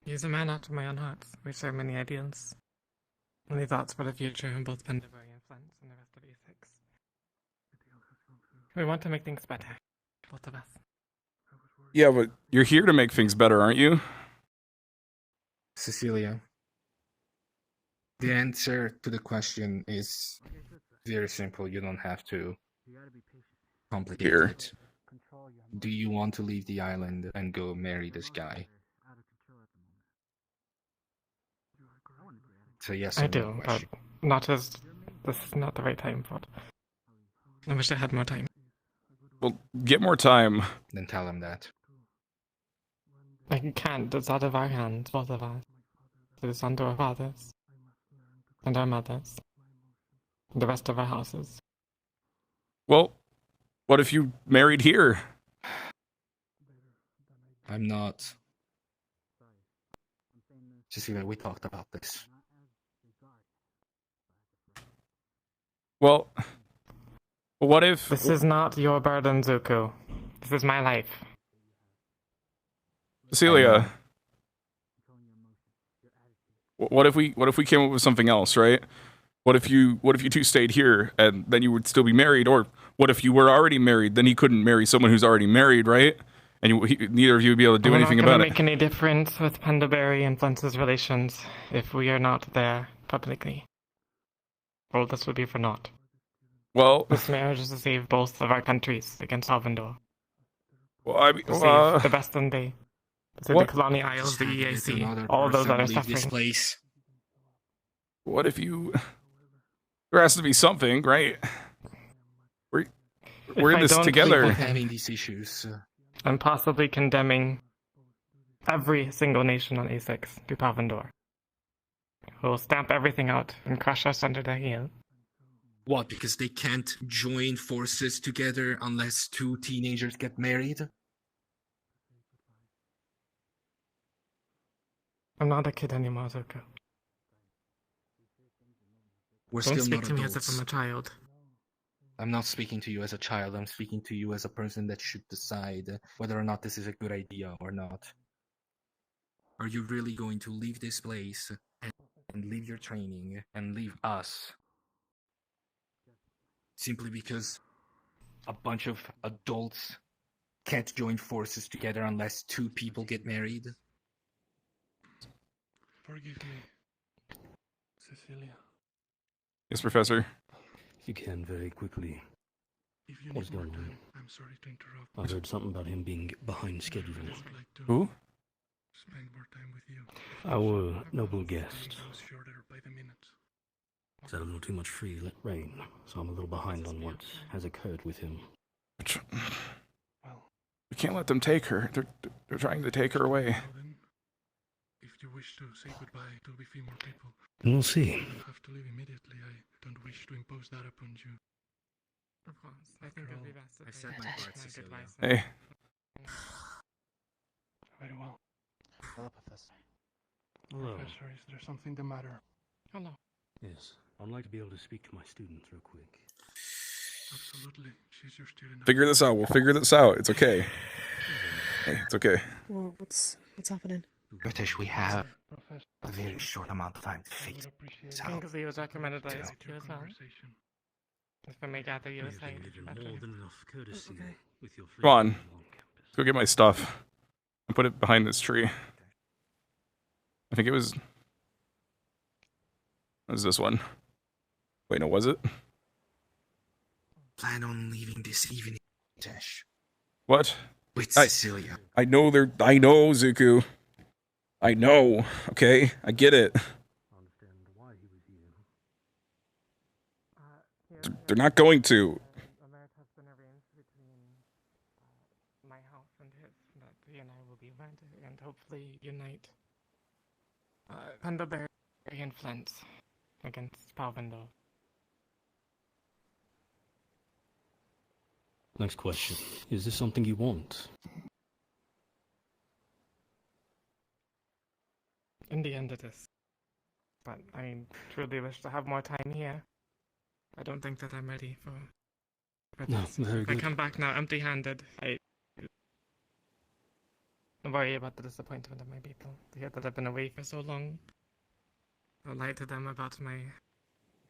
N: He is a man after my own heart. We share many ideals. Many thoughts for the future in both Penderbury and Flint and the rest of Essex. We want to make things better. Both of us.
A: Yeah, but you're here to make things better, aren't you?
M: Cecilia, the answer to the question is very simple. You don't have to complicate it. Do you want to leave the island and go marry this guy? So yes,
N: I do, but not as this is not the right time for it. I wish I had more time.
A: Well, get more time.
M: Then tell him that.
N: I can't. It's out of our hands, both of us. It is unto our fathers and our mothers, and the rest of our houses.
A: Well, what if you married here?
M: I'm not. Cecilia, we talked about this.
A: Well, what if...
N: This is not your burden, Zuko. This is my life.
A: Cecilia, what if we came up with something else, right? What if you two stayed here and then you would still be married? Or what if you were already married, then he couldn't marry someone who's already married, right? And neither of you would be able to do anything about it.
N: We're not going to make any difference with Penderbury and Flint's relations if we are not there publicly. All this would be for naught.
A: Well,
N: this marriage is to save both of our countries against Salvador.
A: Well, I mean,
N: to save the Best and Bay, to save the Colony Isles, the EAC, all of those that are suffering.
M: This place.
A: What if you... There has to be something, right? We're in this together.
M: Having these issues.
N: I'm possibly condemning every single nation on A6 to Pavendor. We'll stamp everything out and crush us under the heel.
M: What, because they can't join forces together unless two teenagers get married?
N: I'm not a kid anymore, Zuko.
M: We're
N: Don't
M: still
N: speak
M: not
N: to me as
M: adults.
N: if I'm a child.
M: I'm not speaking to you as a child, I'm speaking to you as a person that should decide whether or not this is a good idea or not. Are you really going to leave this place and leave your training and leave us simply because a bunch of adults can't join forces together unless two people get married?
O: Forgive me, Cecilia.
A: Yes, Professor.
O: If you can, very quickly. What's going on? I'm sorry to interrupt. I've heard something about him being behind schedule.
A: Who?
O: Spend more time with you.
E: Our noble guest
O: By the minute.
E: said a little too much free reign, so I'm a little behind on what has occurred with him.
A: We can't let them take her. They're trying to take her away.
O: If you wish to say goodbye to a few more people,
E: We'll see.
O: you have to leave immediately. I don't wish to impose that upon you.
N: Of course, I think it'll be best if
M: I said my part, Cecilia.
A: Hey.
O: Very well.
U: Hello, Professor.
E: Hello.
O: Professor, is there something the matter?
N: Hello.
E: Yes, I'd like to be able to speak to my students real quick.
O: Absolutely. She's your student.
A: Figure this out. We'll figure this out. It's okay. Hey, it's okay.
B: Well, what's happening?
U: British, we have a very short amount of time to figure this out.
N: Because he was recommended by his Q as well. If I may gather you aside.
E: More than enough courtesy with your
A: Come on. Let's go get my stuff. And put it behind this tree. I think it was... What was this one? Wait, no, was it?
M: Plan on leaving this evening, Tesh.
A: What?
M: With Cecilia.
A: I know, Zuko. I know, okay? I get it. They're not going to.
N: A marriage has been arranged between my house and his, that he and I will be wed and hopefully unite Pendlebury and Flint against Palvindor.
E: Next question. Is this something you want?
N: In the end it is. But I truly wish to have more time here. I don't think that I'm ready for
E: No,
N: this.
E: very
N: If I
E: good.
N: come back now empty-handed, I worry about the disappointment of my people. To hear that I've been away for so long. I'll lie to them about my...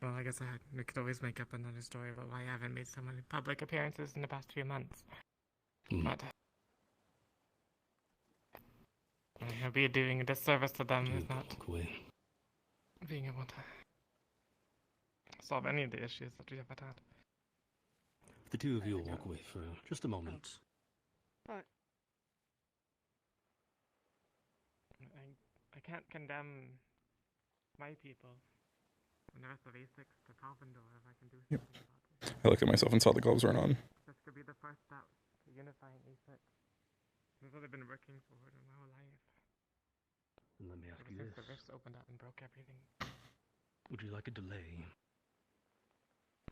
N: Well, I guess we could always make up another story about why I haven't made so many public appearances in the past few months. But I'll be doing a disservice to them if not being able to solve any of the issues that we have had.
E: If the two of you will walk away for just a moment.
N: I can't condemn my people and the rest of A6 to Palvindor if I can do something about it.
A: I looked at myself and saw the gloves weren't on.
N: This could be the first step to unifying A6. This is what I've been working for my whole life.
E: And let me ask you
N: Since
E: this.
N: the rifts opened up and broke everything.
E: Would you like a delay?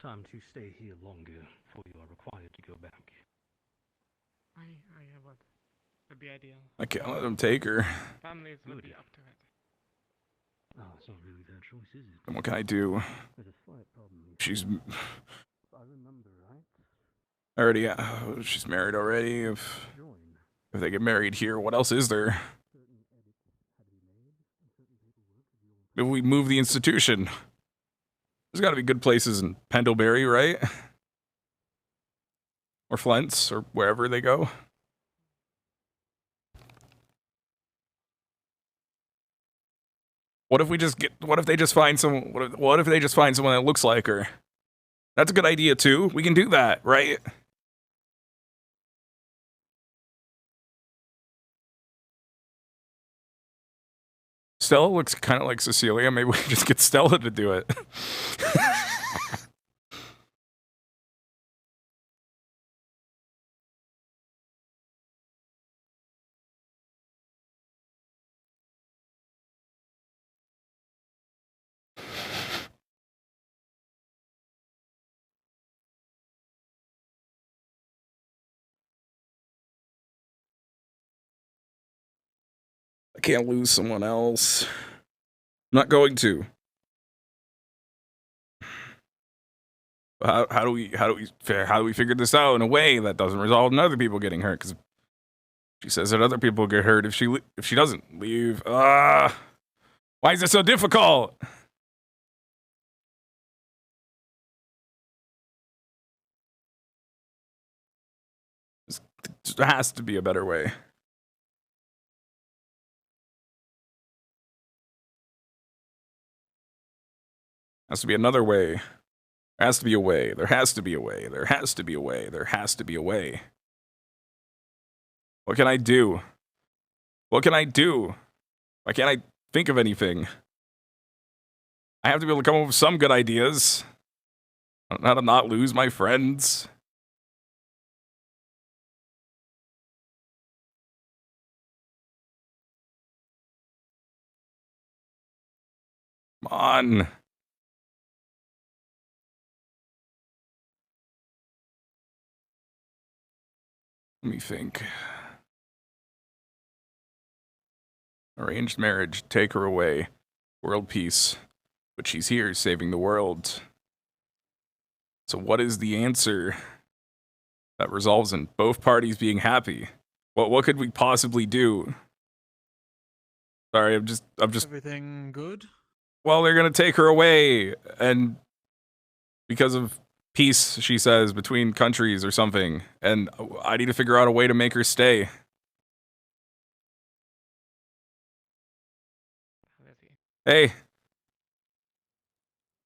E: Time to stay here longer before you are required to go back.
N: I would. It'd be ideal.
A: I can't let them take her.
N: Families would be up to it.
E: Oh, it's not really their choice, is it?
A: And what can I do?
E: There's a slight problem.
A: She's...
E: If I remember right.
A: Already, she's married already. If they get married here, what else is there? Maybe we move the institution. There's got to be good places in Pendlebury, right? Or Flint's, or wherever they go. What if we just get? What if they just find some? What if they just find someone that looks like her? That's a good idea too. We can do that, right? Stella looks kind of like Cecilia. Maybe we just get Stella to do it. I can't lose someone else. I'm not going to. How do we figure this out in a way that doesn't result in other people getting hurt? Because she says that other people get hurt if she doesn't leave. Why is it so difficult? There has to be a better way. Has to be another way. There has to be a way. There has to be a way. There has to be a way. There has to be a way. What can I do? What can I do? Why can't I think of anything? I have to be able to come up with some good ideas. I don't know how to not lose my friends. Come on. Let me think. Arranged marriage, take her away. World peace. But she's here, saving the world. So what is the answer that resolves in both parties being happy? What could we possibly do? Sorry, I'm just
C: Everything good?
A: Well, they're gonna take her away, and because of peace, she says, between countries or something, and I need to figure out a way to make her stay. Hey.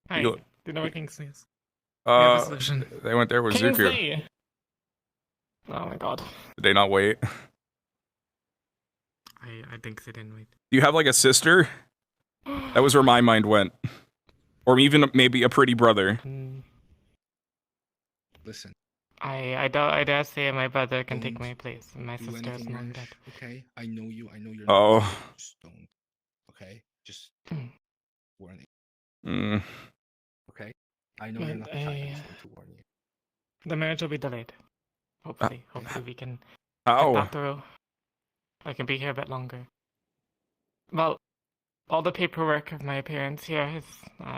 N: Hi.
A: You-
N: Do you know where Kingsley is?
A: They went there with Zuku.
N: Kingsley! Oh my god.
A: Did they not wait?
N: I think they didn't wait.
A: Do you have like a sister? That was where my mind went. Or even maybe a pretty brother.
M: Listen.
N: I dare say my brother can take my place. My sister is not dead.
M: Okay, I know you. I know you're.
A: Oh.
M: Not, just don't. Okay, just warn you. Okay, I know you're not. I just want to warn you.
N: The marriage will be delayed. Hopefully we can
A: How?
N: get that through. I can be here a bit longer. Well, all the paperwork of my appearance here has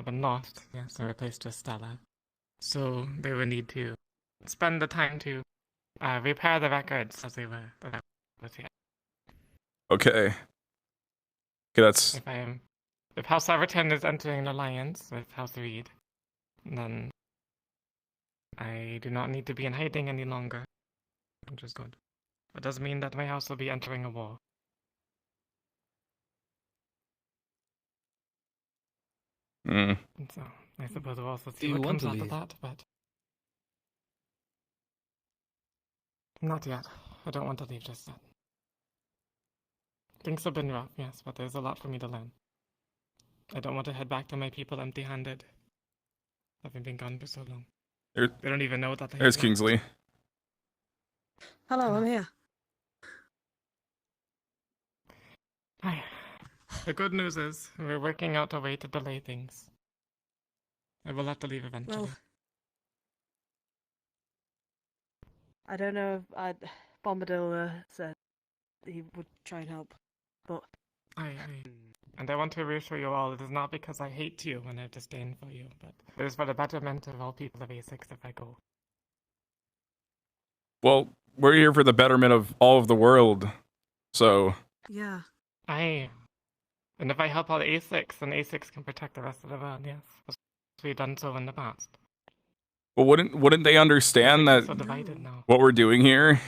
N: been lost. Yes, and replaced with Stella. So they will need to spend the time to repair the records as they were.
A: Okay. Okay, that's...
N: If House Everton is entering an alliance with House Reed, then I do not need to be in hiding any longer, which is good. It does mean that my house will be entering a war.
A: Mm.
N: So, I suppose we'll also see what comes out of that, but... Not yet. I don't want to leave just yet. Things have been rough, yes, but there's a lot for me to learn. I don't want to head back to my people empty-handed. Having been gone for so long. They don't even know that they
A: There's
N: have
A: Kingsley.
B: Hello, I'm here.
N: Hi. The good news is, we're working out a way to delay things. I will have to leave eventually.
B: Well, I don't know if Bombadil said he would try and help, but...
N: And I want to reassure you all, it is not because I hate you and I have disdain for you, but it is for the betterment of all people of A6 if I go.
A: Well, we're here for the betterment of all of the world, so...
B: Yeah.
N: And if I help out A6, then A6 can protect the rest of the world, yes. As we've done so in the past.
A: Well, wouldn't they understand that
N: So divided now.
A: what we're doing here?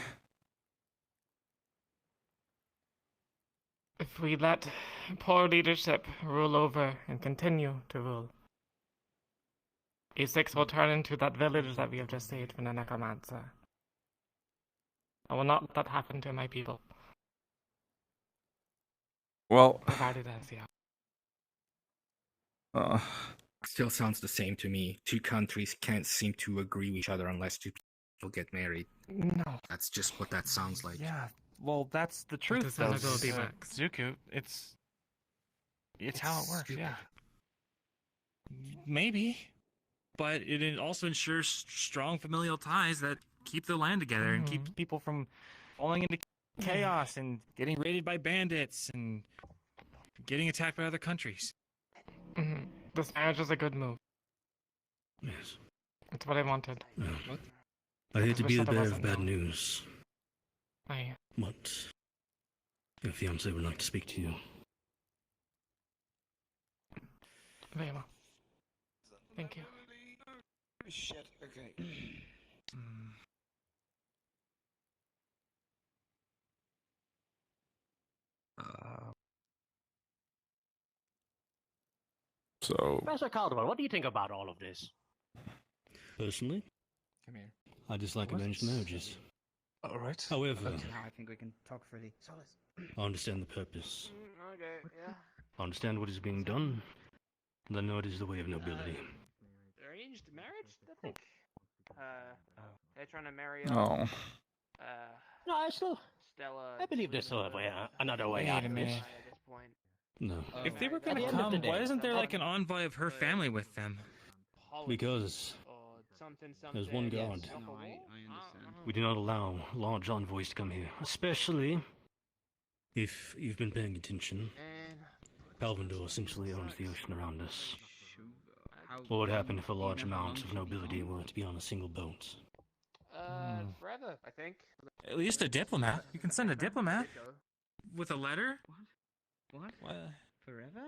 N: If we let poor leadership rule over and continue to rule, A6 will turn into that village that we have just saved from the necromancer. I will not let that happen to my people.
A: Well,
N: Provided as, yeah.
M: Still sounds the same to me. Two countries can't seem to agree with each other unless two people get married.
N: No.
M: That's just what that sounds like.
L: Yeah, well, that's the truth, though. Zuko, it's how it works,
M: stupid.
L: yeah. Maybe, but it also ensures strong familial ties that keep the land together and keep people from falling into chaos and getting raided by bandits and getting attacked by other countries.
N: This marriage is a good move.
T: Yes.
N: That's what I wanted.
T: I hate to be the
N: wish that it
T: bearer of
N: wasn't,
T: bad
N: though.
T: news,
N: I
T: but your fiancé would like to speak to you.
N: very well. Thank you.
U: Shit, okay.
A: So,
E: Professor Caldwell, what do you think about all of this?
T: Personally,
M: Come here.
T: I dislike arranged marriages.
M: Alright.
T: However,
V: Now I think we can talk freely. Solace.
T: I understand the purpose.
F: Okay, yeah.
T: I understand what is being done, and I know it is the way of nobility.
F: Arranged marriage, I think. They're trying to marry.
A: Oh.
E: No,
F: Stella.
E: I believe there's another way
L: Wait
E: out
L: a
E: of
L: minute.
E: this.
T: No.
L: If they were
E: At
L: gonna
E: the end of the
L: come,
E: day-
L: why isn't there like an envoy of her family with them?
T: Because there's one God.
V: No, I understand.
T: We do not allow large envoys to come here, especially if you've been paying attention. Palvendor essentially owns the ocean around us. What would happen if a large amount of nobility were to be on a single boat?
F: Forever, I think.
L: At least a diplomat. You can send a diplomat with a letter.
V: What? Forever?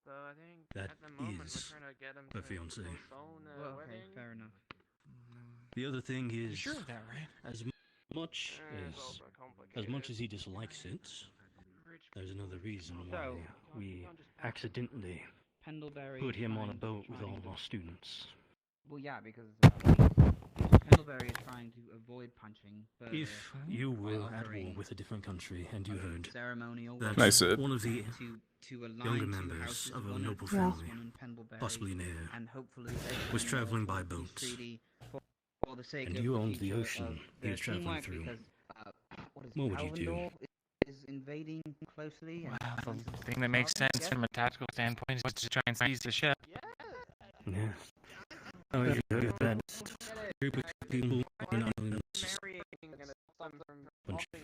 F: So I think
T: That
F: at the moment
T: is
F: we're trying to get him
T: her
F: to
T: fiancé.
F: postpone
V: Well, okay,
F: wedding.
V: fair enough.
T: The other thing is,
L: You're sure of that, right?
T: as much as he dislikes it, there's another reason why we accidentally
V: Pendlebury
T: put him on a
V: trying to-
T: boat with
V: trying
T: all of
V: to-
T: our students.
V: Well, yeah, because Pendlebury is trying to avoid punching. further
T: If you
V: by
T: were at war
V: offering
T: with a different country and you heard
V: ceremonial
T: that
A: Nice it.
T: one of the
V: to align
T: younger
V: two
T: members
V: houses,
T: of a
V: one in
T: noble
V: Paris,
T: family,
V: one in Pendlebury,
T: possibly an heir,
V: and hopefully
T: was
V: everyone
T: traveling by
V: will be
T: boat,
V: treaty for the sake
T: and
V: of
T: you
V: the
T: owned the
V: future
T: ocean
V: of
T: he their was traveling
V: teamwork,
T: through,
V: because,
T: what would you do?
V: Palvendor is invading closely. And
L: Well, the thing that makes sense from a tactical standpoint is to try and seize the ship.
T: Yes. Oh, if you heard that group of people on islands, bunch of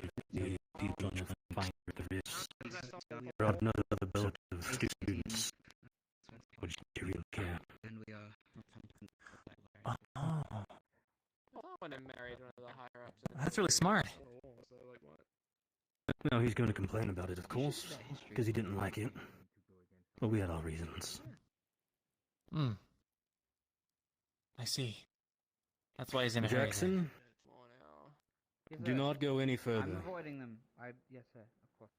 T: people on the fire at the wrist, brought another boat of students, would you really care?
V: And we are.
L: Oh,
F: When I married one of the higher ups.
L: that's really smart.
T: No, he's going to complain about it, of course, because he didn't like it. But we had our reasons.
L: I see. That's why he's in a hurry.
T: Jackson,
V: Yes,
T: do
V: sir.
T: not go any
V: I'm
T: further.
V: avoiding them. Yes, sir. Of course.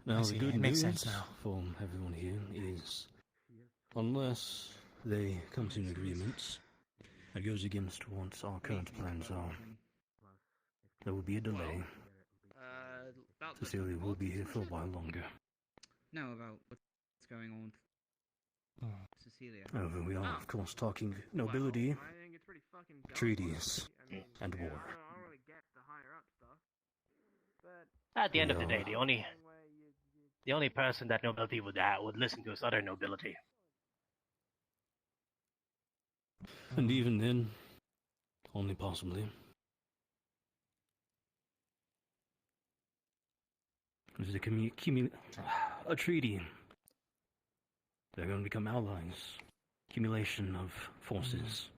T: Now,
L: I
T: the
L: see.
T: good
L: It makes
T: news
L: sense now.
T: for everyone here is, unless they come to an agreement that goes against what our current plans are, there will be a delay. Cecilia will be here for a while longer.
V: No, about what's going on with Cecilia.
T: However, we are, of course, talking nobility, treaties, and war.
E: At the end of the
T: No.
E: day, the only person that nobility would listen to is other nobility.
T: And even then, only possibly. There's a treaty. They're going to become allies. Accumulation of forces.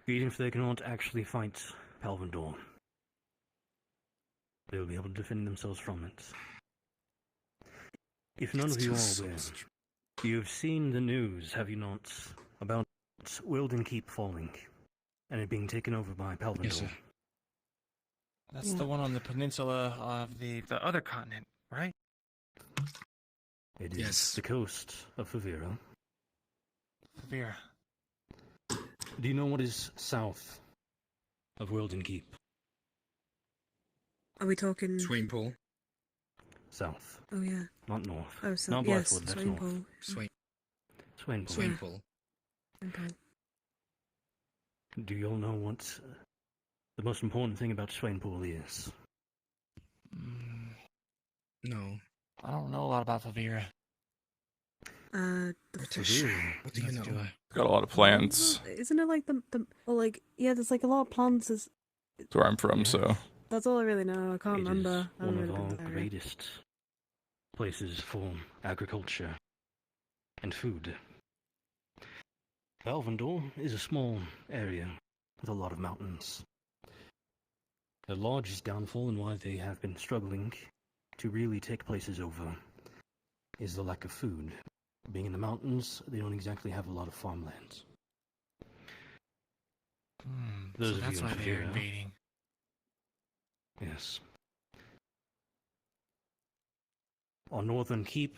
T: Even if they cannot actually fight Palvendor, they'll be able to defend themselves from it. If none of you are aware, you've seen the news, have you not, about Wilden Keep falling and it being taken over by Palvendor?
L: Yes, sir. That's the one on the peninsula of the other continent, right?
T: It is the coast of Favira.
L: Favira.
T: Do you know what is south of Wilden Keep?
B: Are we talking?
M: Swimming pool.
T: south.
B: Oh yeah.
T: Not north.
B: Oh, so
T: Not
B: yes,
T: Blythewood, that's
B: swimming
T: north.
B: pool.
T: Swainpool.
M: Swainpool.
B: Okay.
T: Do you all know what the most important thing about Swainpool is?
M: No.
U: I don't know a lot about Favira.
M: Murtesh, what do you know?
A: Got a lot of plans.
B: Isn't it like the well, like yeah, there's like a lot of plants.
A: That's where I'm from, so.
B: That's all I really know. I can't remember. I
T: One
B: haven't
T: of
B: really been
T: our
B: to that area.
T: greatest places for agriculture and food. Palvendor is a small area with a lot of mountains. The largest downfall and why they have been struggling to really take places over is the lack of food. Being in the mountains, they don't exactly have a lot of farmland.
U: So that's why they're invading.
T: Yes. Our northern keep,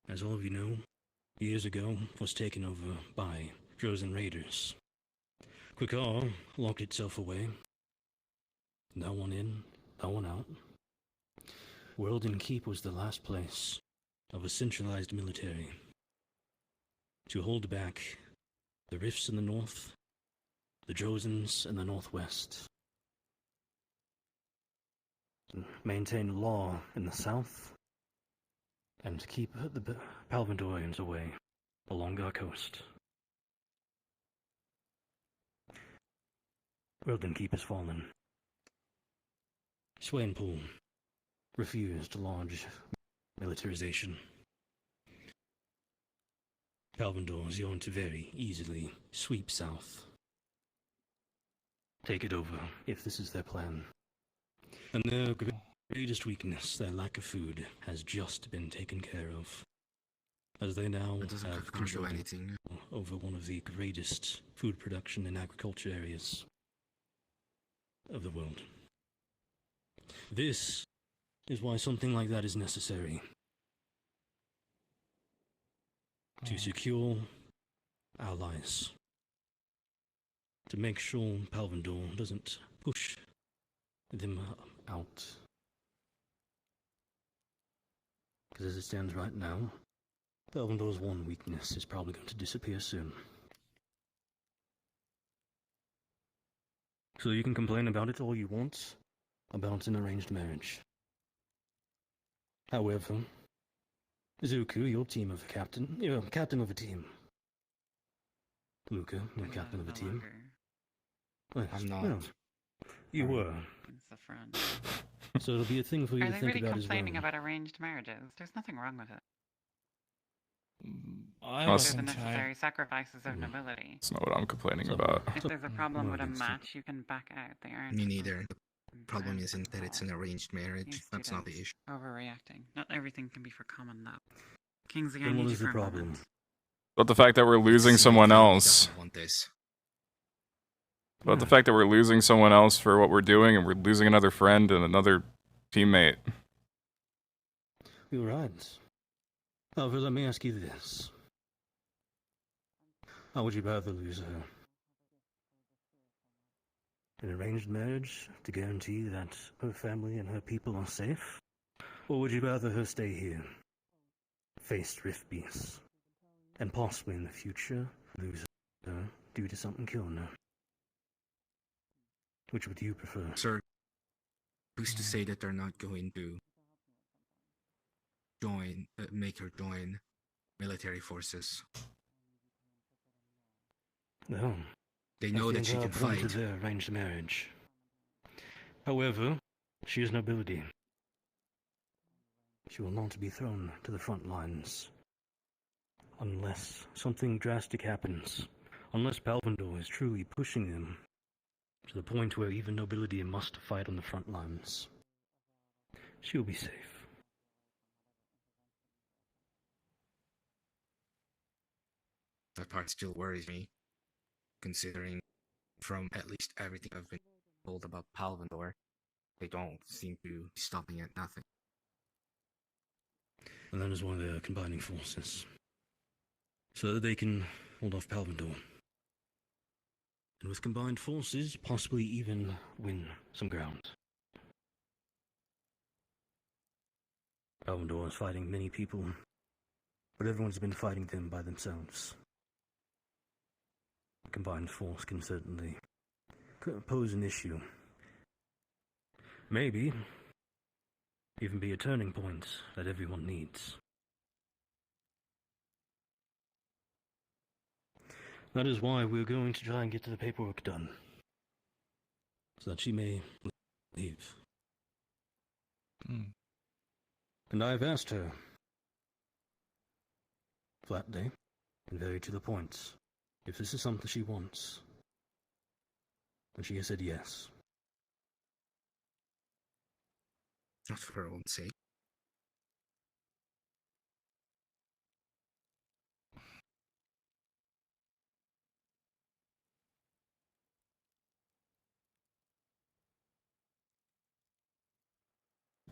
T: as all of you know, years ago was taken over by Frozen Raiders. Quickar locked itself away. No one in, no one out. Worlden Keep was the last place of a centralized military to hold back the rifts in the north, the Josens in the northwest, to maintain law in the south, and to keep the Palvendorians away along our coast. Worlden Keep has fallen. Swainpool refused large militarization. Palvendor is going to very easily sweep south. Take it over, if this is their plan. And their greatest weakness, their lack of food, has just been taken care of. As they now have control over one of the greatest food production and agriculture areas of the world. This is why something like that is necessary. To secure allies. To make sure Palvendor doesn't push them out. Because as it stands right now, Palvendor's one weakness is probably going to disappear soon. So you can complain about it all you want, about an arranged marriage. However, Zuku, you're team of a captain. You're captain of a team. Luca, you're captain of a team. Yes,
M: I'm not.
T: well, you were.
G: It's a friend.
T: So it'll be a thing for you
G: Are
T: to
G: they
T: think
G: really
T: about as well.
G: complaining about arranged marriages? There's nothing wrong with it.
U: I
G: They're the
U: wasn't
G: necessary sacrifices of nobility.
A: That's not what I'm complaining about.
G: If there's a problem with a match, you can back out. They aren't.
M: Me neither. The problem isn't that it's an arranged marriage. That's not the issue.
G: Overreacting. Not everything can be for common love. Kings
T: Then
G: again
T: what
G: need you
T: is the
G: for a
T: problem?
G: moment.
A: But the fact that we're losing someone else.
M: Want this.
A: But the fact that we're losing someone else for what we're doing, and we're losing another friend and another teammate.
T: You're right. However, let me ask you this. How would you rather lose her? An arranged marriage to guarantee that her family and her people are safe? Or would you rather her stay here, face Rift Beasts, and possibly in the future lose her due to something killing her? Which would you prefer?
M: Sir, who's to say that they're not going to make her join military forces?
T: No.
M: They know that she can fight.
T: To their arranged marriage. However, she is nobility. She will not be thrown to the front lines unless something drastic happens. Unless Palvendor is truly pushing them to the point where even nobility must fight on the front lines. She'll be safe.
M: That part still worries me, considering from at least everything I've been told about Palvendor, they don't seem to be stopping at nothing.
T: And that is why they are combining forces. So that they can hold off Palvendor. And with combined forces, possibly even win some ground. Palvendor is fighting many people, but everyone's been fighting them by themselves. A combined force can certainly pose an issue. Maybe even be a turning point that everyone needs. That is why we're going to try and get the paperwork done, so that she may leave. And I've asked her, flatly and very to the point, if this is something she wants. And she has said yes.
M: Not for her own sake.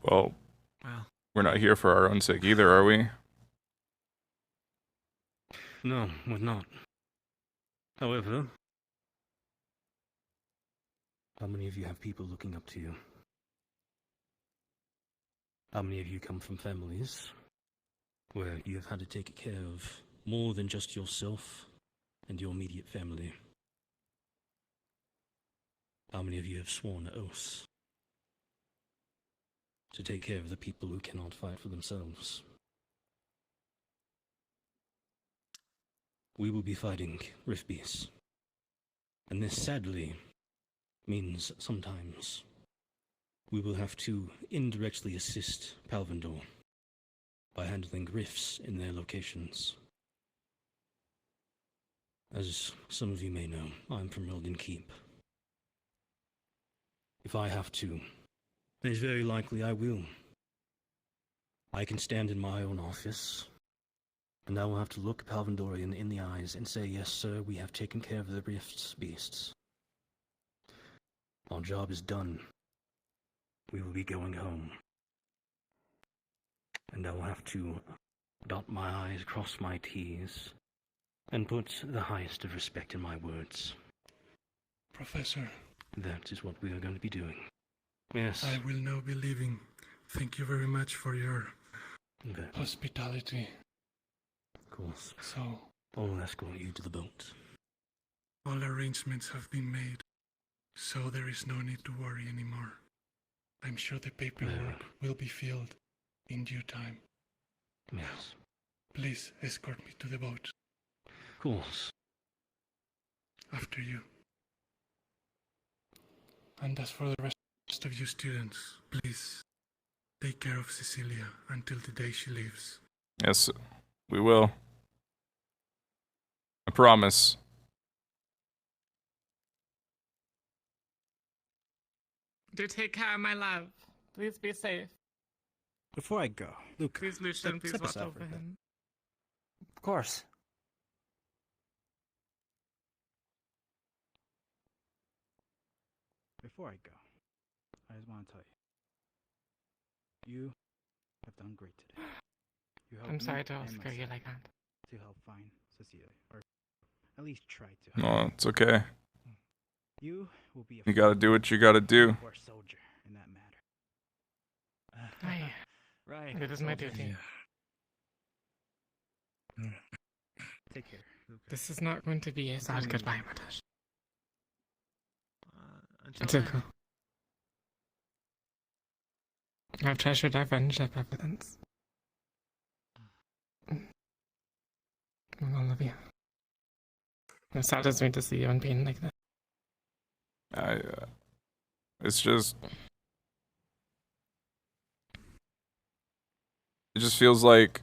A: Well,
T: Well.
A: we're not here for our own sake either, are we?
T: No, we're not. However, how many of you have people looking up to you? How many of you come from families where you have had to take care of more than just yourself and your immediate family? How many of you have sworn oaths to take care of the people who cannot fight for themselves? We will be fighting Rift Beasts. And this, sadly, means sometimes we will have to indirectly assist Palvendor by handling rifts in their locations. As some of you may know, I'm from Milden Keep. If I have to, it is very likely I will. I can stand in my own office, and I will have to look Palvendorian in the eyes and say, yes, sir, we have taken care of the Rift's beasts. Our job is done. We will be going home. And I will have to dot my I's, cross my T's, and put the highest of respect in my words.
J: Professor.
T: That is what we are going to be doing. Yes.
J: I will now be leaving. Thank you very much for your
T: Okay.
J: hospitality.
T: Of course.
J: So,
T: I'll escort you to the boat.
J: all arrangements have been made, so there is no need to worry anymore. I'm sure the paperwork will be filled in due time.
T: Yes.
J: Please escort me to the boat.
T: Of course.
J: After you. And as for the rest of you students, please take care of Cecilia until the day she leaves.
A: Yes, we will. I promise.
N: Do take care, my love. Please be safe.
C: Before I go, Luke,
N: Please, Lucian, please
C: tip us
N: watch
C: out
N: over
C: for a bit.
N: him.
C: Of course. Before I go, I just want to tell you, you have done great today. You helped
N: I'm sorry
C: me
N: to
C: and
N: scare you
C: myself
N: like that.
C: to help find Cecilia, or at least try to.
A: No, it's okay.
C: You will be a
A: You gotta do what you gotta do.
C: or soldier in that matter.
N: Aye.
C: Right.
N: It is my
C: soldier.
N: duty.
C: Take care, Luke.
N: This is not going to be a sad
C: Until
N: goodbye,
C: we-
N: Murtesh.
C: Until
N: It's okay. I've treasured our friendship ever since. And all of you. It saddens me to see you in pain like this.
A: It's just. It just feels like.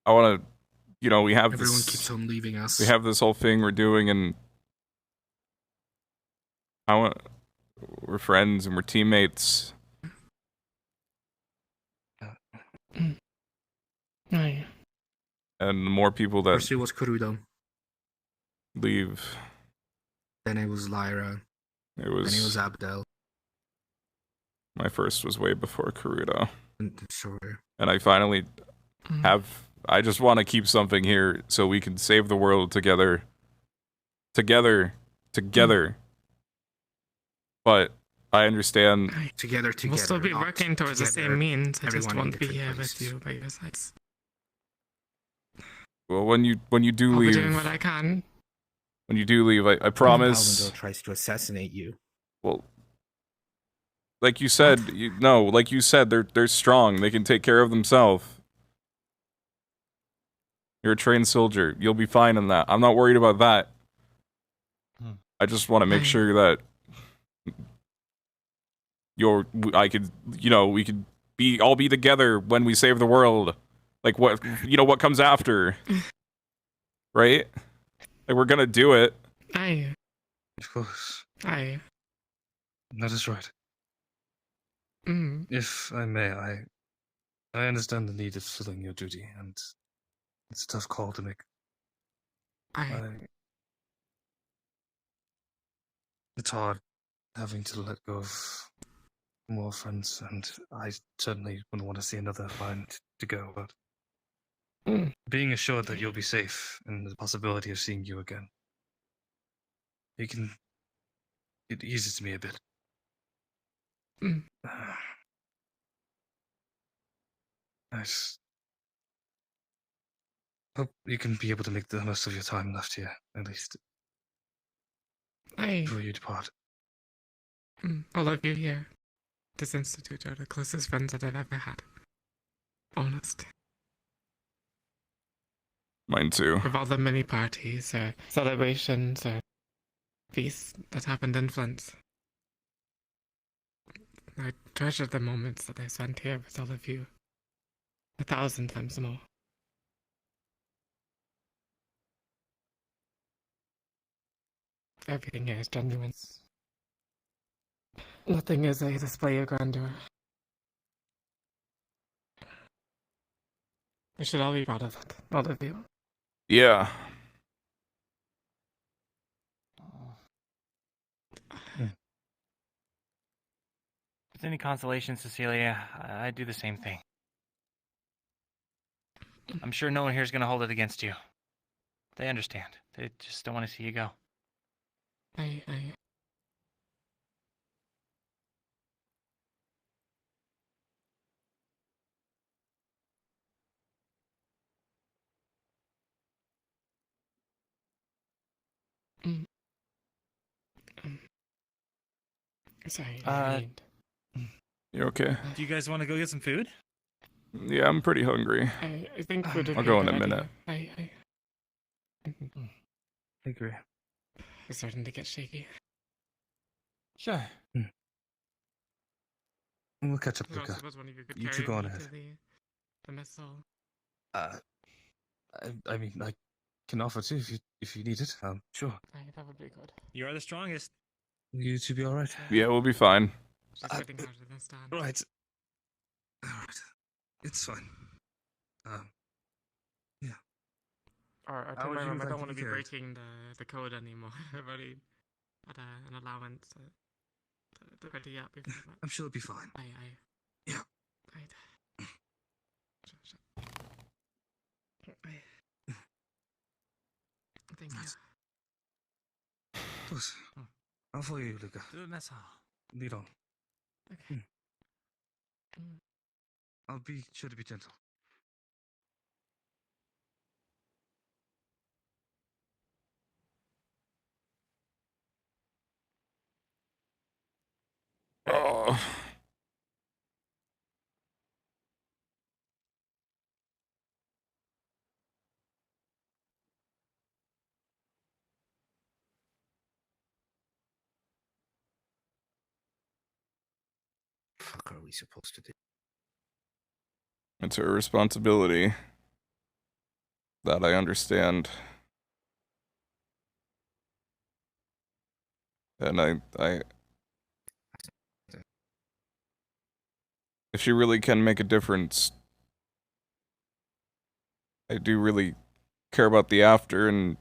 A: I want to. You know, we have
M: Everyone
A: this.
M: keeps on leaving us.
A: We have this whole thing we're doing, and. We're friends and we're teammates.
N: Aye.
A: And the more people that
M: First it was Kurudo.
A: leave,
M: Then it was Lyra.
A: it
M: Then it was
A: was.
M: Abdel.
A: My first was way before Karuto.
M: And sure.
A: And I finally have. I just want to keep something here so we can save the world together. Together. But I understand.
M: Together.
N: We'll still be
M: not
N: working towards the
M: together,
N: same means. I just
M: everyone in
N: won't be
M: different
N: here
M: places.
N: with you by your sides.
A: Well, when you do
N: I'll
A: leave,
N: be doing what I can.
A: when you do leave, I promise.
U: Palvendor tries to assassinate you.
A: Well, like you said, like you said, they're strong. They can take care of themselves. You're a trained soldier. You'll be fine in that. I'm not worried about that. I just want to make sure that we could all be together when we save the world. Like what comes after, right? Like we're gonna do it.
N: Aye.
I: Of course.
N: Aye.
I: That is right.
N: Mm.
I: If I may, I understand the need of fulfilling your duty, and it's a tough call to make. It's hard having to let go of more friends, and I certainly wouldn't want to see another line to go, but being assured that you'll be safe and the possibility of seeing you again, it eases me a bit. I just hope you can be able to make the most of your time left here, at least
N: Aye.
I: before you depart.
N: All of you here. This institute are the closest friends that I've ever had. Honest.
A: Mine too.
N: Of all the many parties, celebrations, feasts that happened in Flint, I treasure the moments that I spent here with all of you. 1,000 times more. Everything here is genuine. Nothing is a display of grandeur. We should all be proud of it, all of you.
A: Yeah.
L: If it's any consolation, Cecilia, I do the same thing. I'm sure no one here is going to hold it against you. They understand. They just don't want to see you go.
N: I Sorry,
A: You okay?
L: Do you guys want to go get some food?
A: Yeah, I'm pretty hungry.
N: I think food would
A: I'll
N: be
A: go
N: a
A: in a
N: good
A: minute.
N: idea.
I: I agree.
N: It's starting to get shaky.
L: Sure.
I: We'll catch up
N: I
I: later.
N: suppose one of you could
I: You
N: carry
I: two go on
N: me
I: ahead.
N: to the missile.
I: I mean, I can offer to if you need it. Sure.
N: Aye, that would be good.
L: You are the strongest.
I: You two be all right.
A: Yeah, we'll be fine.
N: She's getting harder than Stan.
I: Right. All right. It's fine. Yeah.
N: Or to
I: How would
N: my
I: you
N: room, I
I: like
N: don't
I: to
N: want to
I: be
N: be
I: carried?
N: breaking the code anymore. I've already had an allowance to ready up before that.
I: I'm sure it'll be fine. Yeah.
N: Thank you.
I: Of course. I'll follow you, Luca.
L: To the mess hall.
I: Lead on.
N: Okay.
I: I'll be sure to be gentle.
A: Oh.
U: Fuck are we supposed to do?
A: It's her responsibility. That I understand. And I if she really can make a difference, I do really care about the after, and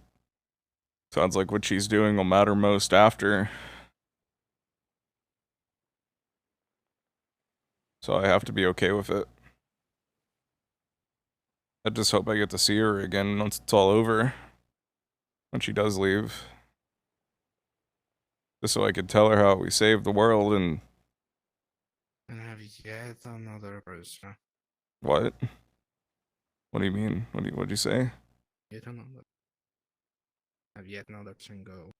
A: sounds like what she's doing will matter most after. So I have to be okay with it. I just hope I get to see her again once it's all over. When she does leave. Just so I could tell her how we saved the world and...
M: And have yet another person.
A: What? What do you mean? What'd you say?
M: Yet another. Have yet another person go.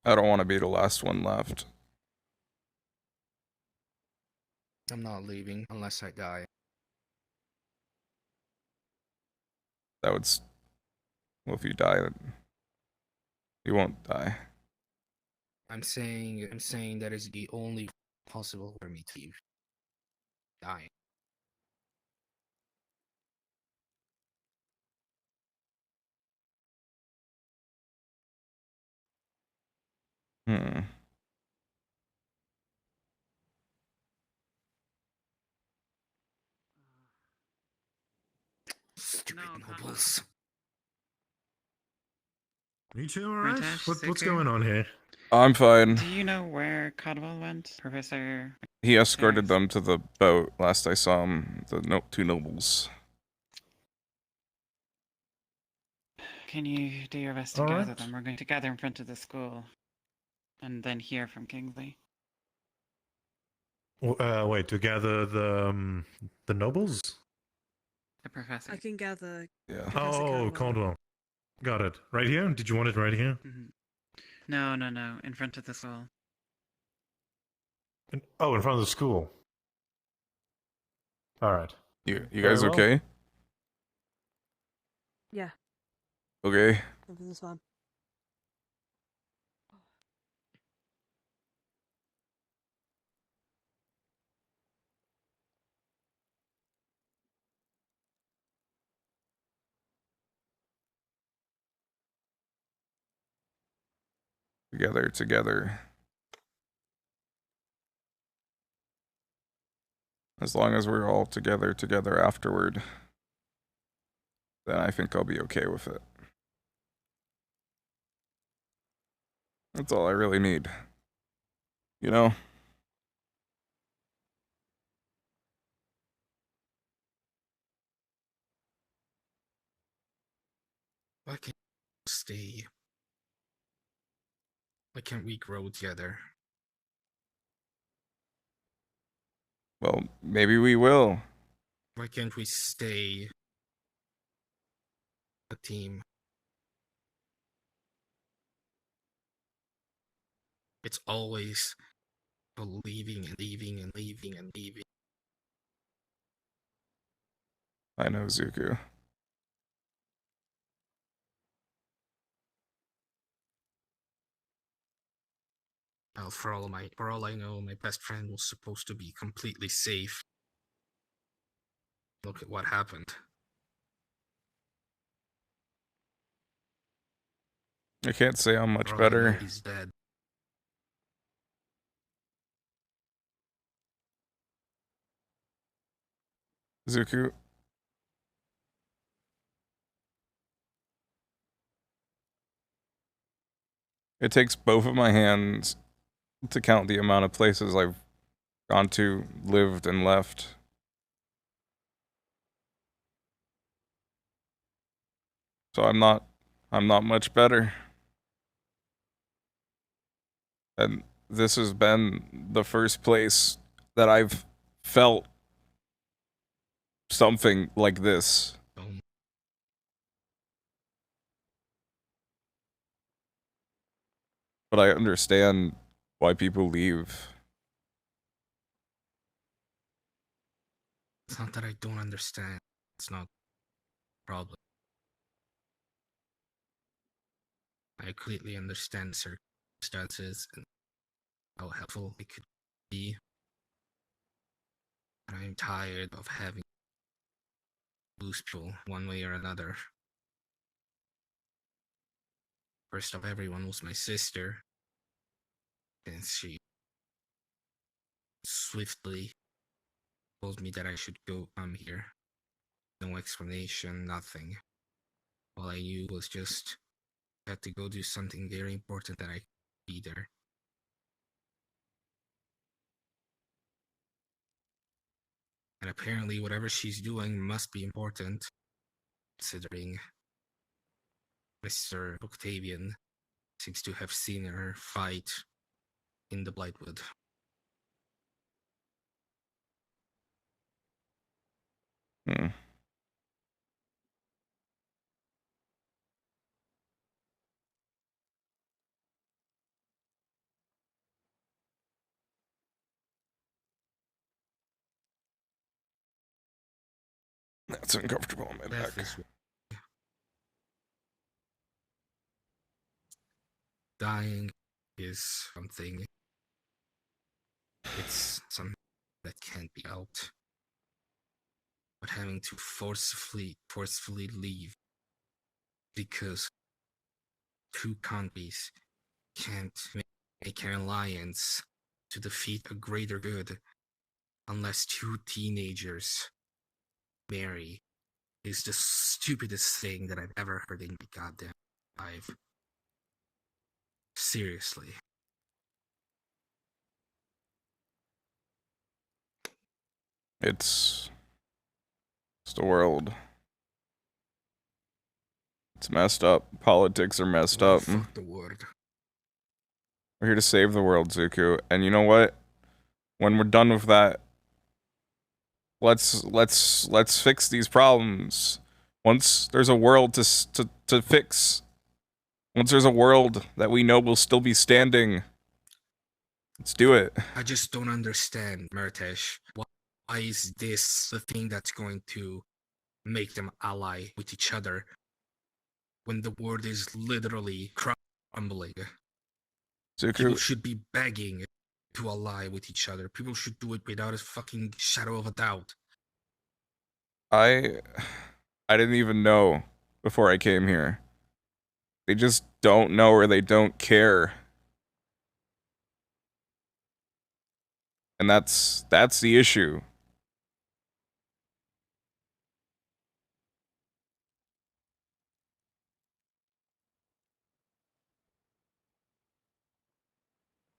A: I don't want to be the last one left.
M: I'm not leaving unless I die.
A: That would... Well, if you die, you won't die.
M: I'm saying that is the only possible for me to leave. Die.
A: Hmm.
M: Stupid nobles.
J: You two alright?
V: Murtesh,
J: What's
V: Zuko?
J: going on here?
A: I'm fine.
V: Do you know where Codwell went, Professor?
A: He escorted them to the boat last I saw him, the two nobles.
V: Can you do your best to
J: All
V: gather
J: right.
V: them? We're going to gather in front of the school, and then hear from Kingsley.
J: Wait, to gather the nobles?
V: The professor.
B: I can gather.
A: Yeah.
B: Professor
J: Oh,
B: Caldwell.
J: Caldwell. Got it. Right here? Did you want it right here?
V: No, in front of the school.
J: Oh, in front of the school. All right.
A: You
J: Very
A: guys
J: well.
A: okay?
B: Yeah,
A: Okay.
B: everything's fine.
A: Together. As long as we're all together afterward, then I think I'll be okay with it. That's all I really need. You know?
M: Why can't we stay? Why can't we grow together?
A: Well, maybe we will.
M: Why can't we stay a team? It's always leaving and leaving and leaving and leaving.
A: I know, Zuko.
M: Well, for all I know, my best friend was supposed to be completely safe. Look at what happened.
A: I can't say I'm much
M: For all I know,
A: better.
M: he's dead.
A: Zuko. It takes both of my hands to count the amount of places I've gone to, lived, and left. So I'm not much better. And this has been the first place that I've felt something like this. But I understand why people leave.
M: It's not that I don't understand. It's not a problem. I completely understand circumstances and how helpful it could be. But I'm tired of having to lose people one way or another. First of everyone was my sister. Then she swiftly told me that I should go come here. No explanation, nothing. All I knew was just I had to go do something very important that I could be there. And apparently whatever she's doing must be important, considering Mr. Octavian seems to have seen her fight in the Blightwood.
A: Hmm. That's uncomfortable on my back.
M: Dying is something. It's something that can't be helped. But having to forcefully leave because two countries can't make an alliance to defeat a greater good unless two teenagers marry is the stupidest thing that I've ever heard in my goddamn life. Seriously.
A: It's the world. It's messed up. Politics are messed up.
M: Fuck the world.
A: We're here to save the world, Zuko. And you know what? When we're done with that, let's fix these problems. Once there's a world to fix, once there's a world that we know will still be standing, let's do it.
M: I just don't understand, Murtesh. Why is this the thing that's going to make them ally with each other when the world is literally crumbling?
A: Zuko,
M: people should be begging to ally with each other. People should do it without a fucking shadow of a doubt.
A: I didn't even know before I came here. They just don't know or they don't care. And that's the issue.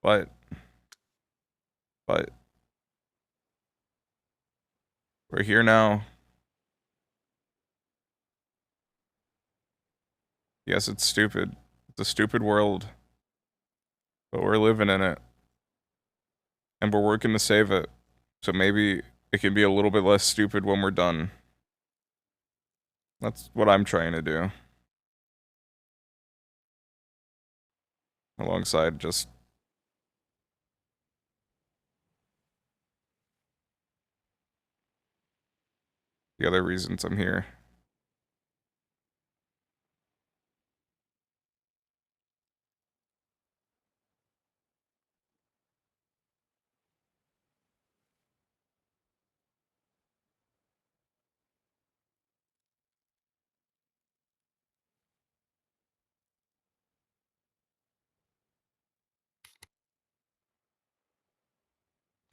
A: But we're here now. Yes, it's stupid. It's a stupid world. But we're living in it. And we're working to save it. So maybe it can be a little bit less stupid when we're done. That's what I'm trying to do. Alongside just the other reasons I'm here.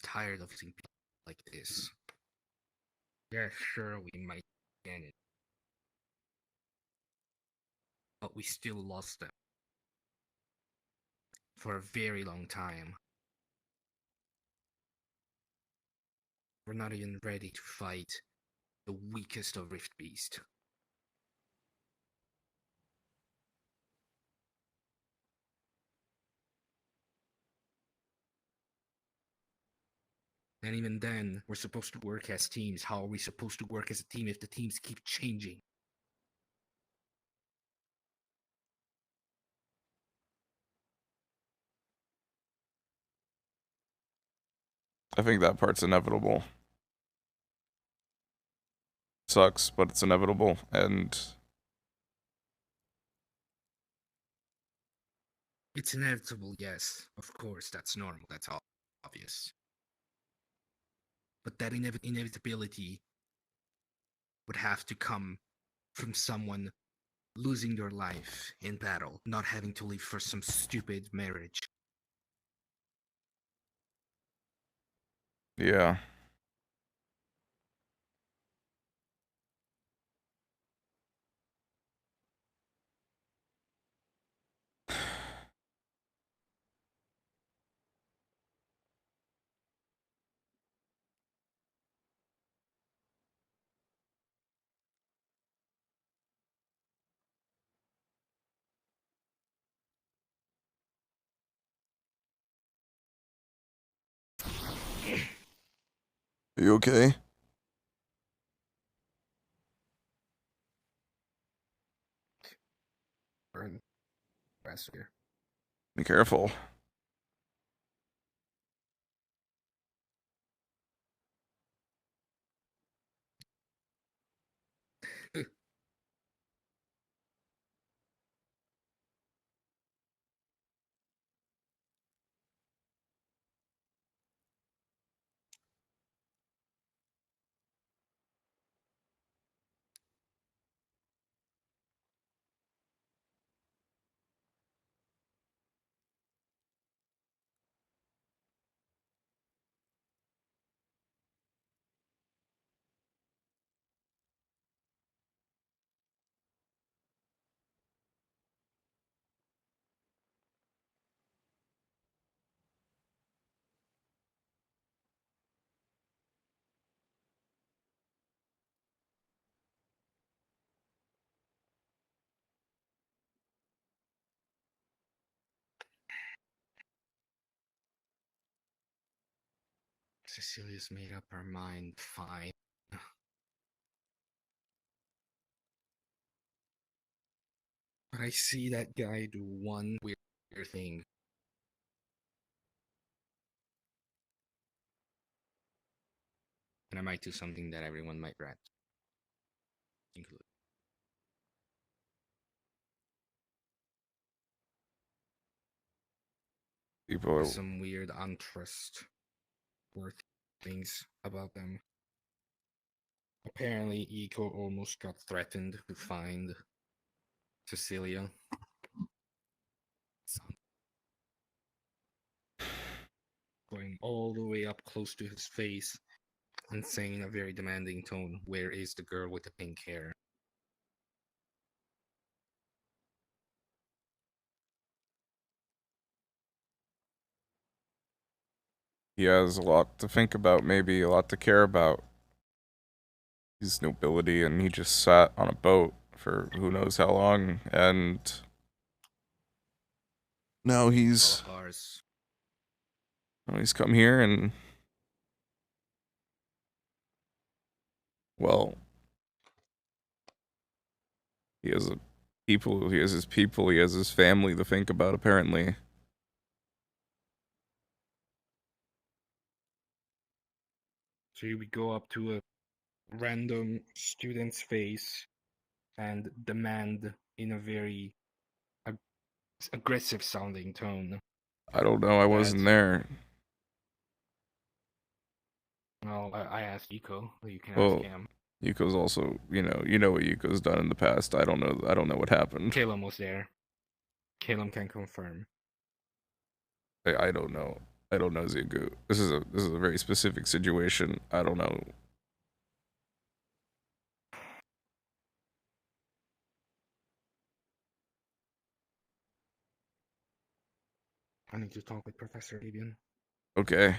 M: Tired of seeing people like this. Yeah, sure, we might get it. But we still lost them. For a very long time. We're not even ready to fight the weakest of Rift Beast. And even then, we're supposed to work as teams. How are we supposed to work as a team if the teams keep changing?
A: I think that part's inevitable. Sucks, but it's inevitable, and
M: It's inevitable, yes. Of course, that's normal, that's obvious. But that inevitability would have to come from someone losing their life in battle, not having to leave for some stupid marriage.
A: Yeah. Are you okay?
M: Burn. Faster.
A: Be careful.
M: Cecilia's made up her mind. Fine. But I see that guy do one weird thing. And I might do something that everyone might regret. Include.
A: People
M: There's
A: are...
M: some weird untrustworthy things about them. Apparently, Eco almost got threatened to find Cecilia. Going all the way up close to his face and saying in a very demanding tone, "Where is the girl with the pink hair?"
A: He has a lot to think about, maybe a lot to care about. He's nobility, and he just sat on a boat for who knows how long, and now he's come here and, well, he has he has his people, he has his family to think about, apparently.
M: So you would go up to a random student's face and demand in a very aggressive sounding tone.
A: I don't know, I wasn't there.
M: Well, I asked Eco, but you can ask
A: Well,
M: him.
A: Yuko's also, you know what Yuko's done in the past. I don't know what happened.
M: Caleb was there. Caleb can confirm.
A: I don't know. I don't know, Zugu. This is a very specific situation. I don't know.
M: I need to talk with Professor Avian.
A: Okay.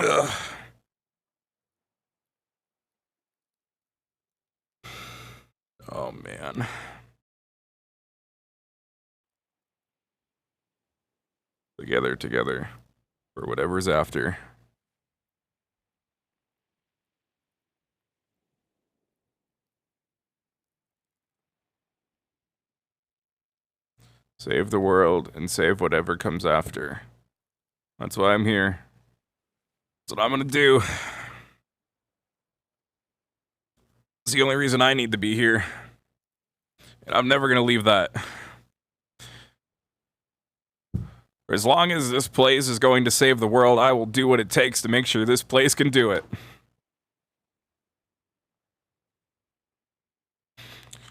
A: Ugh. Oh man. Together, for whatever's after. Save the world and save whatever comes after. That's why I'm here. That's what I'm gonna do. It's the only reason I need to be here. And I'm never gonna leave that. For as long as this place is going to save the world, I will do what it takes to make sure this place can do it.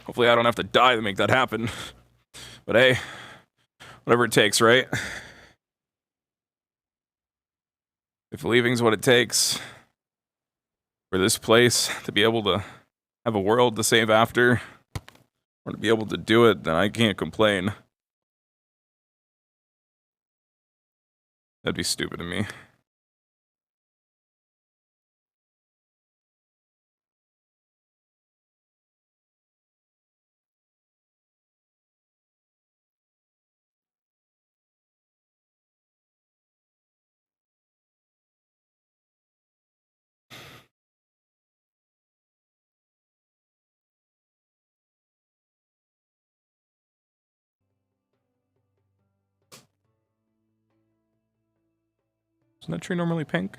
A: Hopefully I don't have to die to make that happen. But hey, whatever it takes, right? If leaving's what it takes for this place to be able to have a world to save after, or to be able to do it, then I can't complain. That'd be stupid of me. Isn't that tree normally pink?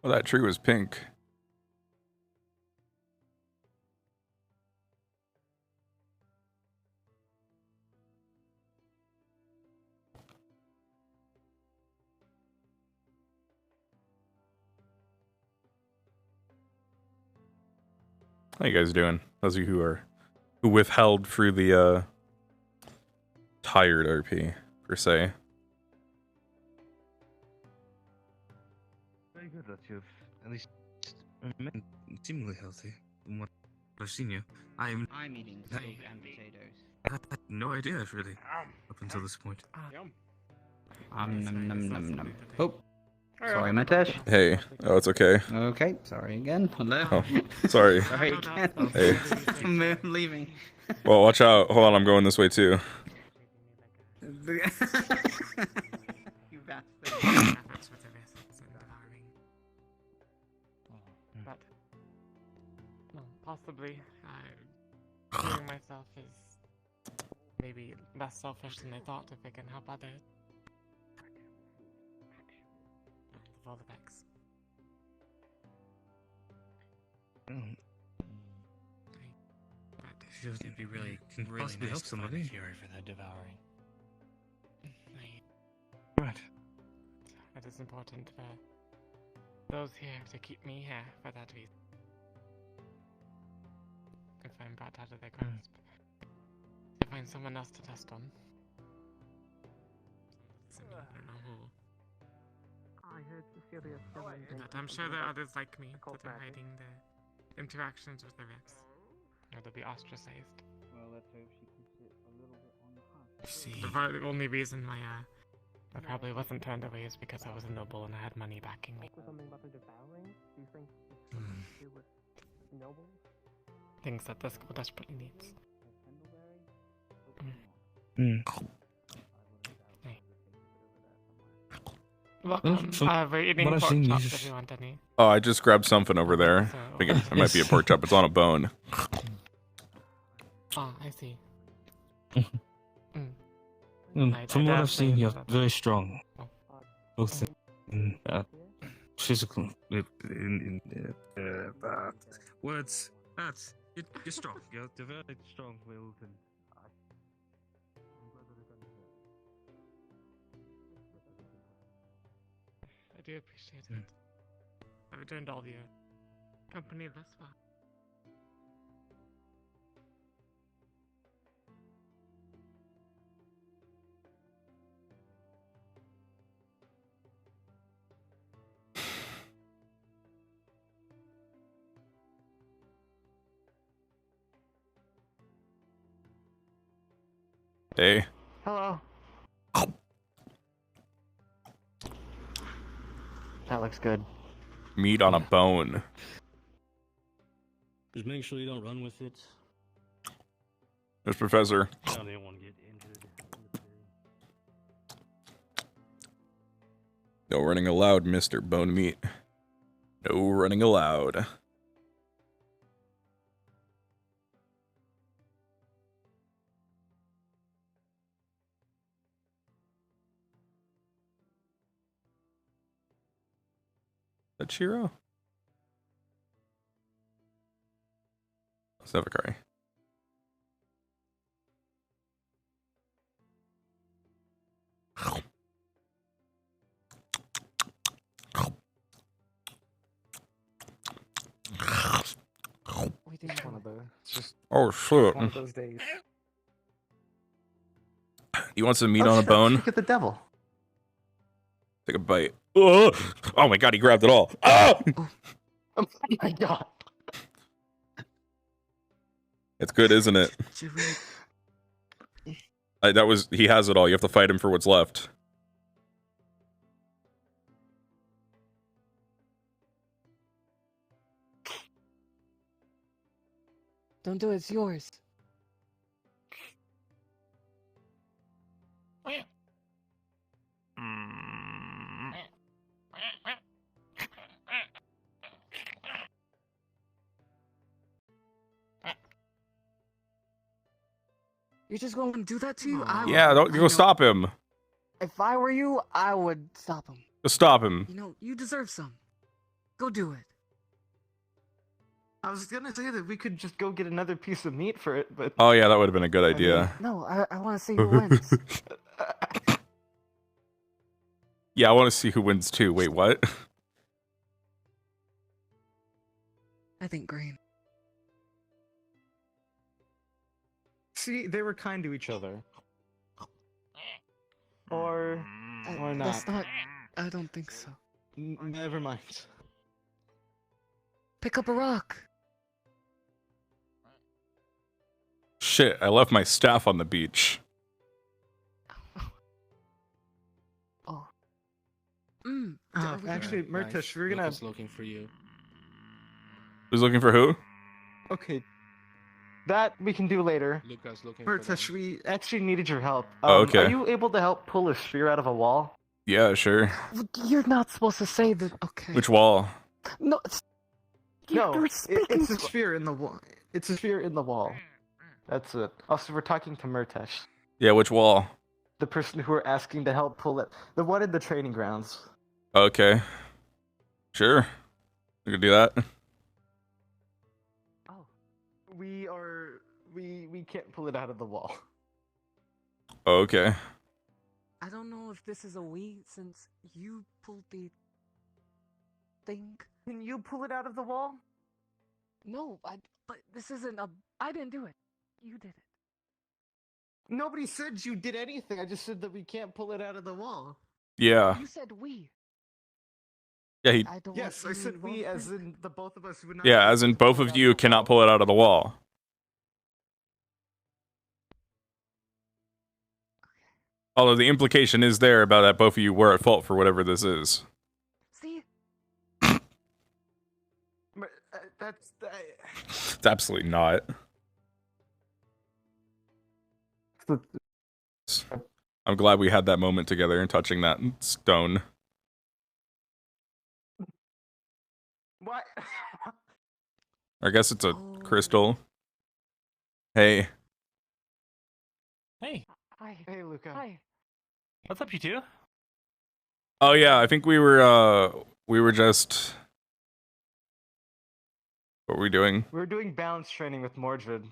A: Oh, that tree was pink. How you guys doing? Those of you who withheld through the tired RP per se.
I: Very good that you've at least remained seemingly healthy from what I've seen you. I'm
V: eating soup and potatoes.
I: I had no idea, really, up until this point.
V: Yum. Num num num num. Oh, sorry, Murtesh.
A: Hey, oh, it's okay.
V: Okay, sorry again. Hello.
A: Oh, sorry.
V: Sorry again.
A: Hey.
V: I'm leaving.
A: Well, watch out. Hold on, I'm going this way too.
V: You bastard.
N: But no, possibly killing myself is maybe less selfish than I thought if I can help others. Of all the facts.
I: Feels to be really possibly help somebody.
E: Fury for that devouring.
I: Right.
N: It is important for those here to keep me here for that reason. If I'm brought out of their grasp, to find someone else to test on. I don't know who.
O: I heard Cecilia
N: But I'm sure there are others like me that are hiding their interactions with the rest. Or they'll be ostracized.
C: Well, let's hope she can sit a little bit on the high.
N: The only reason why I probably wasn't turned away is because I was a noble and I had money backing me.
O: Something about the devouring? Do you think it's something to do with nobles?
N: Things that the school desperately needs. Welcome. We're eating pork chops if you want any.
A: Oh, I just grabbed something over there. I think it might be a pork chop. It's on a bone.
N: Ah, I see.
I: From what I've seen, you're very strong, both in physical, in words. You're strong. You're very strong-willed, and
N: I do appreciate it. I've enjoyed all your company thus far.
A: Hey.
O: Hello.
F: looks good.
A: Meat on a bone.
T: Just make sure you don't run with it.
A: There's Professor.
T: I don't want to get injured.
A: No running allowed, Mr. Bone Meat. No running allowed. That Chiro? Sevakari.
F: We did one of those. It's just
A: Oh shit.
F: one of those days.
A: You want some meat on a bone?
F: Look at the devil.
A: Take a bite. Oh my god, he grabbed it all. Ah!
F: Oh my god.
A: It's good, isn't it? He has it all. You have to fight him for what's left.
N: Don't do it, it's yours. You're just going to do that to you?
A: Yeah, don't go stop him.
N: If I were you, I would stop him.
A: Go stop him.
N: You know, you deserve some. Go do it.
F: I was gonna say that we could just go get another piece of meat for it, but
A: Oh yeah, that would have been a good idea.
N: No, I want to see who wins.
A: Yeah, I want to see who wins too. Wait, what?
N: I think green.
F: see, they were kind to each other. Or not.
N: That's not. I don't think so.
F: Never mind.
N: Pick up a rock.
A: Shit, I left my staff on the beach.
F: Actually, Murtesh, we're gonna.
M: Lucas looking for you.
A: Who's looking for who?
F: Okay. That we can do later.
M: Lucas looking for
F: Murtesh, we actually needed your help.
A: Oh, okay.
F: Are you able to help pull a sphere out of a wall?
A: Yeah, sure.
N: You're not supposed to say that. Okay.
A: Which wall?
N: No.
F: It's a sphere in the wall. It's a sphere in the wall. That's it. Also, we're talking to Murtesh.
A: Yeah, which wall?
F: The person who we're asking to help pull it. The one in the training grounds.
A: Okay. Sure. We could do that.
F: We can't pull it out of the wall.
A: Okay.
N: I don't know if this is a we since you pulled the thing.
F: Can you pull it out of the wall?
N: No, but this isn't a. I didn't do it. You did it.
F: Nobody said you did anything. I just said that we can't pull it out of the wall.
A: Yeah.
N: You said we.
A: Yeah, he.
F: Yes, I said we, as in the both of us would not.
A: Yeah, as in both of you cannot pull it out of the wall. Although the implication is there about that both of you were at fault for whatever this is.
N: See?
F: That's.
A: It's absolutely not. I'm glad we had that moment together and touching that stone.
F: What?
A: I guess it's a crystal. Hey.
L: Hey.
N: Hi.
F: Hey, Luca.
N: Hi.
L: What's up, you two?
A: Oh yeah, I think we were just. What were we doing?
F: We were doing balance training with Mordred.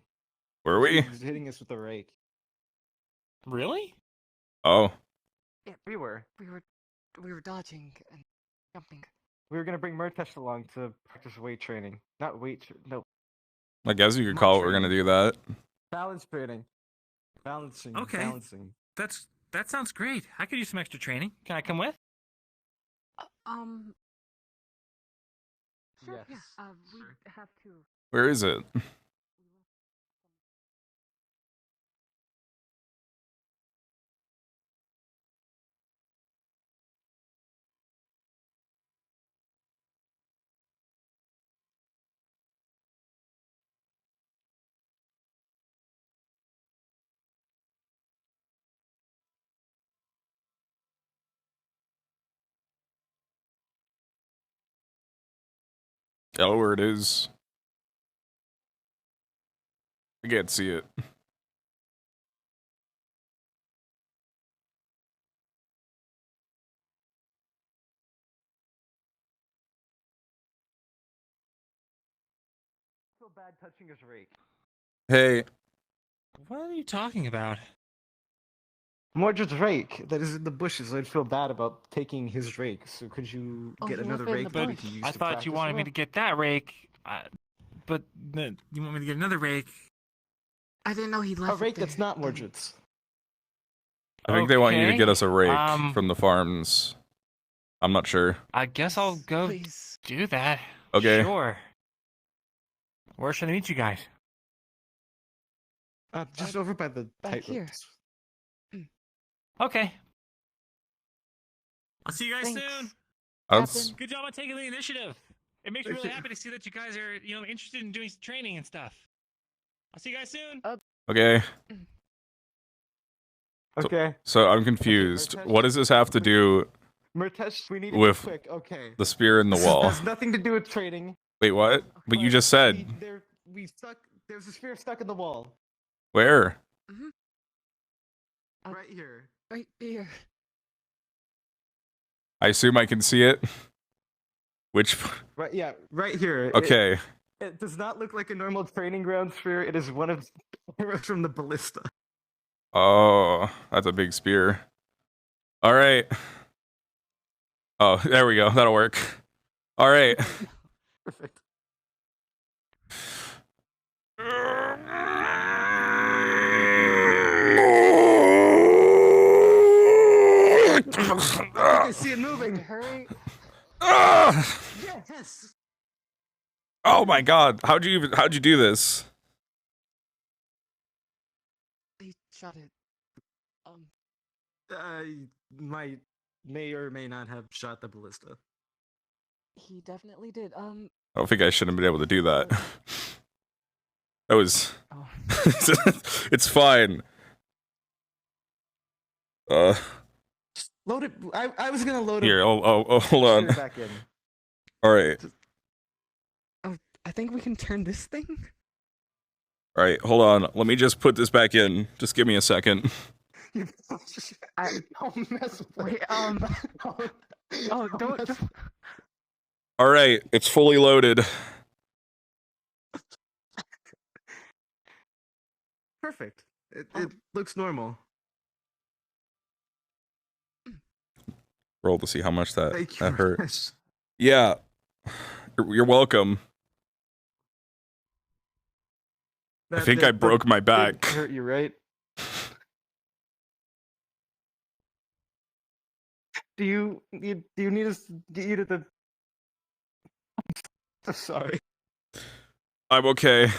A: Were we?
F: He was hitting us with a rake.
L: Really?
A: Oh.
F: Yeah, we were.
N: We were dodging and jumping.
F: We were gonna bring Murtesh along to practice weight training. Not weight. No.
A: I guess you could call it we're gonna do that.
F: Balance training. Balancing.
L: Okay.
F: Balancing.
L: That sounds great. I could use some extra training. Can I come with?
N: Sure.
F: Yes.
N: Yeah. We have to.
A: Where is it? Oh, where it is. I can't see it.
F: So bad touching his rake.
A: Hey.
L: What are you talking about?
F: Mordred's rake that is in the bushes. I'd feel bad about taking his rake. So could you get another rake that we can use?
L: I
F: to
L: thought you
F: practice
L: wanted me
F: with?
L: to get that rake, but you want me to get another rake?
N: I didn't know he left.
F: A rake that's not Mordred's.
A: I think they want you to
L: Okay,
A: get us a rake from the farms. I'm not sure.
L: I guess I'll go do that.
A: Okay.
L: Sure. Where should I meet you guys?
F: Just over by the
N: back
F: tightrope.
N: here.
L: Okay. I'll see you guys
N: Thanks.
L: soon.
A: That's-
L: Good job on taking the initiative. It makes me really happy to see that you guys are, interested in doing some training and stuff. I'll see you guys soon.
A: Okay.
F: Okay.
A: So I'm confused.
F: Murtesh.
A: What does this have to do
F: Murtesh, we need to
A: with
F: be quick. Okay.
A: the spear in the
F: This
A: wall?
F: has nothing to do with training.
A: Wait, what? But you just said.
F: We stuck. There's a spear stuck in the wall.
A: Where?
F: Right here.
N: Right here.
A: I assume I can see it. Which?
F: Right. Yeah. Right here.
A: Okay.
F: It does not look like a normal training ground spear. It is one of the arrows from the ballista.
A: Oh, that's a big spear. All right. Oh, there we go. That'll work. All right.
F: Perfect. I see it moving.
N: Hurry.
F: Yes.
A: Oh my God! How'd you do this?
N: He shot it.
F: May or may not have shot the ballista.
N: He definitely did.
A: I don't think I should have been able to do that. That was.
N: Oh.
A: It's fine.
F: Load it. I was gonna load it.
A: Here. Oh, hold on.
F: Shoot it back in.
A: All right.
N: Oh, I think we can turn this thing.
A: All right. Hold on. Let me just put this back in. Just give me a second.
F: Don't mess with
N: Wait, oh, don't.
A: All right. It's fully loaded.
F: Perfect. It looks normal.
A: Roll to see how much that
F: Thank you,
A: that hurt.
F: Murtesh.
A: Yeah. You're welcome. I think I broke my back.
F: Hurt you, right? Do you need us to get you to the? I'm sorry.
A: I'm okay.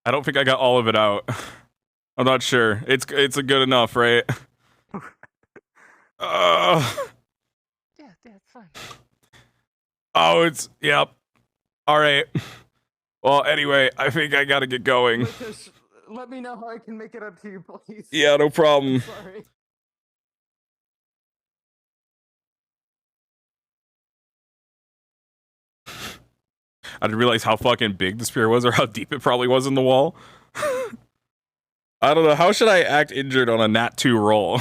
A: I don't think I got all of it out. I'm not sure. It's a good enough, right?
N: Yeah, it's fine.
A: Oh, it's yep. All right. Well, anyway, I think I gotta get going.
F: Murtesh, let me know how I can make it up to you, please.
A: Yeah, no problem.
F: Sorry.
A: I didn't realize how fucking big the spear was or how deep it probably was in the wall. I don't know. How should I act injured on a nat 2 roll?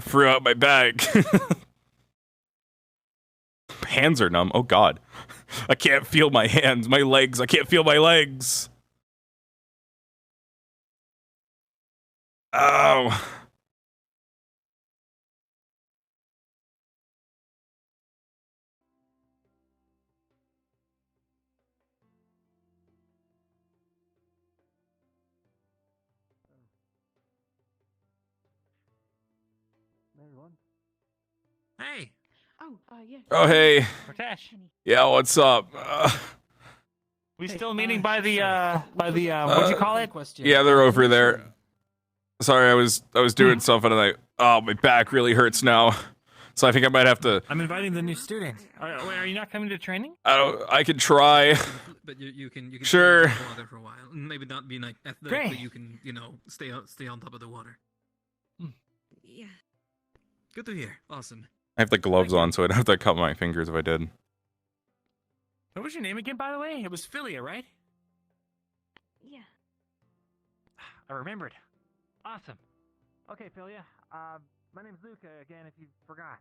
A: Threw out my bag. Hands are numb. Oh God. I can't feel my hands, my legs. I can't feel my legs. Oh.
L: Hey.
N: Oh, yeah.
A: Oh, hey.
L: Murtesh.
A: Yeah, what's up?
L: We still meeting by the what'd you call it?
A: Yeah, they're over there. Sorry, I was doing something and my back really hurts now. So I think I might have to.
L: I'm inviting the new student. Wait, are you not coming to training?
A: I could try.
O: But you can
A: Sure.
O: stay in the water for a while. Maybe not be like athletic,
L: Great.
O: but you can stay on top of the water.
G: Yeah.
O: Good to hear. Awesome.
A: I have the gloves on, so I'd have to cut my fingers if I did.
L: What was your name again, by the way? It was Philia, right?
G: Yeah.
L: I remembered. Awesome. Okay, Philia. My name's Luca, again, if you forgot.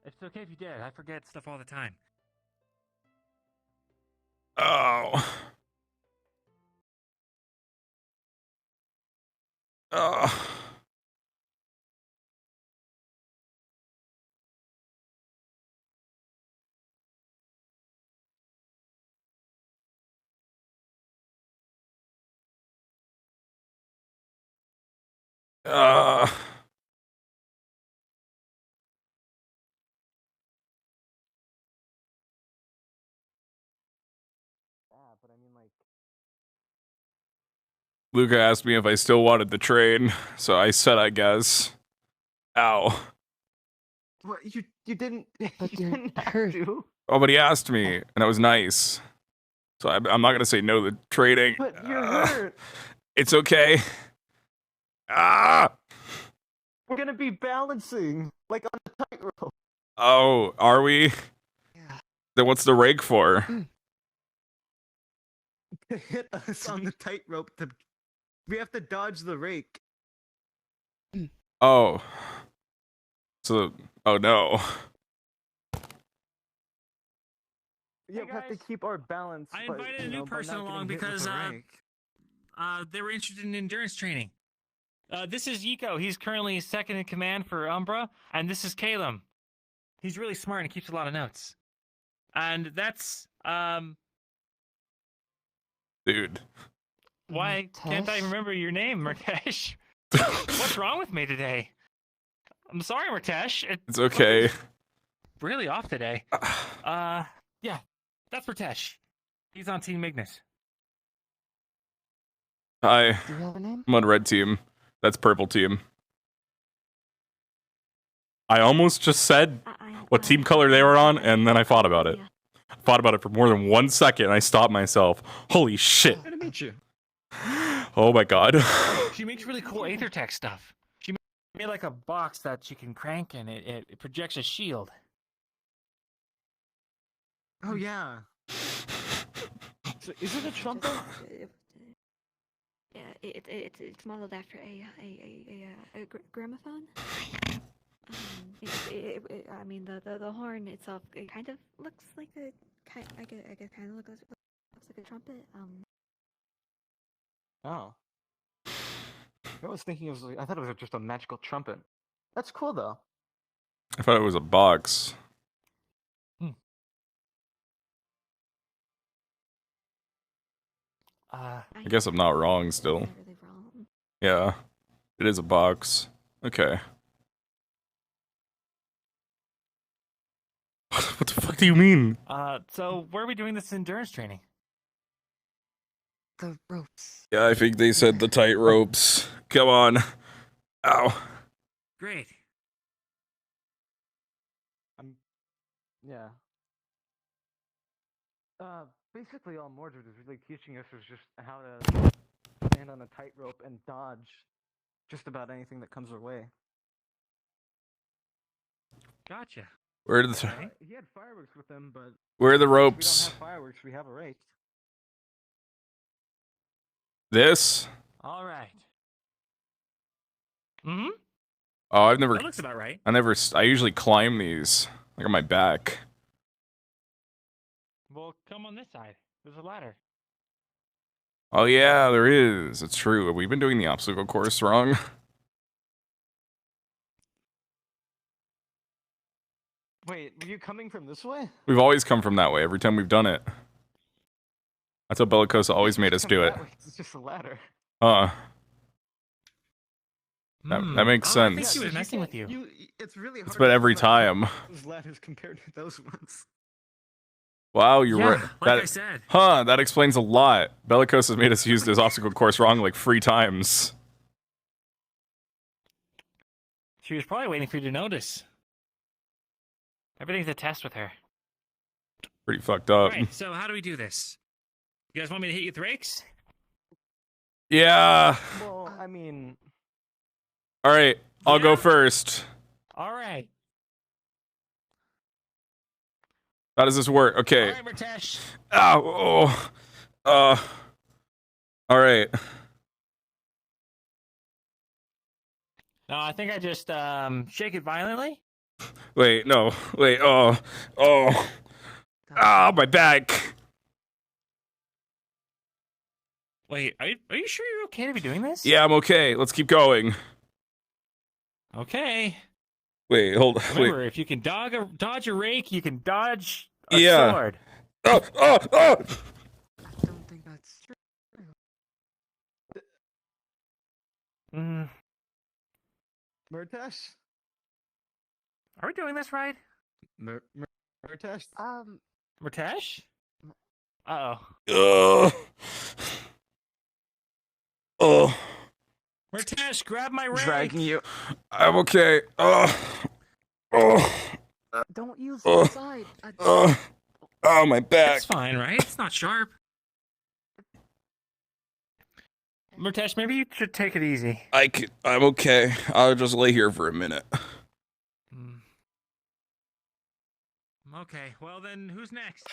L: It's okay if you did. I forget stuff all the time.
A: Oh. Oh.
F: But I mean, like,
A: Luca asked me if I still wanted the train, so I said I guess. Ow.
F: what you didn't?
R: But
F: you
R: you're
F: didn't have
R: hurt.
F: to.
A: Oh, but he asked me, and it was nice. So I'm not gonna say no to the trading.
F: But you're hurt.
A: It's okay. Ah.
F: We're gonna be balancing like on a tightrope.
A: Oh, are we?
F: Yeah.
A: Then what's the rake for?
F: To hit us on the tightrope, we have to dodge the rake.
A: Oh. So, oh no.
F: Yeah, we have to keep our balance.
L: I
F: but,
L: invited a
F: you
L: new
F: know, by
L: person
F: not
L: along
F: getting hit with
L: because
F: a rake.
L: they were interested in endurance training. This is Yiko. He's currently second in command for Umbra, and this is Caleb. He's really smart and keeps a lot of notes. And that's
A: Dude.
L: why can't I
R: Murtesh?
L: remember your name, Murtesh? What's wrong with me today? I'm sorry, Murtesh.
A: It's okay.
L: Really off today. Yeah, that's Murtesh. He's on Team Ignis.
A: Hi.
R: Do you have a name?
A: I'm on red team. That's purple team. I almost just said what team color they were on, and then I thought about it. I thought about it for more than 1 second, and I stopped myself. Holy shit.
F: Good to meet you.
A: Oh my god.
L: She makes really cool Aethertech stuff. She made like a box that you can crank and it projects a shield.
F: Oh yeah. So, is it a trumpet?
G: Yeah, it's modeled after a gramophone. I mean, the horn itself, it kind of looks like a kind of looks like a trumpet.
F: Oh. I was thinking I thought it was just a magical trumpet. That's cool though.
A: I thought it was a box. I guess I'm not wrong still. Yeah. It is a box. Okay. What the fuck do you mean?
L: So where are we doing this endurance training?
R: The ropes.
A: Yeah, I think they said the tight ropes. Come on. Ow.
L: Great.
F: Yeah. Basically all Mordred is really teaching us is just how to stand on a tightrope and dodge just about anything that comes our way.
L: Gotcha.
A: Where are the
F: He had fireworks with him, but
A: where are the
F: we
A: ropes?
F: don't have fireworks. We have a rake.
A: This?
L: All right. Mm-hmm.
A: Oh, I've never.
L: That looks about right.
A: I usually climb these, like on my back.
L: Well, come on this side. There's a ladder.
A: Oh yeah, there is. It's true. Have we been doing the obstacle course wrong?
F: Wait, were you coming from this way?
A: We've always come from that way every time we've done it. That's how Bellicosa always made us do it.
F: It's just a ladder.
A: That makes
L: Oh, I think
A: sense.
L: she was messing with you.
F: It's really hard.
A: It's been every time.
F: Those ladders compared to those ones.
A: Wow, you're
L: Yeah,
A: right.
L: like I said.
A: Huh, that explains a lot. Bellicosa's made us use this obstacle course wrong like 3 times.
L: She was probably waiting for you to notice. Everything's a test with her.
A: Pretty fucked up.
L: Alright, so how do we do this? You guys want me to hit you with rakes?
A: Yeah.
F: Well, I mean,
A: All right, I'll go first.
L: Alright.
A: How does this work? Okay.
L: Alright, Murtesh.
A: Ow. Oh. All right.
L: No, I think I just shake it violently.
A: Wait, no. Wait. Oh. Ah, my back.
L: Wait, are you sure you're okay to be doing this?
A: Yeah, I'm okay. Let's keep going.
L: Okay.
A: Wait, hold.
L: Remember,
A: Wait.
L: if you can dodge a rake, you can dodge a
A: Yeah.
L: sword.
A: Oh.
F: I don't think that's true. Murtesh?
L: Are we doing this right?
F: Murtesh?
L: Murtesh? Uh-oh.
A: Oh.
L: Murtesh, grab my rake.
F: Dragging you.
A: I'm okay.
F: Don't use
A: Oh.
F: the side.
A: Oh, my back.
L: It's fine, right? It's not sharp. Murtesh, maybe you should take it easy.
A: I'm okay. I'll just lay here for a minute.
L: Okay, well then, who's next?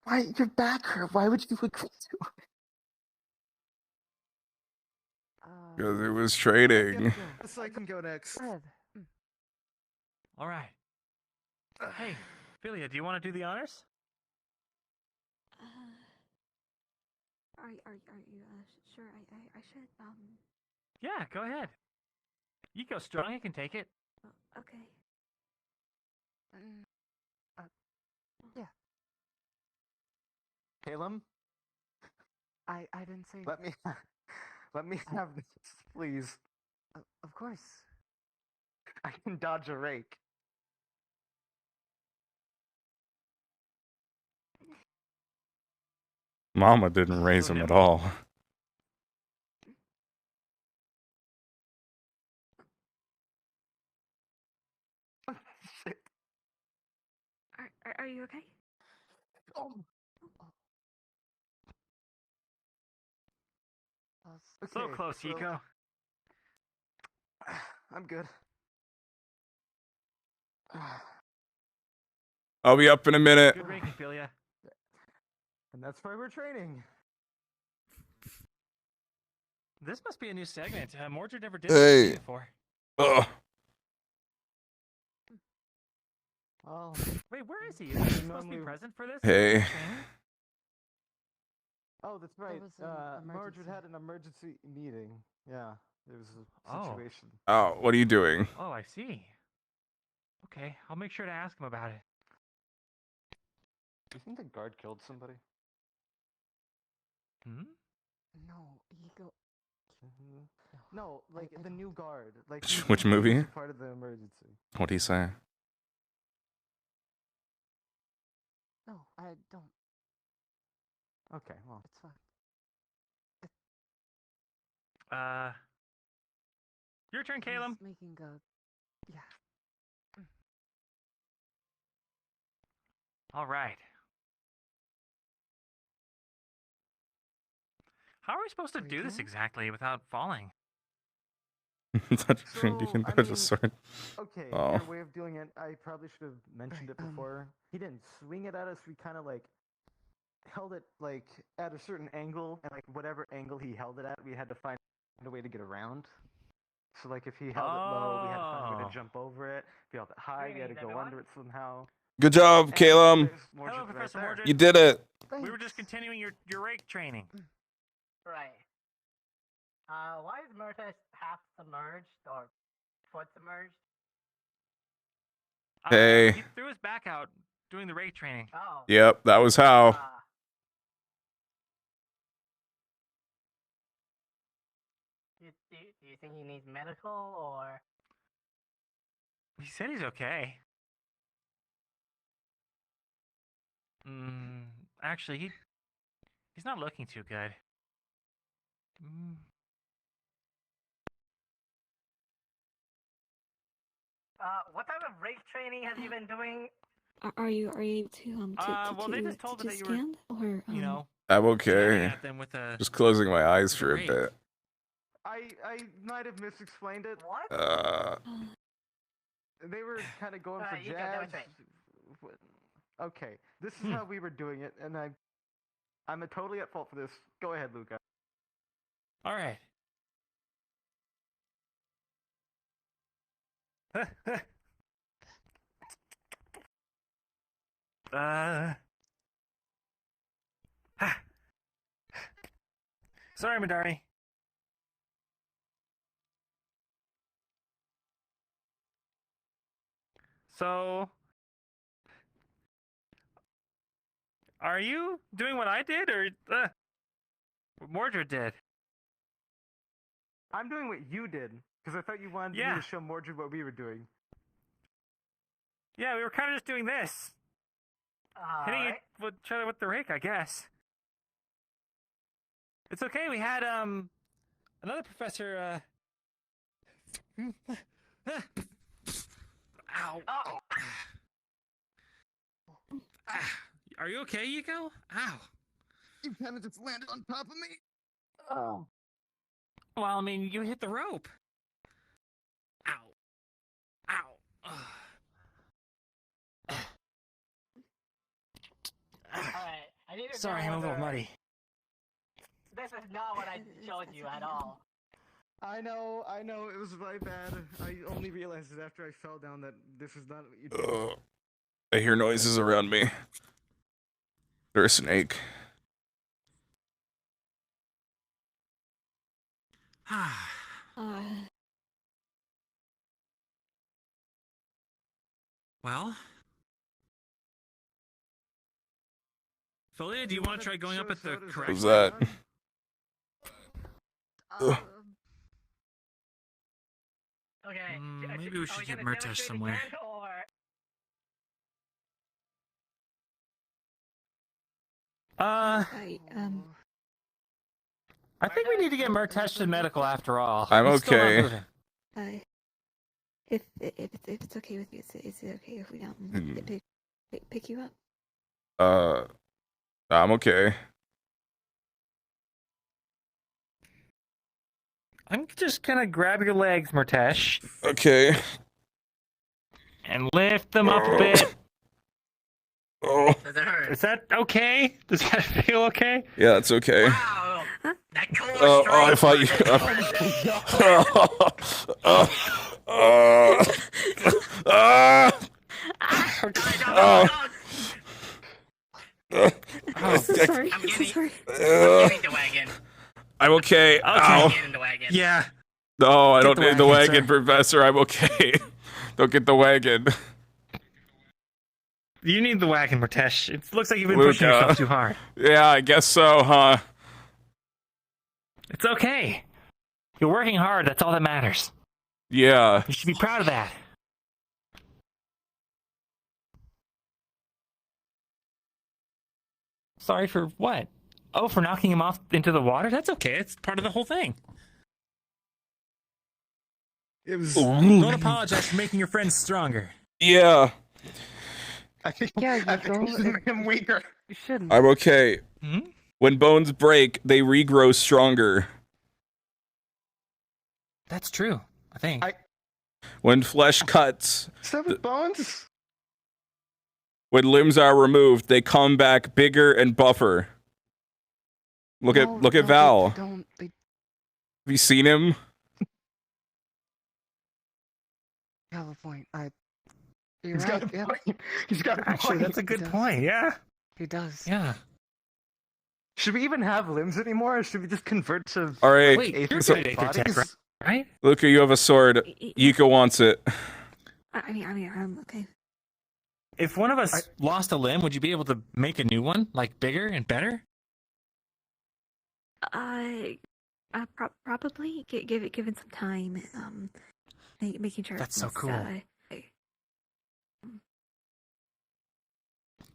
F: Why your back hurt? Why would you agree to it?
A: Because it was trading.
F: Yes, I can go next.
L: All right. Hey, Philia, do you want to do the honors?
G: Are you sure? I should.
L: Yeah, go ahead. You go strong. You can take it.
G: Okay.
F: Yeah. Caleb? I didn't say. Let me have this, please. Of course. I can dodge a rake.
A: Mama didn't raise him at all.
F: Shit.
G: Are you okay?
F: Oh.
L: So close, Hiko.
F: I'm good.
A: I'll be up in a minute.
L: Good raking, Philia.
F: And that's why we're training.
L: This must be a new segment. Mordred never did
A: Hey.
L: this before.
A: Ugh.
F: Oh.
L: Wait, where is he? Is he supposed to be present for this?
A: Hey.
F: Oh, that's right.
G: was an
F: Mordred
G: emergency.
F: had an emergency meeting. Yeah, there was a
L: Oh.
F: situation.
A: Oh, what are you doing?
L: Oh, I see. Okay, I'll make sure to ask him about it.
F: Do you think the guard killed somebody?
L: Hmm?
F: No, Ego. No, like the new guard. Like
A: Which movie?
F: was part of the emergency.
A: What'd he say?
F: No, I don't. Okay, well,
G: It's fine.
L: Your turn, Caleb.
G: He's making a. Yeah.
L: All right. How are we supposed to do this exactly without falling?
A: You can touch a sword.
F: Okay,
A: Oh.
F: your way of doing it, I probably should have mentioned it before. He didn't swing it at us, we kind of like held it like at a certain angle, and like whatever angle he held it at, we had to find a way to get around. So like if he held it low, we had to find a way
L: Oh.
F: to jump over it. If he held it high, we had to go under it somehow.
A: Good job, Caleb.
F: There's Mordred
L: Hello,
F: right
L: Professor
F: there.
L: Mordred.
A: You did it.
L: We were just continuing your rake training.
K: Right. Why is Murtesh half submerged or foot submerged?
A: Hey.
L: He threw his back out doing the rake training.
K: Oh.
A: Yep, that was how.
K: Do you think he needs medical or?
L: He said he's okay. Actually, he's not looking too good.
K: What type of rake training have you been doing?
G: Are you able to
L: well, they just told me that you were,
G: scan or
L: you know,
A: I'm okay.
L: at them with a.
A: Just closing my eyes for a bit.
F: I might have misexplained it.
K: What?
F: They were kind of going for
K: you go,
F: jazz.
K: that was
F: Okay, this is how we were doing it, and I'm totally at fault for this. Go ahead, Luca.
L: All right. Sorry, Madari. So, are you doing what I did, or what Mordred did?
F: I'm doing what you did, because I thought you wanted me to show Mordred what we were doing.
L: Yeah, we were kind of just doing this. Hitting each other with the rake, I guess. It's okay, we had, another professor, Ow. Oh. Are you okay, Yuko? Ow.
M: You kind of just landed on top of me.
L: Oh. Well, I mean, you hit the rope. Ow. Ow.
K: Alright, I need to
L: Sorry, I'm a little muddy.
K: This is not what I showed you at all.
F: I know, it was my bad. I only realized it after I fell down that this is not what you did.
A: I hear noises around me. There's a snake.
L: Well? Philia, do you want to try going up at the correct
A: Who's that?
K: Okay.
L: Maybe we should get Murtesh somewhere. I think we need to get Murtesh to medical after all.
A: I'm
L: He's still not
A: okay.
L: moving.
G: if it's okay with you, is it okay if we pick you up?
A: I'm okay.
L: I'm just gonna grab your legs, Murtesh.
A: Okay.
L: And lift them up a bit.
A: Oh.
K: Does it hurt?
L: Is that okay? Does that feel okay?
A: Yeah, it's okay.
K: Wow. That
A: Oh, I thought you.
G: Sorry.
K: I'm getting the wagon.
A: I'm okay. Ow.
K: Get in the wagon.
L: Yeah.
A: No, I
L: Get
A: don't
L: the
A: need the
L: wagon,
A: wagon,
L: sir.
A: Professor. I'm okay. Don't get the wagon.
L: You need the wagon, Murtesh. It looks like you've been pushing
A: Luca.
L: yourself too hard.
A: Yeah, I guess so, huh?
L: It's okay. You're working hard. That's all that matters.
A: Yeah.
L: You should be proud of that. Sorry for what? Oh, for knocking him off into the water? That's okay. It's part of the whole thing.
F: It was.
L: Don't apologize for making your friends stronger.
A: Yeah.
F: I think.
B: Yeah, you
F: I think
B: go.
F: this made him weaker.
B: You shouldn't.
A: I'm okay.
L: Hmm?
A: When bones break, they regrow stronger.
L: That's true, I think.
A: When flesh cuts,
F: So with bones.
A: when limbs are removed, they come back bigger and buffer. Look at Val.
B: They don't. They
A: Have you seen him?
B: have a point. You're
F: He's
B: right.
F: got a
B: Yeah,
F: point. He's got a
L: Actually,
F: point.
L: that's a good point, yeah.
B: he does.
L: Yeah.
F: Should we even have limbs anymore, or should we just convert to?
A: All right.
L: Wait, you're
F: aether
L: good at
F: bodies?
L: Aether Tech, right?
A: Luca, you have a sword. Yiko wants it.
G: I mean, I'm okay.
L: If one of us lost a limb, would you be able to make a new one, like bigger and better?
G: Probably given some time. Making sure.
L: That's so
G: everything's,
L: cool.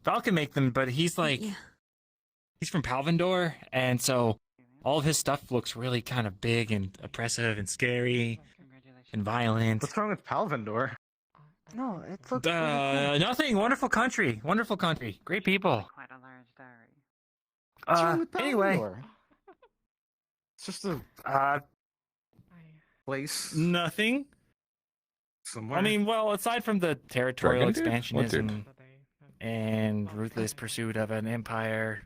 L: Val can make them, but he's like,
G: yeah.
L: he's from Palvindor, and so all of his stuff looks really kind of big and oppressive and scary and violent.
F: What's wrong with Palvindor? No, it looks really cool.
L: Nothing. Wonderful country. Wonderful country. Great people.
K: Quite a large diary.
F: What's wrong with
L: Anyway.
F: Palador? It's just a place.
L: Nothing.
F: Somewhere.
L: I mean, well, aside from the territorial
A: Dragon dude? What
L: expansionism and ruthless pursuit of an empire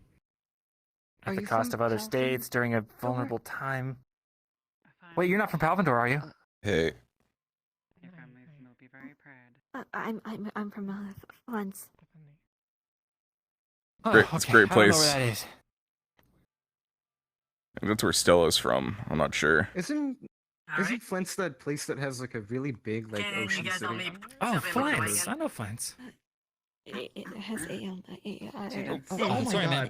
F: Are
L: at the
F: you
L: cost
F: from
L: of other
F: Palvin-
L: states during a vulnerable time. Wait, you're not from Palvindor, are you?
A: Hey.
K: Your families will be very proud.
G: I'm from Flens.
A: Great, it's a great
L: I don't know
A: place.
L: where that is.
A: I think that's where Stella's from. I'm not sure.
F: Isn't Flint's that place that has like a really big like ocean city?
L: Oh, Flens. I know Flens.
G: It has
L: sorry, man.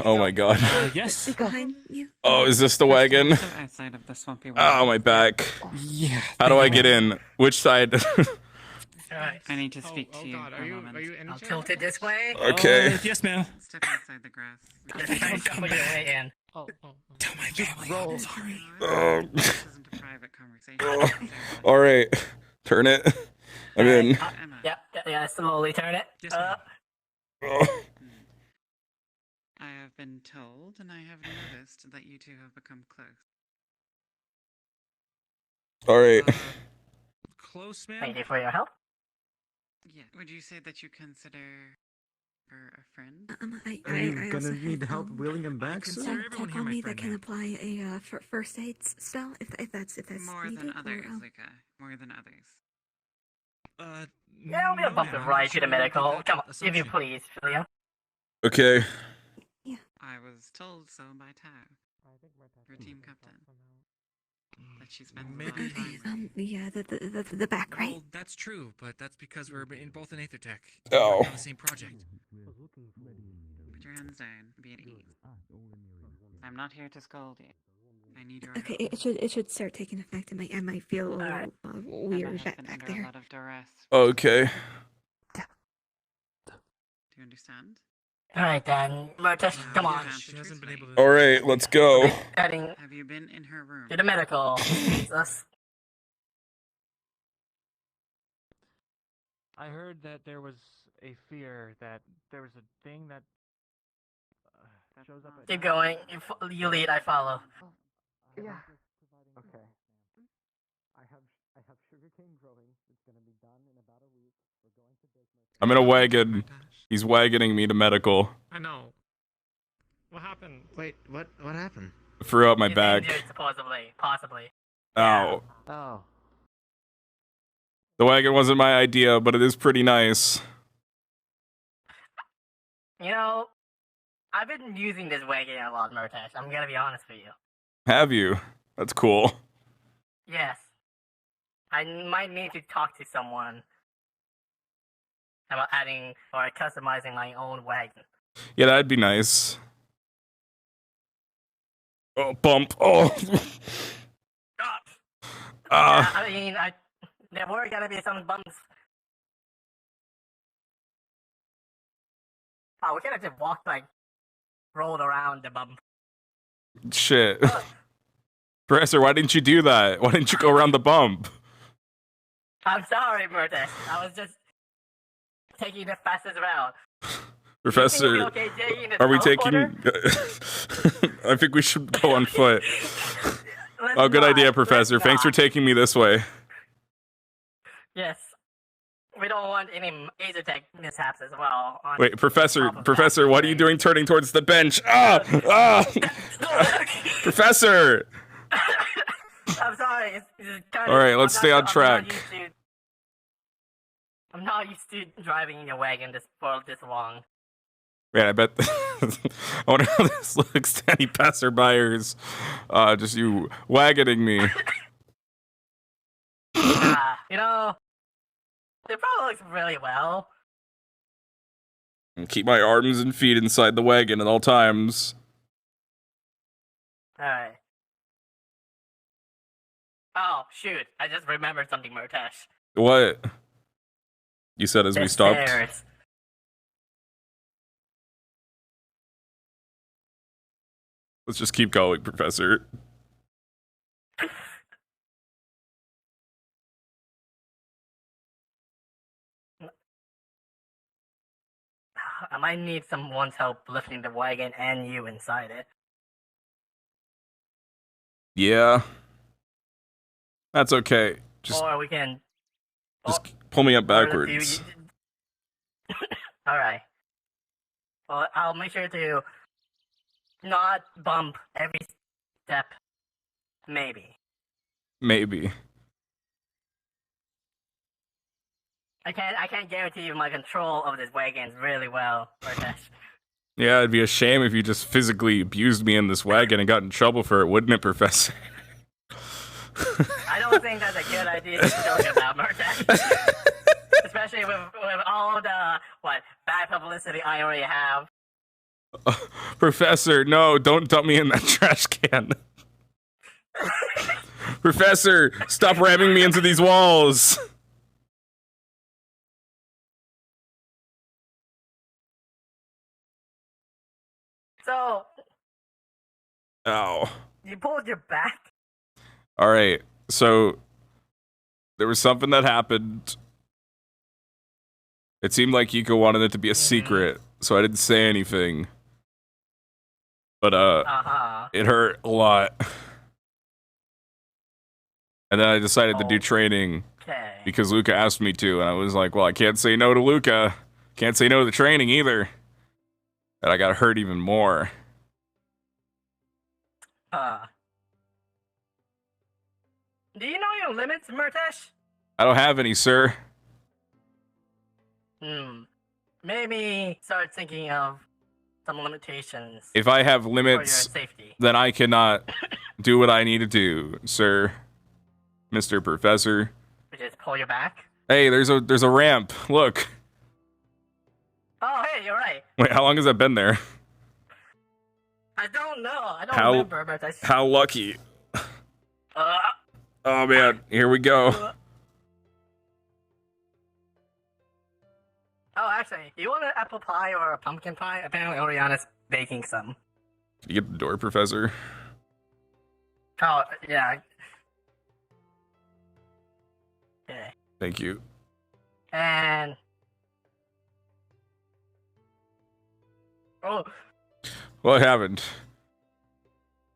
A: Oh my god.
L: Yes.
G: Behind you.
A: Oh, is this the wagon?
K: Outside of the swampy
A: Oh, my back.
L: Yeah.
A: How do I get in? Which side?
K: I need to speak to you
N: God,
K: for a moment.
N: I'll tilt it this way.
A: Okay.
L: Yes, ma'am.
K: Step outside the grass.
N: Put your way in.
L: Tell my family. I'm sorry.
A: Oh.
K: This isn't a private conversation.
A: All right. Turn it. I'm in.
N: Yeah, slowly turn it.
K: Yes,
N: up.
A: Oh.
K: I have been told, and I have noticed that you two have become close.
A: All right.
L: Close, man.
N: Thank you for your help.
K: Yeah. Would you say that you consider her a friend?
F: Are you gonna need help wheeling him back soon?
G: Tell me that can apply a first aid spell if that's
K: More
G: needed,
K: than others,
G: or,
K: Luca. More than others.
N: Yeah, I'll be a bump the right to the medical. Come on, if you please, Julia.
A: Okay.
K: I was told so by Tao, your team captain. That she spends a lot of time with.
G: yeah, the back, right?
L: Well, that's true, but that's because we're both in Aethertech.
A: Oh.
L: We're on the same project.
K: Put your hands down. Be at ease. I'm not here to scold you. I need your
G: Okay,
K: help.
G: it should start taking effect. I might feel a little weird
K: Emma has been
G: back
K: under a
G: there.
K: lot of duress.
A: Okay.
K: Do you understand?
N: Alright then, Murtesh, come on.
L: She hasn't been able to.
A: All right. Let's go.
N: Heading
K: Have you been in her room?
N: to the medical. Jesus.
L: I heard that there was a fear that there was a thing that shows up.
N: Keep going. You lead, I follow.
F: Yeah. Okay. I have sugarcane growing. It's gonna be done in about a week. We're going to business.
A: I'm in a wagon. He's wagoning me to medical.
N: I know. What happened?
O: Wait, what happened?
A: Threw out my
N: He's
A: back.
N: injured, supposedly. Possibly.
A: Ow.
F: Oh.
A: The wagon wasn't my idea, but it is pretty nice.
N: You know, I've been using this wagon a lot, Murtesh. I'm gonna be honest with you.
A: Have you? That's cool.
N: Yes. I might need to talk to someone about adding or customizing my own wagon.
A: Yeah, that'd be nice. Oh, bump. Oh.
N: Yeah, I mean, there were gonna be some bumps. Oh, we could have just walked, like, rolled around the bump.
A: Shit. Professor, why didn't you do that? Why didn't you go around the bump?
N: I'm sorry, Murtesh. I was just taking the fastest route.
A: Professor,
N: okay taking the
A: are we taking...
N: teleporter?
A: I think we should go on foot.
N: Let's
A: Oh, good
N: not,
A: idea,
N: let's
A: Professor. Thanks for
N: not.
A: taking me this way.
N: Yes. We don't want any Aethertech mishaps as well. on
A: Wait, Professor,
N: top of
A: Professor, what are you doing turning towards the bench? Ah! Ah! Professor!
N: I'm sorry. It's kind
A: All right, let's stay on track.
N: I'm not used to driving in a wagon for this long.
A: Man, I bet... I wonder how this looks to any passerbyers. Just you wagoning me.
N: You know, it probably looks really well.
A: And keep my arms and feet inside the wagon at all times.
N: Alright. Oh, shoot. I just remembered something, Murtesh.
A: What? You said as we stopped?
N: Stairs.
A: Let's just keep going, Professor.
P: I might need someone's help lifting the wagon and you inside it.
A: Yeah. That's okay. Just
P: Or we can.
A: pull me up
P: or the
A: backwards.
P: two- Alright. Well, I'll make sure to not bump every step. Maybe.
A: Maybe.
P: I can't guarantee you my control of this wagon really well, Murtesh.
A: Yeah, it'd be a shame if you just physically abused me in this wagon and got in trouble for it, wouldn't it, Professor?
P: I don't think that's a good idea to joke about, Murtesh. Especially with all the, bad publicity I already have.
A: Professor, no, don't dump me in that trash can. Professor, stop ramming me into these walls.
P: So,
A: Ow.
P: you pulled your back?
A: Alright, so there was something that happened. It seemed like Yiko wanted it to be a secret, so I didn't say anything. But, it hurt a lot. And then I decided to do training because Luca asked me to, and I was like, well, I can't say no to Luca. Can't say no to the training either. And I got hurt even more.
P: Do you know your limits, Murtesh?
A: I don't have any, sir.
P: Maybe start thinking of some limitations.
A: If I have limits,
P: for your safety.
A: then I cannot do what I need to do, sir. Mr. Professor.
P: Just pull your back?
A: Hey, there's a ramp. Look.
P: Oh, hey, you're right.
A: Wait, how long has that been there?
P: I don't know. I don't remember, but I...
A: How lucky. Oh, man. Here we go.
P: Oh, actually, you want an apple pie or a pumpkin pie? Apparently, Oriana's baking some.
A: Can you get the door, Professor?
P: Oh, yeah. Okay.
A: Thank you.
P: And... Oh.
A: What happened?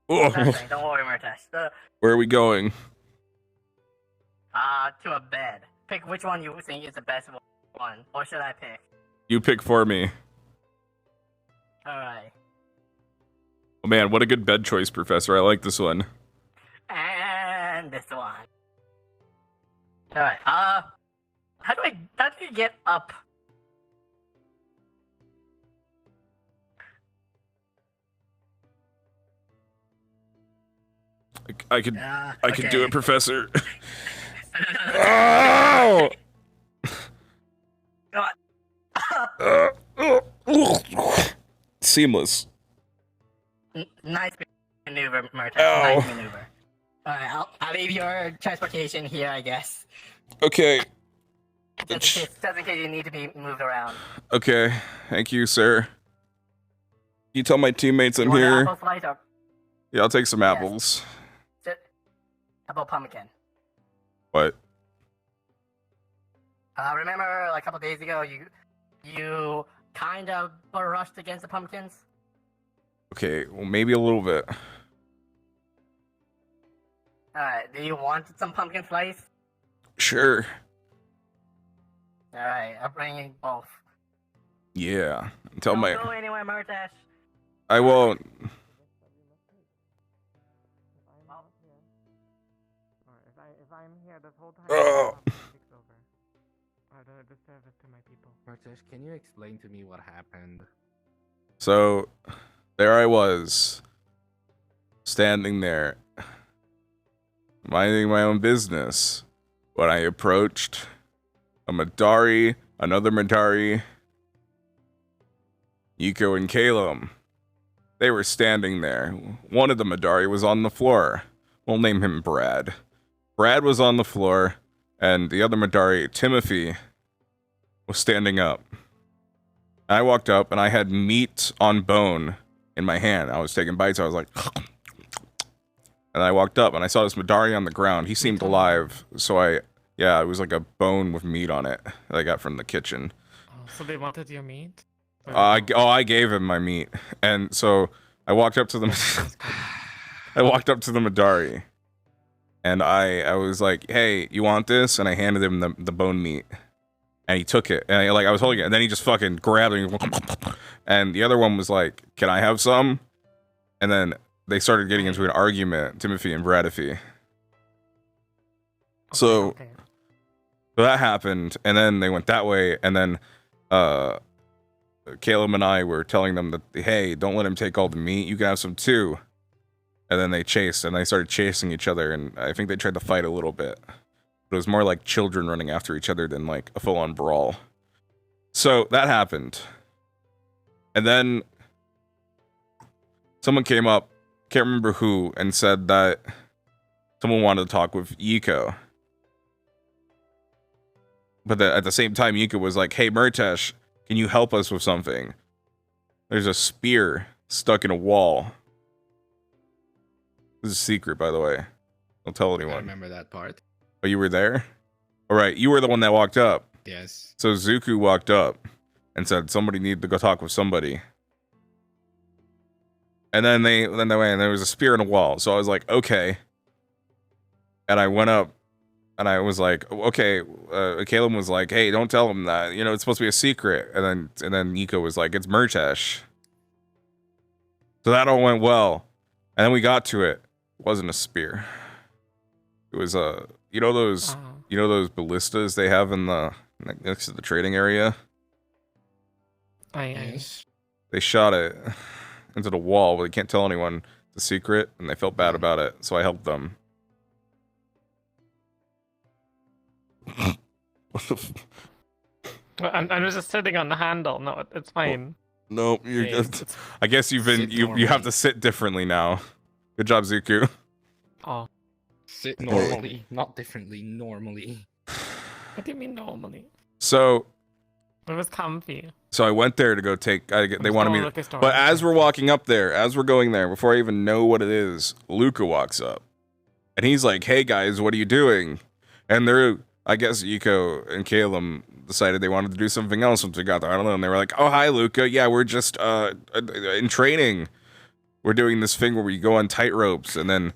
A: Oh.
P: Nothing. Don't worry, Murtesh.
A: Where are we going?
P: To a bed. Pick which one you think is the best one. Or should I pick?
A: You pick for me.
P: Alright.
A: Oh man, what a good bed choice, Professor. I like this one.
P: And this one. Alright, how do you get up?
A: I could do it, Professor.
P: Oh!
A: Seamless.
P: Nice maneuver, Murtesh.
A: Ow.
P: Nice maneuver. Alright, I'll leave your transportation here, I guess.
A: Okay.
P: Just in case you need to be moved around.
A: Okay. Thank you, sir. You tell my teammates I'm
P: You want an
A: here.
P: apple slice or
A: Yeah, I'll take some apples.
P: apple pumpkin?
A: What?
P: Remember like a couple days ago you kind of brushed against the pumpkins?
A: Okay, well maybe a little bit.
P: Alright, do you want some pumpkin slice?
A: Sure.
P: Alright, I'll bring you both.
A: Yeah. Tell
P: Don't
A: my
P: go anywhere, Murtesh.
A: I won't.
N: If I'm here this whole time,
A: Oh.
N: takes over. I don't deserve it to my people.
M: Murtesh, can you explain to me what happened?
A: So there I was. Standing there. Minding my own business. When I approached a Madari, another Madari, Yuko and Calum. They were standing there. One of the Madari was on the floor. We'll name him Brad. Brad was on the floor, and the other Madari, Timothy, was standing up. I walked up, and I had meat on bone in my hand. I was taking bites. I was like... And I walked up, and I saw this Madari on the ground. He seemed alive, so yeah, it was like a bone with meat on it that I got from the kitchen.
N: Oh, so they wanted your meat?
A: I gave him my meat, and so I walked up to the I walked up to the Madari, and I was like, "Hey, you want this?" And I handed him the bone meat, and he took it, and I was holding it, and then he just fucking grabbed it, and the other one was like, "Can I have some?" And then they started getting into an argument, Timothy and Bradify. So that happened, and then they went that way, and then Caleb and I were telling them that, hey, don't let him take all the meat, you can have some too. And then they started chasing each other, and I think they tried to fight a little bit. But it was more like children running after each other than like a full-on brawl. So that happened. And then someone came up, can't remember who, and said that someone wanted to talk with Yiko. But at the same time, Yiko was like, hey, Murtesh, can you help us with something? There's a spear stuck in a wall. This is a secret, by the way. Don't tell anyone.
M: I remember that part.
A: Oh, you were there? All right, you were the one that walked up.
M: Yes.
A: So Zuku walked up and said, somebody needed to go talk with somebody. And then they went, and there was a spear in a wall. So I was like, okay. And I went up. And I was like, okay, Caleb was like, hey, don't tell him that. You know, it's supposed to be a secret. And then Nico was like, it's Murtesh. So that all went well. And then we got to it. It wasn't a spear. It was you know those ballistas they have in the next to the trading area?
N: Yes.
A: They shot it into the wall, but they can't tell anyone the secret, and they felt bad about it, so I helped them.
N: I'm just sitting on the handle. No, it's fine.
A: No, I guess you have to sit differently now. Good job, Zuku.
N: Oh.
M: Sit normally, not differently, normally.
N: What do you mean normally?
A: So
N: it was comfy.
A: So I went there to go take. They wanted me to, but as we're walking up there, as we're going there, before I even know what it is, Luca walks up, and he's like, "Hey guys, what are you doing?" And I guess Yiko and Caleb decided they wanted to do something else once we got there. I don't know. And they were like, "Oh, hi, Luca. Yeah, we're just in training. We're doing this thing where we go on tight ropes, and then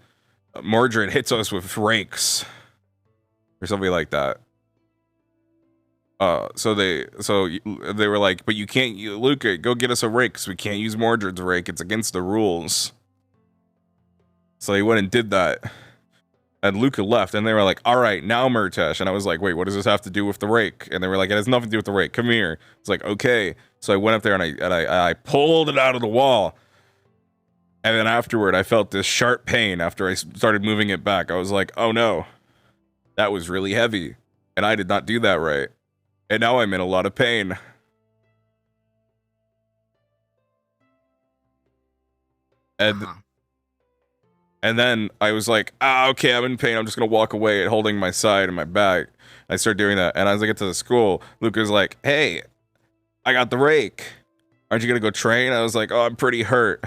A: Mordred hits us with rakes or something like that." So they were like, "But you can't, Luca, go get us a rake, 'cause we can't use Mordred's rake. It's against the rules." So he went and did that. And Luca left, and they were like, all right, now Murtesh. And I was like, wait, what does this have to do with the rake? And they were like, it has nothing to do with the rake. Come here. It's like, okay. So I went up there, and I pulled it out of the wall. And then afterward, I felt this sharp pain after I started moving it back. I was like, oh no, that was really heavy. And I did not do that right. And now I'm in a lot of pain. And then I was like, okay, I'm in pain. I'm just going to walk away holding my side and my back. I started doing that. And as I get to the school, Luke was like, hey, I got the rake. Aren't you going to go train? I was like, oh, I'm pretty hurt.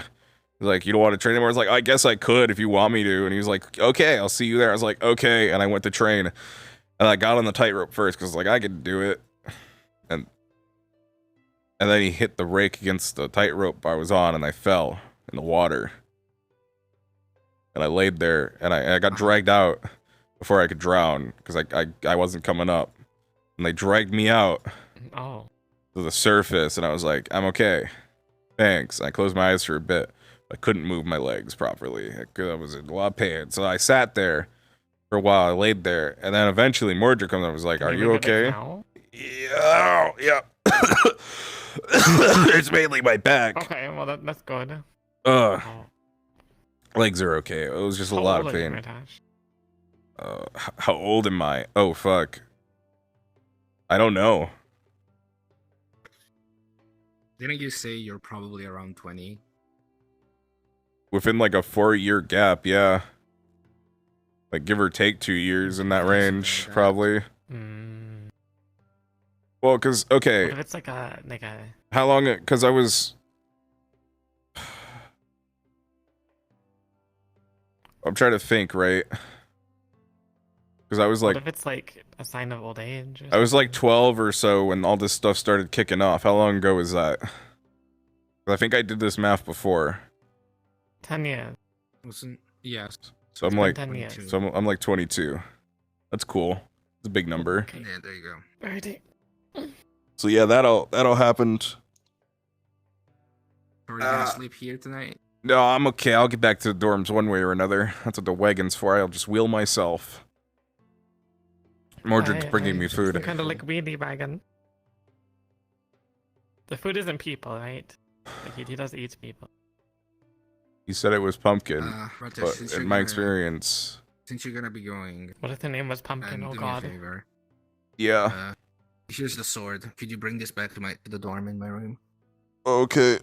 A: He's like, you don't want to train anymore? I was like, I guess I could if you want me to. And he was like, okay, I'll see you there. I was like, okay. And I went to train. And I got on the tightrope first because like I could do it. And then he hit the rake against the tightrope I was on, and I fell in the water. And I laid there, and I got dragged out before I could drown because I wasn't coming up. And they dragged me out to the surface, and I was like, I'm okay. Thanks. And I closed my eyes for a bit. I couldn't move my legs properly. I was in a lot of pain. So I sat there for a while. I laid there, and then eventually Mordred comes up and was like, are you okay? Yeah. It's mainly my back.
N: Okay, well that's good.
A: Legs are okay. It was just a lot of pain. How old am I? Oh fuck. I don't know.
M: Didn't you say you're probably around 20?
A: Within like a 4-year gap, yeah. Like give or take 2 years in that range, probably. Well, cause okay.
N: What if it's like a
A: How long? Cause I was. I'm trying to think, right? Because I was like.
N: What if it's like a sign of old age?
A: I was like 12 or so when all this stuff started kicking off. How long ago was that? I think I did this math before.
N: 10 years.
M: Wasn't yes.
A: So I'm
N: been
A: like
N: 10 years.
A: so I'm like 22. That's cool. It's a big number.
M: Yeah, there you go.
N: Alrighty.
A: So yeah, that'll happened.
M: Are you gonna sleep here tonight?
A: No, I'm okay. I'll get back to the dorms one way or another. That's what the wagon's for. I'll just wheel myself. Mordred's bringing me food.
N: Kind of like weedy wagon. The food isn't people, right? Like he does eat people.
A: He said it was pumpkin,
M: Murtesh,
A: but
M: since
A: in
M: you're
A: my
M: gonna-
A: experience,
M: Since you're gonna be going,
N: What if the name was Pumpkin? Oh
M: do
N: god.
M: me a favor.
A: yeah.
M: Here's the sword. Could you bring this back to the dorm in my room?
A: Okay.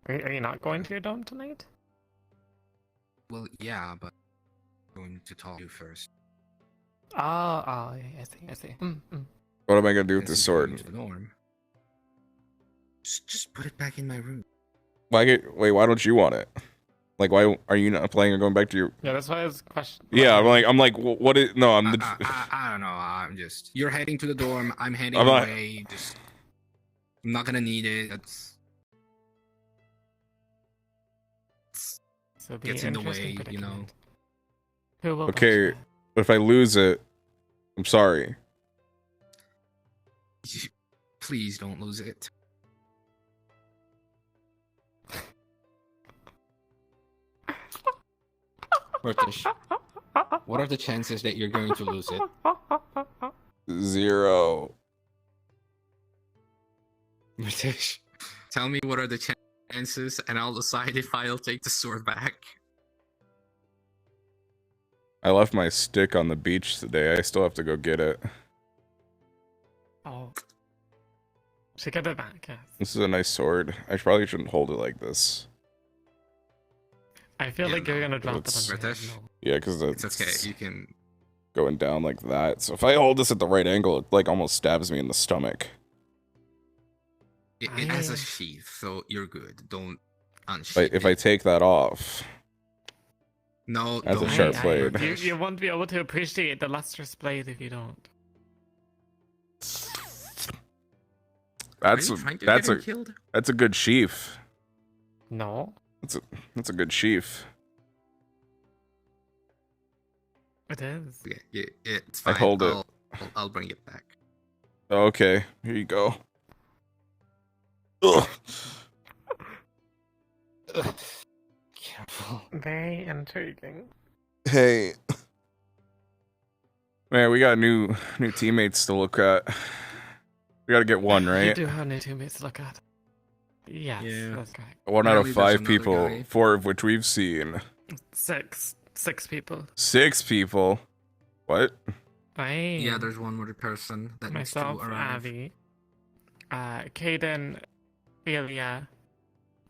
N: Are you not going to your dorm tonight?
M: Well, yeah, but I'm going to talk to you first.
N: Oh, I see.
A: What am I gonna do with this
M: Since you're going
A: sword?
M: to the dorm, just put it back in my room.
A: Wait, why don't you want it? Like, why are you not planning on going back to your?
N: Yeah, that's why I was question.
A: Yeah, I'm like, what is? No, I'm the.
M: I don't know. I'm just. You're heading to the dorm. I'm heading
A: I'm not-
M: away. Just. I'm not gonna need it.
N: So be
M: Gets in the
N: interesting
M: way, you
N: predicament.
M: know.
N: Who will
A: Okay, but if I lose it, I'm sorry.
M: Please don't lose it. Murtesh, what are the chances that you're going to lose it?
A: 0.
M: Murtesh, tell me what are the chances, and I'll decide if I'll take the sword back.
A: I left my stick on the beach today. I still have to go get it.
N: Oh. Should get it back, yes.
A: This is a nice sword. I probably shouldn't hold it like this.
N: I feel like you're gonna drop it
A: It's-
N: on your head.
M: Murtesh?
N: No.
A: Yeah, because
M: It's okay. You can.
A: going down like that. So if I hold this at the right angle, it like almost stabs me in the stomach.
M: It has a sheath, so you're good. Don't unsheath
A: Like if I take that off,
M: No,
A: that's a
M: don't.
A: sharp blade.
N: You won't be able to appreciate the lustrous blade if you don't.
A: That's
M: you trying to
A: that's
M: get him
A: a
M: killed?
A: that's a good sheath.
N: No.
A: That's a good sheath.
N: It is.
M: Yeah, it's
A: I
M: fine.
A: hold it.
M: I'll bring it back.
A: Okay, here you go. Ugh.
N: Careful. Very intriguing.
A: Hey, man, we got new teammates to look at. We got to get one,
N: You
A: right?
N: do have new teammates to look at. Yes, that's correct.
A: 1 out of
M: Apparently
A: 5
M: there's another
A: people,
M: guy.
A: 4 of which we've seen.
N: Six people.
A: 6 people. What?
M: Yeah, there's one more person that
N: myself,
M: needs to arrive.
N: Avi, Caden, Ophelia,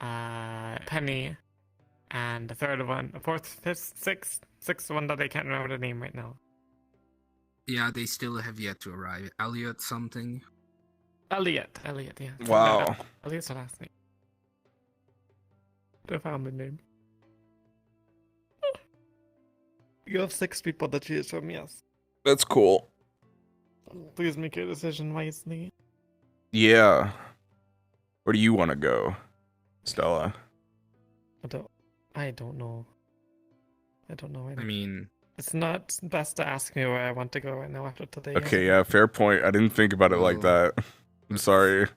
N: Penny, and the third one, fourth, fifth, sixth one that I can't remember the name right now.
M: Yeah, they still have yet to arrive. Elliot something.
N: Elliot, yeah.
A: Wow.
N: Elliot's the last name. The family name. You have 6 people to choose from, yes.
A: That's cool.
N: Please make your decision wisely.
A: Yeah. Where do you want to go, Stella?
N: I don't know.
M: I mean,
N: it's not best to ask me where I want to go right now after today.
A: Okay, yeah, fair point. I didn't think about it like that. I'm sorry.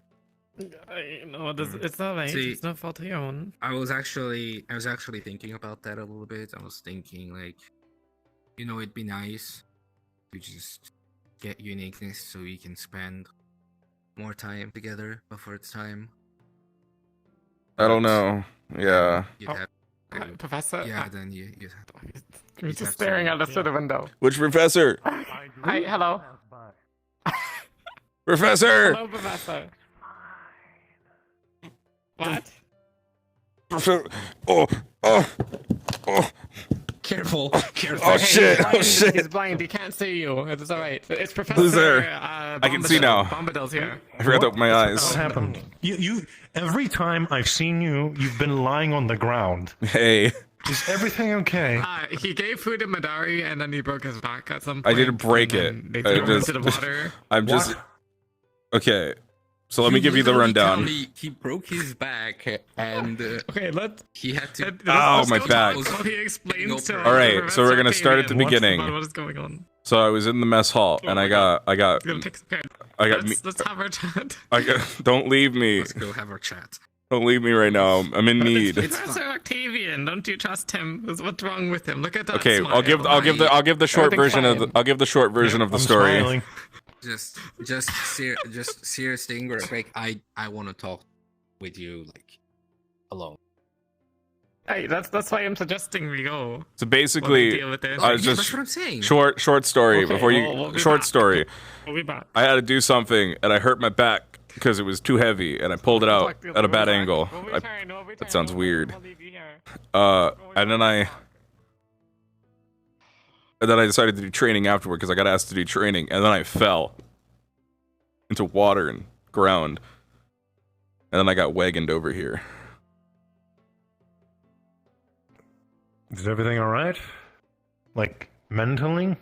N: It's not right.
M: See,
N: It's no fault of your own.
M: I was actually thinking about that a little bit. I was thinking like, it'd be nice to just get uniqueness so we can spend more time together before it's time.
A: I don't know. Yeah.
M: You'd have
N: Professor?
M: Yeah, then you
N: You're just staring out through the window.
A: Which professor?
N: Hi, hello.
A: Professor!
N: Hello, Professor. What?
A: Oh.
M: Careful.
A: Oh shit! Oh
N: He's
A: shit!
N: blind. He can't see you. It's all right. It's Professor.
A: Who's there? I can see now.
N: Bombadil's here.
A: I forgot to open my eyes.
J: What happened? You every time I've seen you, you've been lying on the ground.
A: Hey.
J: Is everything okay?
N: He gave food to Madari and then he broke his back at some point.
A: I didn't break
N: and
A: it.
N: then They threw him into the water.
A: I'm just. Okay. So let me give you the rundown.
M: He broke his back and
N: okay,
M: he had to.
A: Oh, my back.
N: While he explains to
A: All right, so we're gonna start at the beginning.
N: What is going on?
A: So I was in the mess hall, and I got.
N: Let's have our chat.
A: Don't leave me.
M: Let's go have our chat.
A: Don't leave me right now. I'm in need.
N: Professor Octavian, don't you trust him? What's wrong with him? Look at that.
A: Okay,
N: smile.
A: I'll give the short version of the short version of the story.
J: Smiling.
M: Just seriously, Greg, I want to talk with you like alone.
N: Hey, that's why I'm suggesting we go.
A: So basically,
N: deal with it.
A: I was just
M: that's what I'm saying.
A: Short story
N: Okay,
A: before you.
N: we'll be
A: Short
N: back.
A: story.
N: We'll be back.
A: I had to do something, and I hurt my back because it was too heavy, and I pulled it out at a bad angle. That sounds weird. And then I decided to do training afterward because I got asked to do training, and then I fell into water and ground, and then I got wagoned over here.
J: Is everything all right? Like mentally?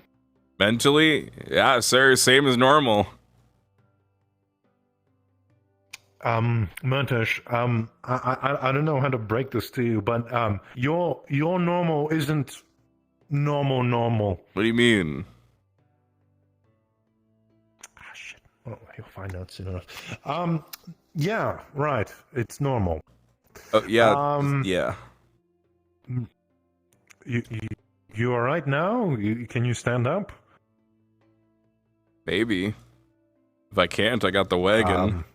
A: Mentally, yeah, sir, same as normal.
J: Murtesh, I don't know how to break this to you, but your normal isn't normal.
A: What do you mean?
J: Shit. Well, you'll find out soon enough. Yeah, right. It's normal.
A: Yeah. Yeah.
J: You all right now? Can you stand up?
A: Maybe. If I can't, I got the wagon.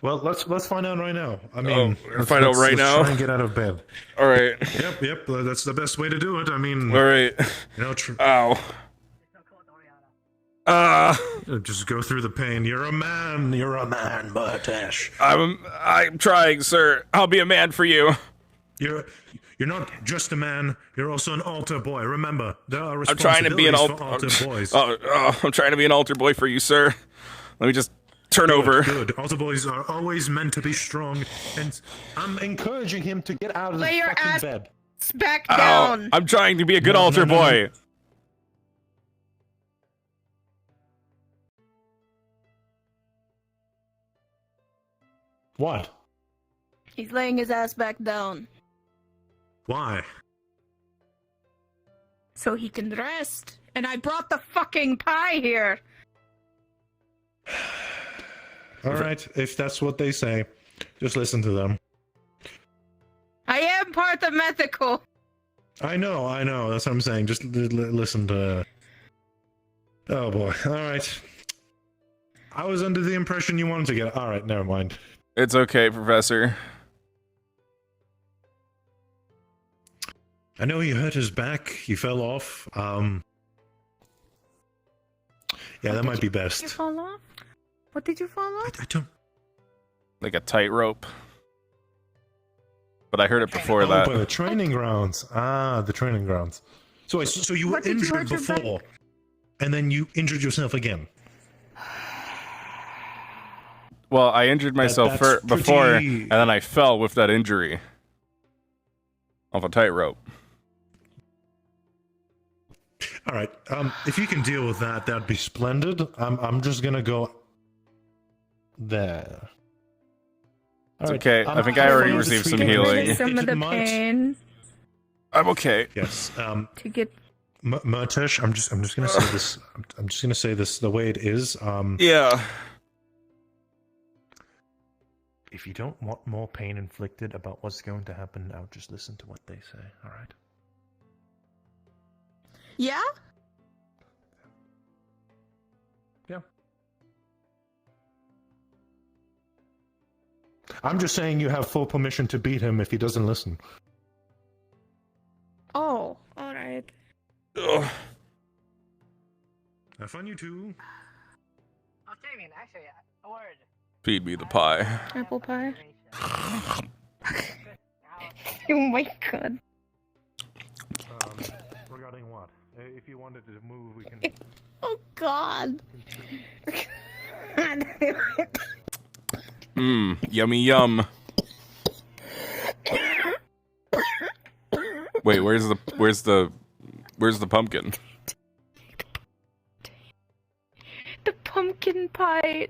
J: Well, let's find out right now. I mean,
A: let's find out right now.
J: Try and get out of bed.
A: All right.
J: Yep. That's the best way to do it. I mean,
A: all right.
J: You know,
A: ow.
J: Just go through the pain. You're a man, Murtesh.
A: I'm trying, sir. I'll be a man for you.
J: You're not just a man. You're also an altar boy. Remember, there are
A: I'm trying to be an
J: altar boys.
A: I'm trying to be an altar boy for you, sir. Let me just turn over.
J: Good. Altar boys are always meant to be strong, and I'm encouraging him to get out of the fucking bed.
B: Back down.
A: I'm trying to be a good altar boy.
J: What?
B: He's laying his ass back down.
J: Why?
B: So he can rest. And I brought the fucking pie here.
J: All right, if that's what they say, just listen to them.
B: I am part of mythical.
J: I know. That's what I'm saying. Just listen to. Oh boy. All right. I was under the impression you wanted to get. All right, never mind.
A: It's okay, Professor.
J: I know he hurt his back. He fell off. Yeah, that might be best.
B: Did you fall off? What did you fall off?
J: I don't.
A: Like a tightrope. But I heard it before that.
J: By the training grounds. Ah, the training grounds. So you were injured before, and then you injured yourself again.
A: Well, I injured myself before, and then I fell with that injury. Off a tightrope.
J: All right. If you can deal with that, that'd be splendid. I'm just gonna go there.
A: It's okay. I think I already received some healing.
B: Some of the pain.
A: I'm okay.
J: Yes.
B: To get.
J: Murtesh, I'm just gonna say this. I'm just gonna say this the way it is.
A: Yeah.
J: If you don't want more pain inflicted about what's going to happen now, just listen to what they say. All right.
B: Yeah?
J: Yeah. I'm just saying you have full permission to beat him if he doesn't listen.
B: Oh, alright.
J: Have fun, you two.
P: Octavian, actually, a word.
A: Feed me the pie.
B: Apple pie. Oh my god.
J: Regarding what? If you wanted to move, we can.
B: Oh god.
A: Yummy yum. Wait, where's the pumpkin?
B: The pumpkin pie.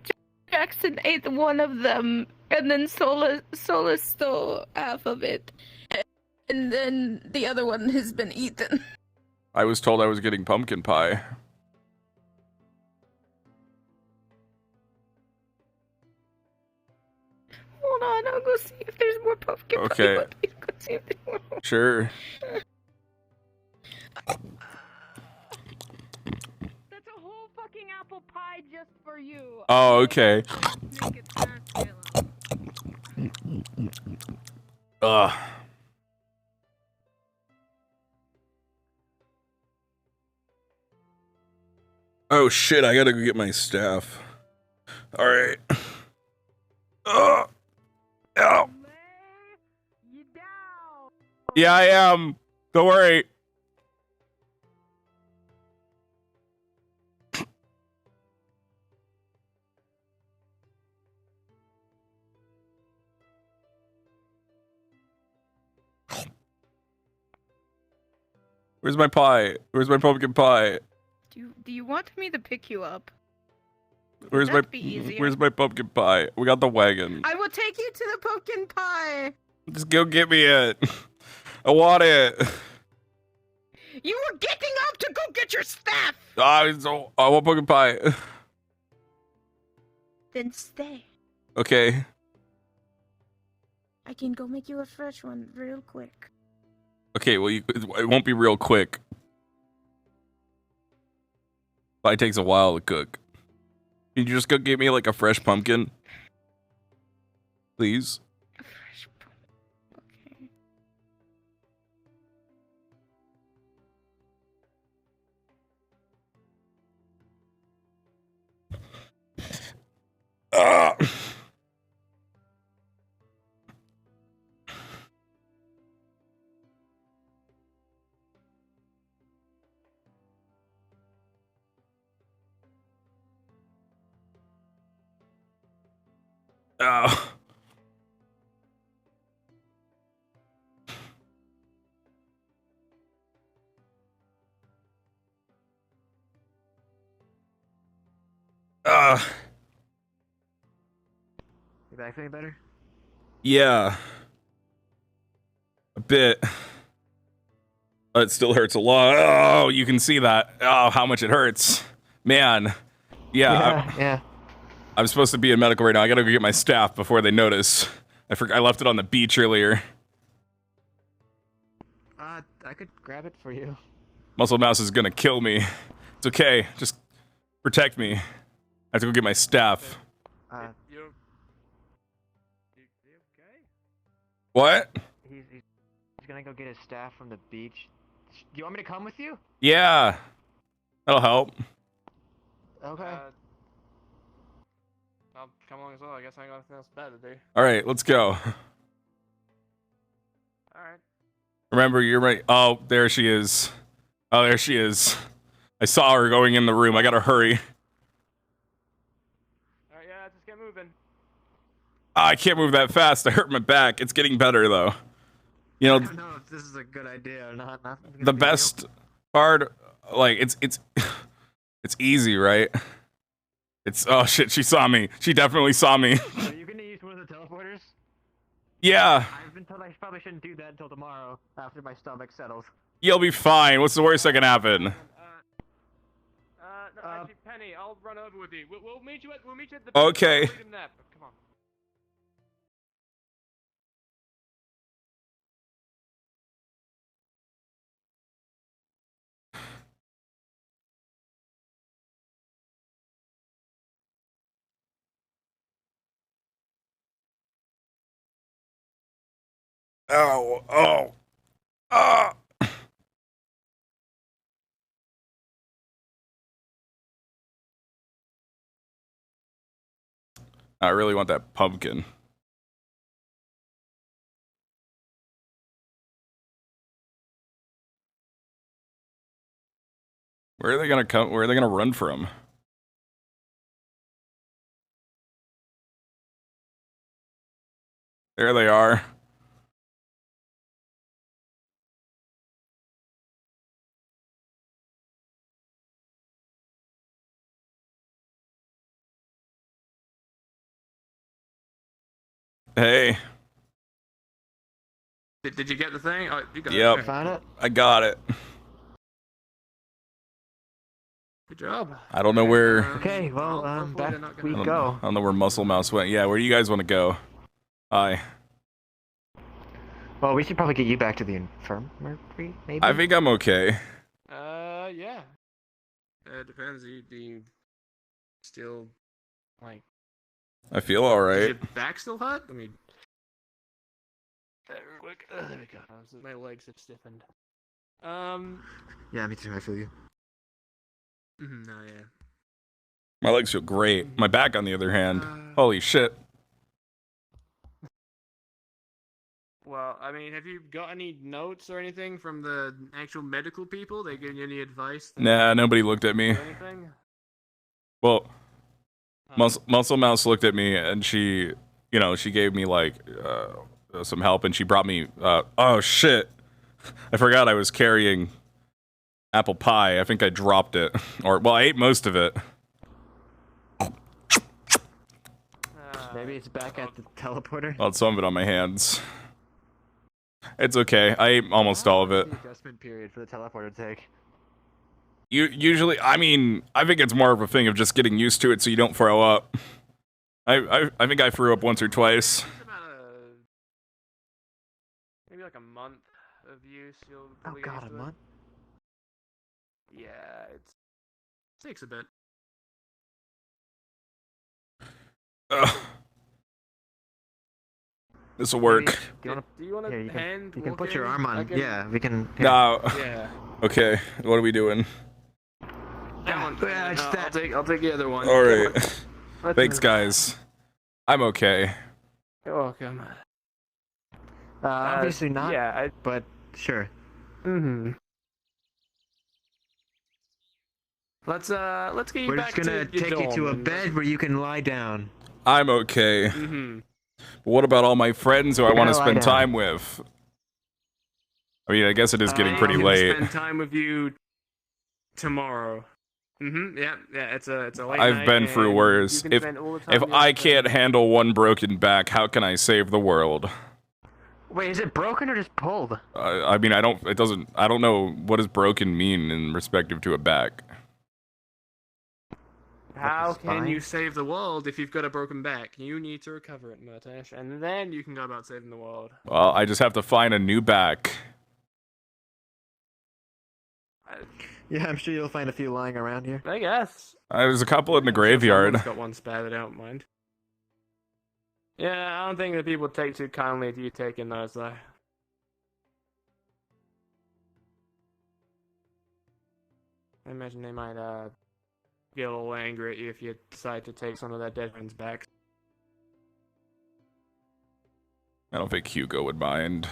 R: Jackson ate one of them, and then Solus stole half of it, and then the other one has been eaten.
A: I was told I was getting pumpkin pie.
R: Hold on, I'll go see if there's more pumpkin
A: Okay.
R: pie. Please go see if there's more.
A: Sure.
R: That's a whole fucking apple pie just for you.
A: Oh, okay. Ugh. Oh shit, I gotta go get my staff. Alright. Ugh. Ow. Yeah, I am. Don't worry. Where's my pie? Where's my pumpkin pie?
R: Do you want me to pick you up?
A: Where's my
R: That'd be easier.
A: Where's my pumpkin pie? We got the wagon.
R: I will take you to the pumpkin pie.
A: Just go get me it. I want it.
R: You were getting up to go get your staff.
A: I want pumpkin pie.
R: Then stay.
A: Okay.
R: I can go make you a fresh one real quick.
A: Okay, well, it won't be real quick. Pie takes a while to cook. Can you just go get me like a fresh pumpkin? Please?
R: A fresh pumpkin.
A: Okay. Oh.
F: You back feeling better?
A: Yeah. A bit. It still hurts a lot. Oh, you can see that. Oh, how much it hurts. Man. Yeah. I'm supposed to be in medical right now. I gotta go get my staff before they notice. I left it on the beach earlier.
F: I could grab it for you.
A: Muscle Mouse is gonna kill me. It's okay. Just protect me. I have to go get my staff. What?
F: He's gonna go get his staff from the beach. Do you want me to come with you?
A: Yeah. That'll help.
F: Okay.
N: I'll come along as well. I guess I ain't got nothing else bad to do.
A: Alright, let's go.
N: Alright.
A: Remember, you're right. Oh, there she is. Oh, there she is. I saw her going in the room. I gotta hurry.
N: Alright, yeah, just get moving.
A: I can't move that fast. I hurt my back. It's getting better, though. You know,
F: I don't know if this is a good idea or not.
A: the best part, like, it's easy, right? Oh shit, she saw me. She definitely saw me.
F: Are you gonna use one of the teleporters?
A: Yeah.
F: I've been told I probably shouldn't do that until tomorrow, after my stomach settles.
A: You'll be fine. What's the worst that can happen?
N: No, actually, Penny, I'll run over with you. We'll meet you at the
A: Okay.
N: Freedom Nap. Come on.
A: Oh, oh. Ah. I really want that pumpkin. Where are they gonna come? Where are they gonna run from? There they are. Hey.
H: Did you get the thing? Oh, you got
A: Yep.
H: it. Found it?
A: I got it.
H: Good job.
A: I don't know where.
F: Okay, well, back we
A: I
F: go.
A: don't know where Muscle Mouse went. Yeah, where do you guys want to go? Hi.
F: Well, we should probably get you back to the infirmary, maybe?
A: I think I'm okay.
H: Yeah. It depends. Do you still, like...
A: I feel
H: Is
A: alright.
H: your back still hot? I mean... Real quick. There we go. My legs have stiffened.
F: Yeah, me too, I feel you.
H: No, yeah.
A: My legs feel great. My back, on the other hand, holy shit.
H: Well, I mean, have you got any notes or anything from the actual medical people? They giving you any advice?
A: Nah, nobody looked at me.
H: Or anything?
A: Well, Muscle Mouse looked at me and she, you know, she gave me like some help and she brought me. Oh shit! I forgot I was carrying apple pie. I think I dropped it, or well, I ate most of it.
F: Maybe it's back at the teleporter?
A: Well, some of it on my hands. It's okay. I ate almost all of it.
F: The adjustment period for the teleporter to take.
A: Usually, I mean, I think it's more of a thing of just getting used to it so you don't throw up. I think I threw up once or twice.
H: It's about maybe like a month of use. You'll probably get used to it.
F: month?
H: Yeah, it takes a bit.
A: This will work.
H: Do you want to hand?
F: You can
H: walk
F: put your
H: in?
F: arm
H: I
F: on.
H: can-
F: Yeah, we can.
A: No.
H: Yeah.
A: Okay, what are we doing?
H: That one. I'll take the other one.
A: All right.
H: Let's
A: Thanks,
H: move.
A: guys. I'm okay.
H: You're welcome.
F: Obviously not.
H: Yeah,
F: but sure.
H: Let's get you
F: We're
H: back
F: just gonna
H: to your
F: take you to a
H: dorm.
F: bed where you can lie down.
A: I'm okay. But what about all my friends who I want to spend time with? I mean, I guess it is getting pretty
H: I'm gonna
A: late.
H: Spend time with you tomorrow. Yeah. It's a late
A: I've
H: night,
A: been through
H: and
A: worse.
H: you can
A: If
H: spend all the time
A: if
H: you
A: I
H: have to-
A: can't handle one broken back, how can I save the world?
F: Wait, is it broken or just pulled?
A: I mean, I don't know what does broken mean in respective to a back.
H: How
F: Like a
H: can
F: spine?
H: you save the world if you've got a broken back? You need to recover it, Murtesh, and then you can go about saving the world.
A: Well, I just have to find a new back.
F: Yeah, I'm sure you'll find a few lying around here.
H: I guess.
A: There's a couple in the graveyard.
H: Someone's got one spare that I don't mind. Yeah, I don't think that people take too kindly to you taking those, though. I imagine they might, get a little angry at you if you decide to take some of their dead friends back.
A: I don't think Hugo would mind.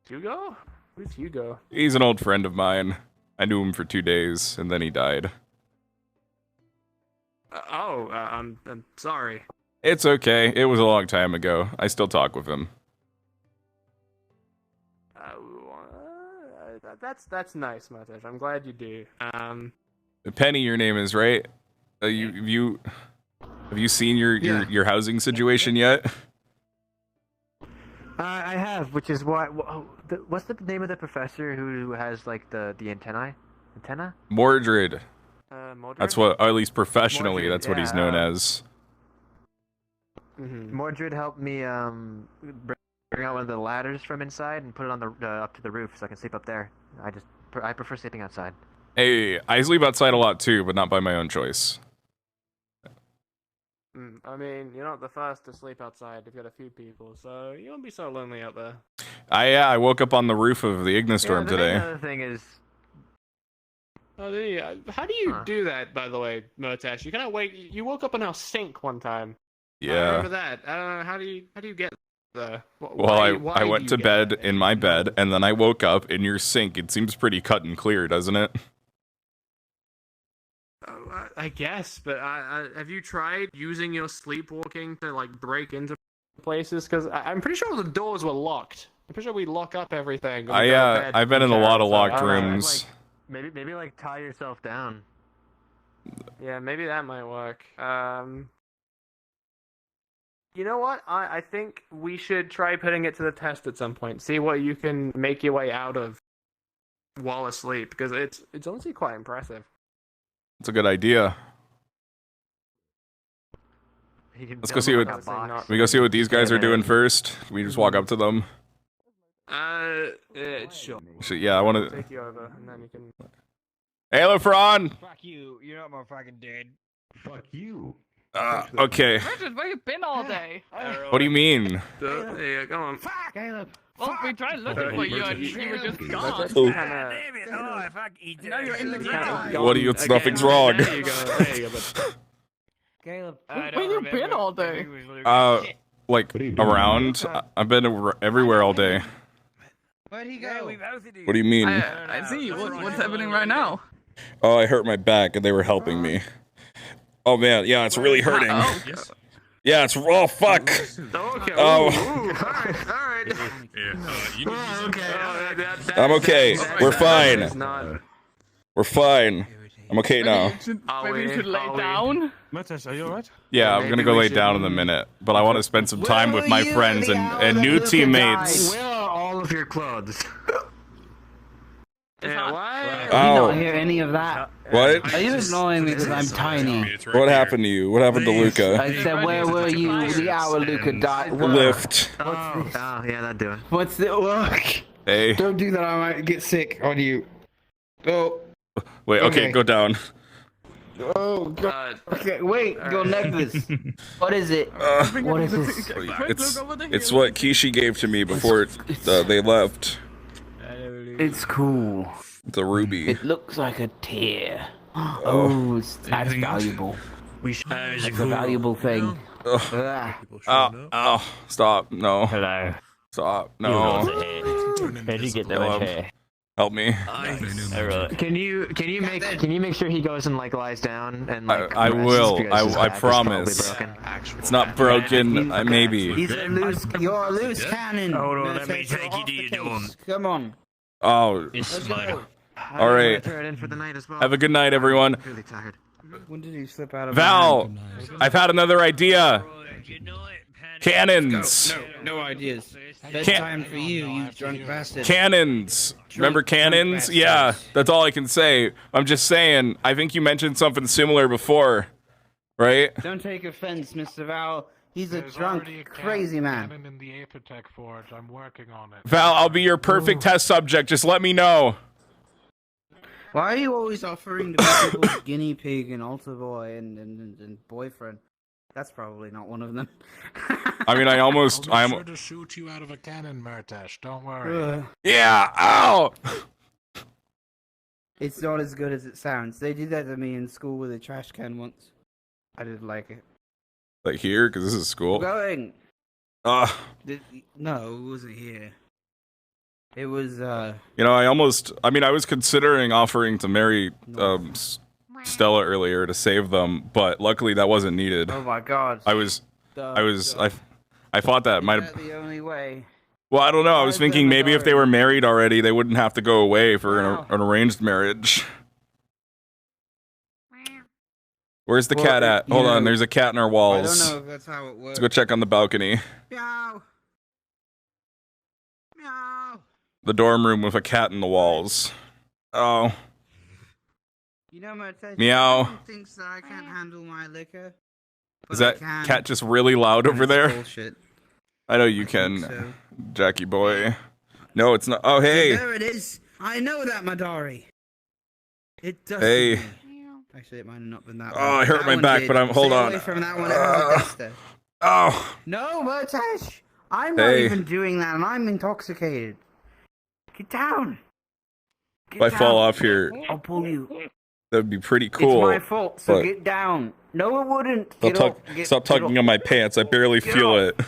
H: Hugo? Who's Hugo?
A: He's an old friend of mine. I knew him for 2 days, and then he died.
H: I'm sorry.
A: It's okay. It was a long time ago. I still talk with him.
H: That's nice, Murtesh. I'm glad you do.
A: Penny, your name is, right? Have you seen your housing situation yet?
F: I have, which is why. What's the name of the professor who has like the antennae? Antenna?
A: Mordred.
H: Mordred?
A: That's what, or at least professionally,
F: Mordred,
A: that's what he's
F: yeah,
A: known as.
F: Mordred helped me bring out one of the ladders from inside and put it on the up to the roof so I can sleep up there. I prefer sleeping outside.
A: Hey, I sleep outside a lot too, but not by my own choice.
H: I mean, you're not the first to sleep outside. You've got a few people, so you won't be so lonely out there.
A: I woke up on the roof of the Ignistorm today.
F: The other thing is,
H: Oh, how do you do that, by the way, Murtesh? You kind of you woke up in our sink one time. I
A: Yeah.
H: remember that. I don't know, how do you get there?
A: Well, I went to bed in my bed, and then I woke up in your sink. It seems pretty cut and clear, doesn't it?
H: I guess, but have you tried using your sleepwalking to like break into places? Because I'm pretty sure the doors were locked. I'm pretty sure we lock up everything. when we go to bed
A: I've been in a
H: and
A: lot of
H: so-
A: locked
H: Alright,
A: rooms.
F: maybe like tie yourself down.
H: Yeah, maybe that might work. You know what? I think we should try putting it to the test at some point. See what you can make your way out of while asleep, because it's honestly quite impressive.
A: It's a good idea. Let's go see what we go see what these guys are doing first. We just walk up to them.
H: Sure.
A: Yeah, I want to
H: take you over, and then you can.
A: Hey, LeFron.
Q: Fuck you. You're not my fucking dead.
J: Fuck you.
A: Okay.
S: Richard, where you been all day?
A: What do you mean?
H: Yeah, come on.
Q: Fuck, Caleb.
S: Well, we tried looking for you and you were just gone.
A: Oh.
Q: Damn it. Oh, fuck.
S: Now you're in the ground.
A: What do you? Nothing's wrong.
H: There you go. There you go.
Q: Caleb.
S: Where you been all day?
A: Like around. I've been everywhere all day.
Q: Where'd he go?
A: What do you mean?
S: I see. What's happening right now?
A: Oh, I hurt my back and they were helping me. Oh man, yeah, it's really hurting. Yeah, it's oh fuck. Oh.
H: Alright.
A: I'm okay. We're fine. We're fine. I'm okay now.
S: Maybe you should lay down.
C: Murtesh, are you alright?
A: Yeah, I'm gonna go lay down in a minute, but I want to spend some time with my friends and new teammates.
Q: Where are all of your clothes?
H: What?
Q: You
A: Oh.
Q: don't hear any of that.
A: What?
Q: Are you ignoring me because I'm tiny?
A: What happened to you? What happened to Luca?
Q: I said, where were you the hour Luca died?
A: Lift.
Q: Oh,
F: yeah, that'd do it.
Q: what's the look?
A: Hey.
Q: Don't do that. I might get sick on you. Oh.
A: Wait. Okay,
Q: Okay.
A: go down.
Q: Oh god. Okay, wait. Your necklace. What is it? What is this?
A: It's what Kishi gave to me before they left.
Q: It's cool.
A: It's a ruby.
Q: It looks like a tear. Oh, that's valuable. That's a valuable thing. Ah.
A: Oh, stop. No.
Q: Hello.
A: Stop. No.
Q: Where'd you get that much hair?
A: Help me.
F: Can you make sure he goes and like lies down and like
A: I
F: rests
A: will.
F: because his
A: I
F: back is
A: promise.
F: probably broken?
A: It's not broken. Maybe.
Q: He's a loose. You're a loose cannon.
U: Hold on, let me
Q: Murtesh,
U: take you
Q: off
U: to
Q: the
U: your
Q: case.
U: dorm.
Q: Come on.
A: Oh.
Q: Let's go.
A: All right.
F: Throw it in for the night as well.
A: Have a good night, everyone.
F: I'm really tired.
Q: When did he slip out of
A: Val, I've had another idea. Cannons.
Q: No ideas. Bedtime for you, you drunk bastard.
A: Cannons. Remember cannons? Yeah, that's all I can say. I'm just saying, I think you mentioned something similar before, right?
Q: Don't take offense, Mr. Val. He's a drunk, crazy man.
O: In the Apertech Forge, I'm working on it.
A: Val, I'll be your perfect test subject. Just let me know.
Q: Why are you always offering to be people's guinea pig and altar boy and boyfriend? That's probably not one of them.
A: I mean, I'm
O: I'll be sure to shoot you out of a cannon, Murtesh. Don't worry.
A: Yeah. Ow.
Q: It's not as good as it sounds. They did that to me in school with a trash can once. I didn't like it.
A: Like here, because this is school.
Q: Going.
A: No,
Q: it wasn't here. It was,
A: You know, I was considering offering to marry Stella earlier to save them, but luckily that wasn't needed.
Q: Oh my god.
A: I thought that might have.
Q: The only way.
A: Well, I don't know. I was thinking maybe if they were married already, they wouldn't have to go away for an arranged marriage. Where's the cat at? Hold on, there's a cat in our walls.
Q: I don't know if that's how it works.
A: Let's go check on the balcony.
Q: Meow. Meow.
A: The dorm room with a cat in the walls. Oh.
Q: You know, Murtesh,
A: Meow.
Q: everyone thinks that I can't handle my liquor.
A: Is
Q: but I
A: that
Q: can.
A: cat just really loud over there?
Q: Bullshit.
A: I know you can, Jackie boy. No, it's not. Oh, hey.
Q: There it is. I know that, Madari. It does.
A: Hey.
Q: Actually, it might have not been that
A: Oh,
Q: one.
A: I hurt
Q: That
A: my
Q: one
A: back,
Q: did.
A: but hold
Q: Stay
A: on.
Q: away from that one. It was a duster.
A: Oh.
Q: No, Murtesh. I'm not
A: Hey.
Q: even doing that, and I'm intoxicated. Get down.
A: If I fall off here,
Q: I'll pull you.
A: that would be pretty cool.
Q: It's my fault, so
A: but
Q: get down. No, it wouldn't.
A: I'll
Q: Get up.
A: stop tugging on my pants. I barely
Q: Get
A: feel
Q: up.
A: it.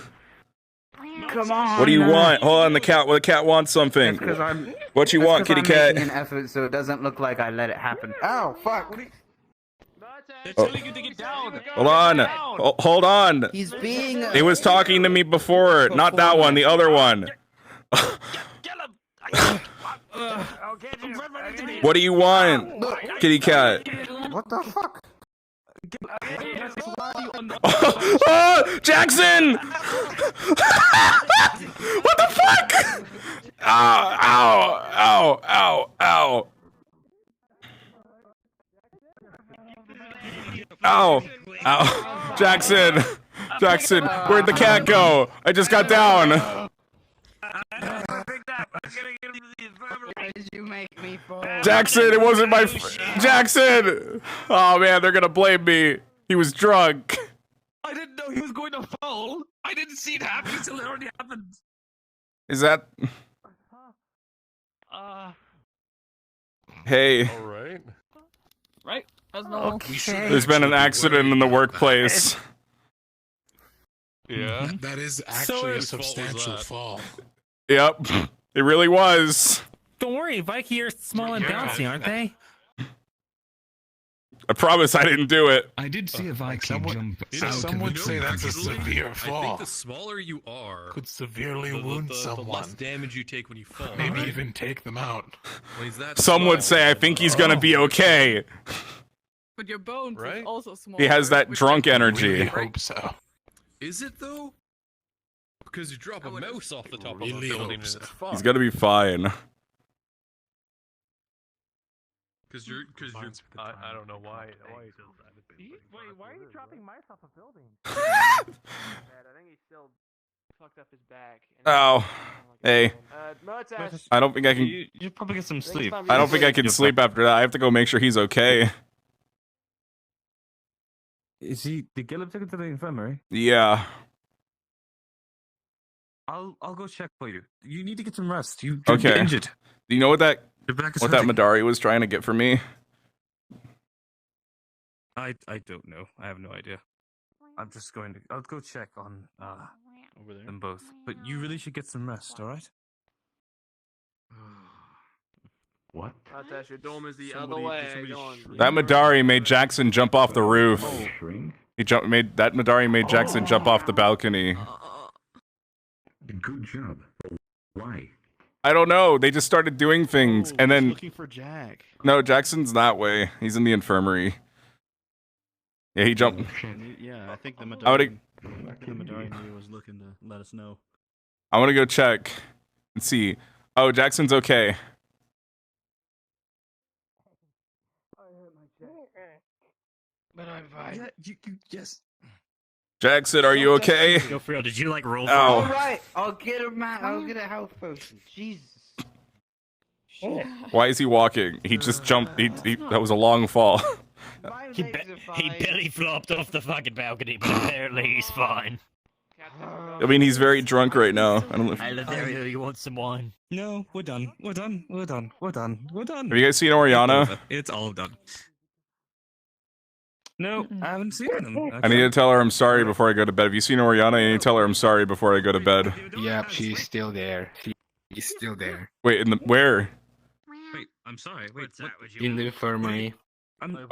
Q: Come on.
A: What do you want? Hold on, the cat wants something.
Q: That's 'cause I'm.
A: What you
Q: that's
A: want,
Q: 'cause
A: kitty
Q: I'm
A: cat?
Q: making an effort so it doesn't look like I let it happen. Ow! Fuck.
L: They're
A: Oh.
L: telling you to get down.
A: Hold on. Hold on.
Q: He's being.
A: He was talking to me before. Not that one, the other one. What do you want, kitty cat?
F: What the fuck?
A: Jackson! What the fuck? Ow, ow, ow, ow, ow. Ow, ow. Jackson! Jackson, where'd the cat go? I just got down.
Q: Why did you make me fall?
A: Jackson, it wasn't my Jackson! Oh man, they're gonna blame me. He was drunk.
L: I didn't know he was going to fall. I didn't see it happen until it already happened.
A: Is that... Hey.
D: All right.
S: Right? That's normal.
D: Okay.
A: There's been an accident in the workplace.
D: Yeah.
V: That is actually a substantial fall.
A: Yep. It really was.
L: Don't worry, Vikey are small and bouncy, aren't they?
A: I promise I didn't do it.
V: I did see a Viking jump out.
J: Some would say that's a severe
W: I
J: fall.
W: think the smaller you are,
J: Could severely
W: the
J: wound
W: less
J: someone.
W: damage you take when you fall.
J: Maybe even take them out.
W: When he's that
A: Some would
W: small,
A: say I think he's gonna be okay.
S: But your bones is also small.
A: He has that drunk energy.
J: Really hope so.
W: Is it though? Because you drop a mouse off the top
J: really
W: of a building
J: hope
W: and
J: so.
W: it's fine.
A: He's gonna be fine.
W: Because you're. I don't know why.
F: Wait, why are you dropping mice off a building?
H: I think he still fucked up his back.
A: Oh. Hey.
H: Murtesh.
A: I don't think I can.
L: You probably get some sleep.
A: I don't think I can sleep after that. I have to go make sure he's okay.
L: Is he? Did Gillum take him to the infirmary?
A: Yeah.
L: I'll go check for you. You need to get some rest. You
A: Okay.
L: get injured.
A: Do you know what that
L: Your back is
A: what that
L: hurting.
A: Madari was trying to get for me?
L: I don't know. I have no idea. I'm just going to. I'll go check on
W: Over there.
L: them both. But you really should get some rest. All right?
W: What?
H: Murtesh, your dome is the other way. Go on.
A: That Madari made Jackson jump off the roof.
W: Shrink?
A: That Madari made Jackson jump off the balcony.
W: Good job. Why?
A: I don't know. They just started doing things, and then
C: Looking for Jack.
A: no, Jackson's that way. He's in the infirmary. Yeah, he jumped.
C: Yeah, I think the
A: I would.
C: Madari was looking to let us know.
A: I want to go check and see. Oh, Jackson's okay.
Q: But I'm fine.
L: Yeah, yes.
A: Jackson, are you okay?
L: Go for real. Did you like roll?
A: Oh.
Q: All right, I'll get a I'll get a health potion. Jesus.
A: Why is he walking? He just jumped. That was a long fall.
L: He belly flopped off the fucking balcony, but apparently he's fine.
A: I mean, he's very drunk right now. I don't know.
L: If you want some wine? No, we're done. We're done. We're done. We're done. We're done.
A: Have you guys seen Oriana?
L: It's all done. No, I haven't seen them.
A: I need to tell her I'm sorry before I go to bed. Have you seen Oriana? I need to tell her I'm sorry before I go to bed.
M: Yep, she's still there. She's still there.
A: Wait, where?
L: Wait, I'm sorry. Wait, what?
M: In the infirmary.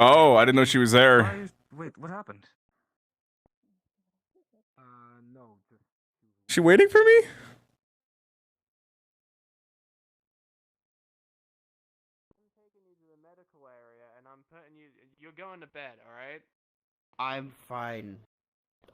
A: Oh, I didn't know she was there.
L: Wait, what happened?
H: No.
A: She waiting for me?
H: Medical area, and I'm putting you. You're going to bed, all right?
Q: I'm fine.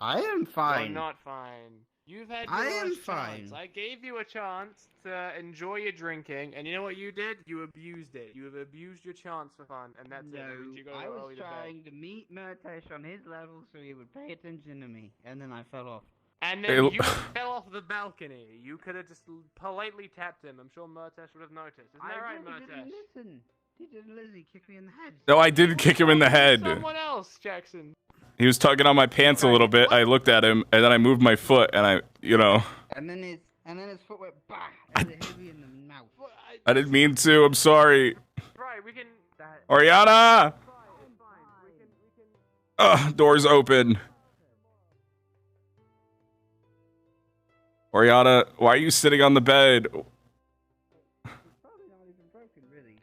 Q: I am fine.
H: You're not fine. You've had.
Q: I
H: your
Q: am
H: last
Q: fine.
H: chance. I gave you a chance to enjoy your drinking, and you know what you did? You abused it. You have abused your chance for fun, and that's it.
Q: No,
H: That means you gotta
Q: I
H: go
Q: was
H: early to bed.
Q: trying to meet Murtesh on his level so he would pay attention to me, and then I fell off.
H: And then you fell off the balcony. You could have just politely tapped him. I'm sure Murtesh would have noticed. Isn't that right,
Q: really
H: Murtesh?
Q: didn't listen. He didn't listen. He kicked me in the head.
A: No, I did kick him in the head.
H: Someone else, Jackson.
A: He was tugging on my pants a little bit. I looked at him, and then I moved my foot, and I.
Q: And then his foot went bah, and it hit me in the mouth.
A: I didn't mean to. I'm sorry.
H: Right, we can.
A: Oriana! Doors open. Oriana, why are you sitting on the bed?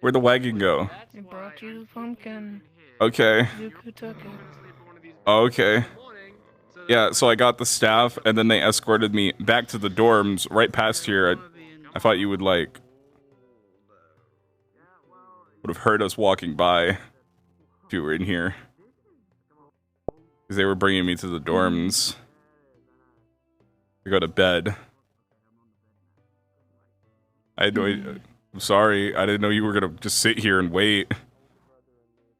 A: Where'd the wagon go?
R: I brought you the pumpkin.
A: Okay.
R: You took it.
A: Oh, okay. Yeah, so I got the staff, and then they escorted me back to the dorms right past here. I thought you would, would have heard us walking by if you were in here. Because they were bringing me to the dorms to go to bed. I'm sorry. I didn't know you were gonna just sit here and wait.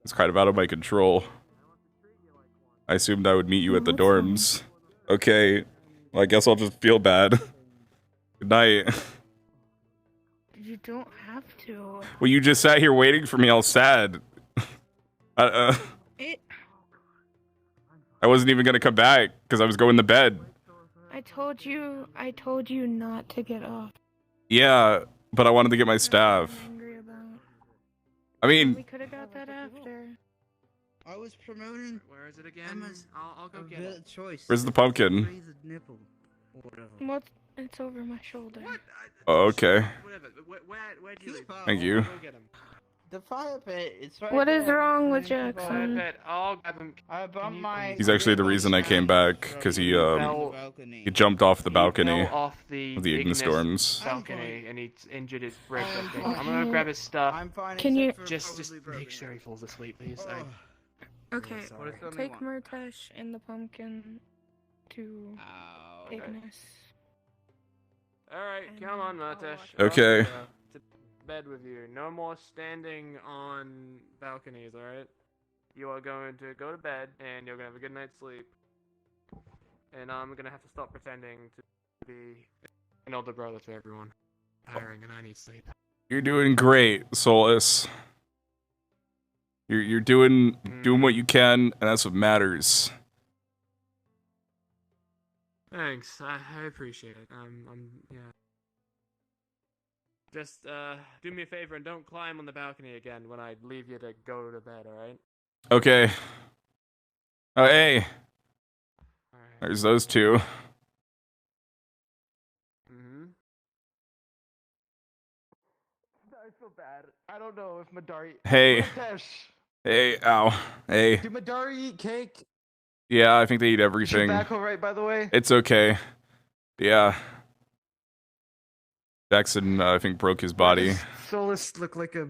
A: It's kind of out of my control. I assumed I would meet you at the dorms. Okay. Well, I guess I'll just feel bad. Good night.
R: You don't have to.
A: Well, you just sat here waiting for me all sad. I wasn't even gonna come back because I was going to bed.
R: I told you not to get off.
A: Yeah, but I wanted to get my staff. I mean,
R: We could have got that after.
Q: I was promoting.
H: Where is it again? I'll go get it.
Q: Choice.
A: where's the pumpkin?
Q: Raise a nipple. Or whatever.
R: What? It's over my shoulder. What?
A: Oh, okay.
H: Whatever. Where do you live?
A: Thank you.
H: Go get him.
Q: The fire pit. It's right
R: What is
Q: there.
R: wrong with
H: Fire
R: Jackson?
H: pit. I'll grab him.
Q: I bumped my.
A: He's actually the reason I came back because he jumped off the balcony
H: Fell off the
A: of the Ignis storms.
H: balcony and he injured his ribs. I think. I'm gonna grab his stuff.
Q: I'm fine.
R: Can you
H: Just make sure he falls asleep, please.
R: Okay,
H: Sorry.
R: take Murtesh and the pumpkin to Ignis.
H: Alright, come on, Murtesh.
A: Okay.
H: To bed with you. No more standing on balconies, alright? You are going to go to bed and you're gonna have a good night's sleep. And I'm gonna have to stop pretending to be an older brother to everyone. Tiring and I need sleep.
A: You're doing great, Solus. You're doing what you can, and that's what matters.
H: Thanks, I appreciate it. Yeah. Just, do me a favor and don't climb on the balcony again when I leave you to go to bed, alright?
A: Okay. Oh, hey. There's those two.
F: I feel bad. I don't know if Madari.
A: Hey.
F: Murtesh,
A: Hey, ow. Hey.
F: do Madari eat cake?
A: Yeah, I think they eat
F: Is your
A: everything.
F: back alright, by the way?
A: It's okay. Yeah. Jackson, I think, broke his body.
F: Solus look like a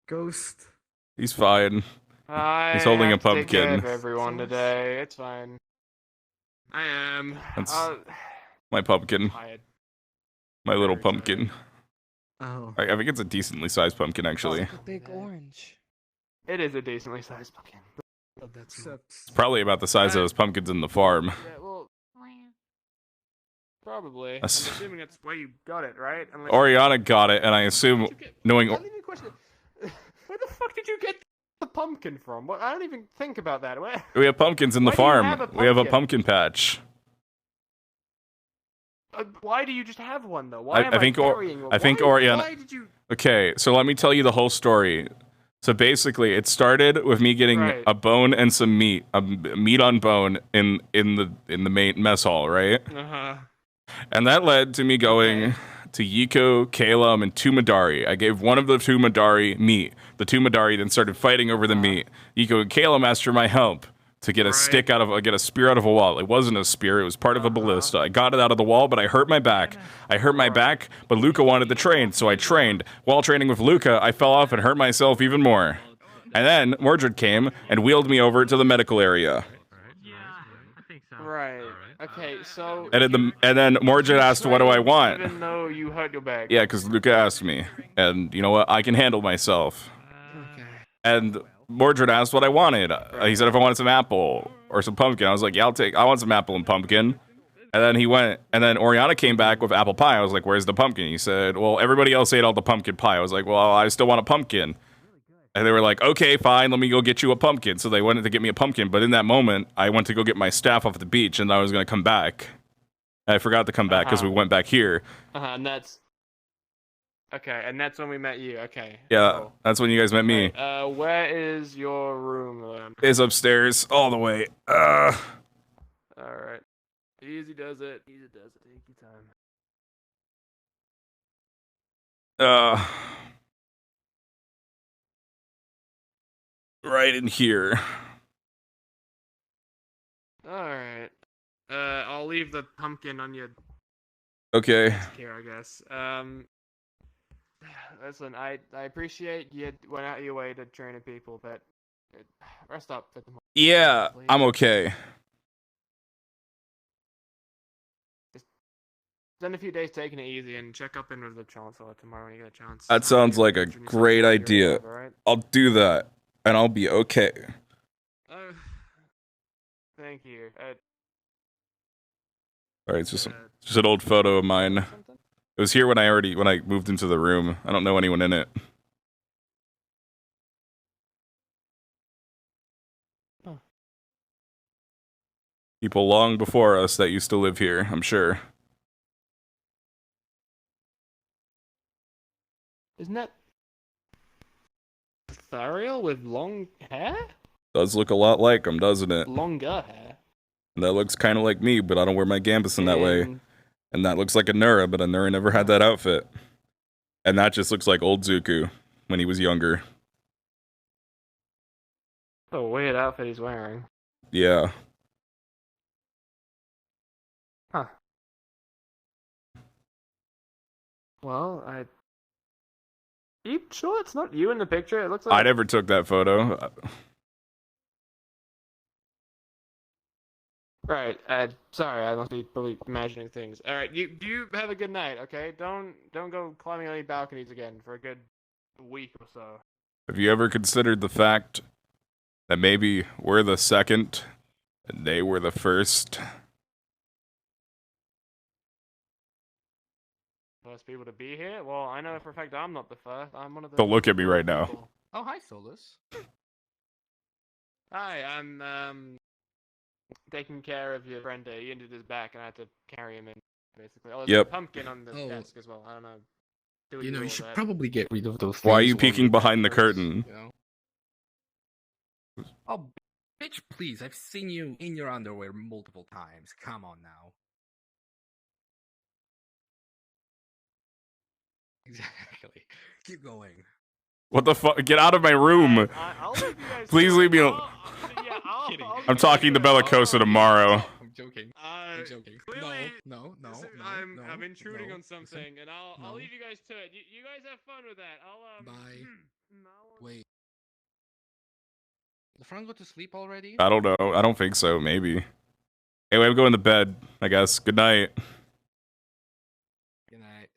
F: ghost.
A: He's fine.
H: I
A: He's holding a
H: have to take care
A: pumpkin.
H: of everyone today. It's fine. I am.
A: That's my pumpkin.
H: Tired.
A: My little pumpkin.
F: Oh.
A: I think it's a decently sized pumpkin, actually.
N: Big orange.
H: It is a decently sized pumpkin.
A: It's probably about the size of those pumpkins in the farm.
H: Yeah, well, probably. I'm
A: That's-
H: assuming that's where you got it, right? Unless-
A: Oriana got it, and I assume, knowing...
H: Where the fuck did you get the pumpkin from? What? I don't even think about that. Where?
A: We have pumpkins in the
H: Why do you
A: farm.
H: have a
A: We have a
H: pumpkin?
A: pumpkin patch.
H: Why do you just have one though? Why am
A: I think
H: carrying one?
A: I think
H: Why-
A: Oriana.
H: Why did you?
A: Okay, so let me tell you the whole story. So basically, it started with me getting
H: Right.
A: a bone and some meat, meat on bone in the main mess hall, right?
H: Uh-huh.
A: And that led to me going to Yiko, Kalum, and two Madari. I gave one of the two Madari meat. The two Madari then started fighting over the meat. Yiko and Kalum asked for my help to get a stick out of get a spear out of a wall. It wasn't a spear, it was part of a ballista. I got it out of the wall, but I hurt my back. But Luca wanted to train, so I trained. While training with Luca, I fell off and hurt myself even more. And then Mordred came and wheeled me over to the medical area.
H: Right. Okay. So.
A: And then Mordred asked, "What do I want?"
H: Even though you hurt your back.
A: Yeah, because Luca asked me, and you know what? I can handle myself. And Mordred asked what I wanted. He said if I wanted some apple or some pumpkin. I was like, yeah, I want some apple and pumpkin. And then he went, and then Oriana came back with apple pie. I was like, where's the pumpkin? He said, well, everybody else ate all the pumpkin pie. I was like, well, I still want a pumpkin. And they were like, okay, fine, let me go get you a pumpkin. So they went to get me a pumpkin. But in that moment, I went to go get my staff off the beach, and I was going to come back. And I forgot to come back because we went back here.
H: And that's. Okay, and that's when we met you. Okay.
A: Yeah,
H: cool.
A: that's when you guys met me.
H: Where is your room then?
A: It's upstairs, all the way.
H: Alright. Easy does it. Easy does it. Take your time.
A: Right in here.
H: Alright. I'll leave the pumpkin on your
A: Okay.
H: desk here, I guess. Listen, I appreciate you went out of your way to train people, but rest up for the moment.
A: Yeah, I'm okay.
H: Spend a few days taking it easy and check up in with the Chancellor tomorrow when you get a chance.
A: That sounds like a great idea. I'll do that, and I'll be okay.
H: Thank you.
A: All right, it's just an old photo of mine. It was here when I moved into the room. I don't know anyone in it.
H: Huh.
A: People long before us that used to live here, I'm sure.
H: Isn't that Thariel with long hair?
A: Does look a lot like him, doesn't it?
H: Longer hair.
A: And that looks kind of like me, but I don't wear my gambeson that way. And that looks like a Nura, but a Nura never had that outfit. And that just looks like old Zuko when he was younger.
H: What a weird outfit he's wearing.
A: Yeah.
H: Huh. Well, You sure it's not you in the picture? It looks like...
A: I never took that photo.
H: Right, sorry, I must be probably imagining things. Alright, you have a good night, okay? Don't go climbing on any balconies again for a good week or so.
A: Have you ever considered the fact that maybe we're the second and they were the first?
H: First people to be here? Well, I know for a fact I'm not the first. I'm one of the...
A: Don't look at me right now.
M: Oh, hi, Solus.
H: Hi, I'm, taking care of your friend. He injured his back and I had to carry him in, basically. Oh, there's
A: Yep.
H: a pumpkin on the desk as well. I don't know.
M: You know, you should probably get rid of those things.
A: Why are you
M: on
A: peeking
M: your
A: behind the
M: back
A: curtain?
M: first, you know? Oh, bitch, please. I've seen you in your underwear multiple times. Come on now. Exactly. Keep going.
A: What the fuck? Get out of my room.
H: I'll leave you guys
A: Please leave me alone. I'm talking to Bellicosa tomorrow.
M: I'm joking. I'm joking. No.
H: I'm intruding on something, and I'll leave you guys to it. You guys have fun with that.
M: Bye. Wait. The front go to sleep already?
A: I don't know. I don't think so. Maybe. Anyway, I'm going to bed, I guess. Good night.
M: Good night.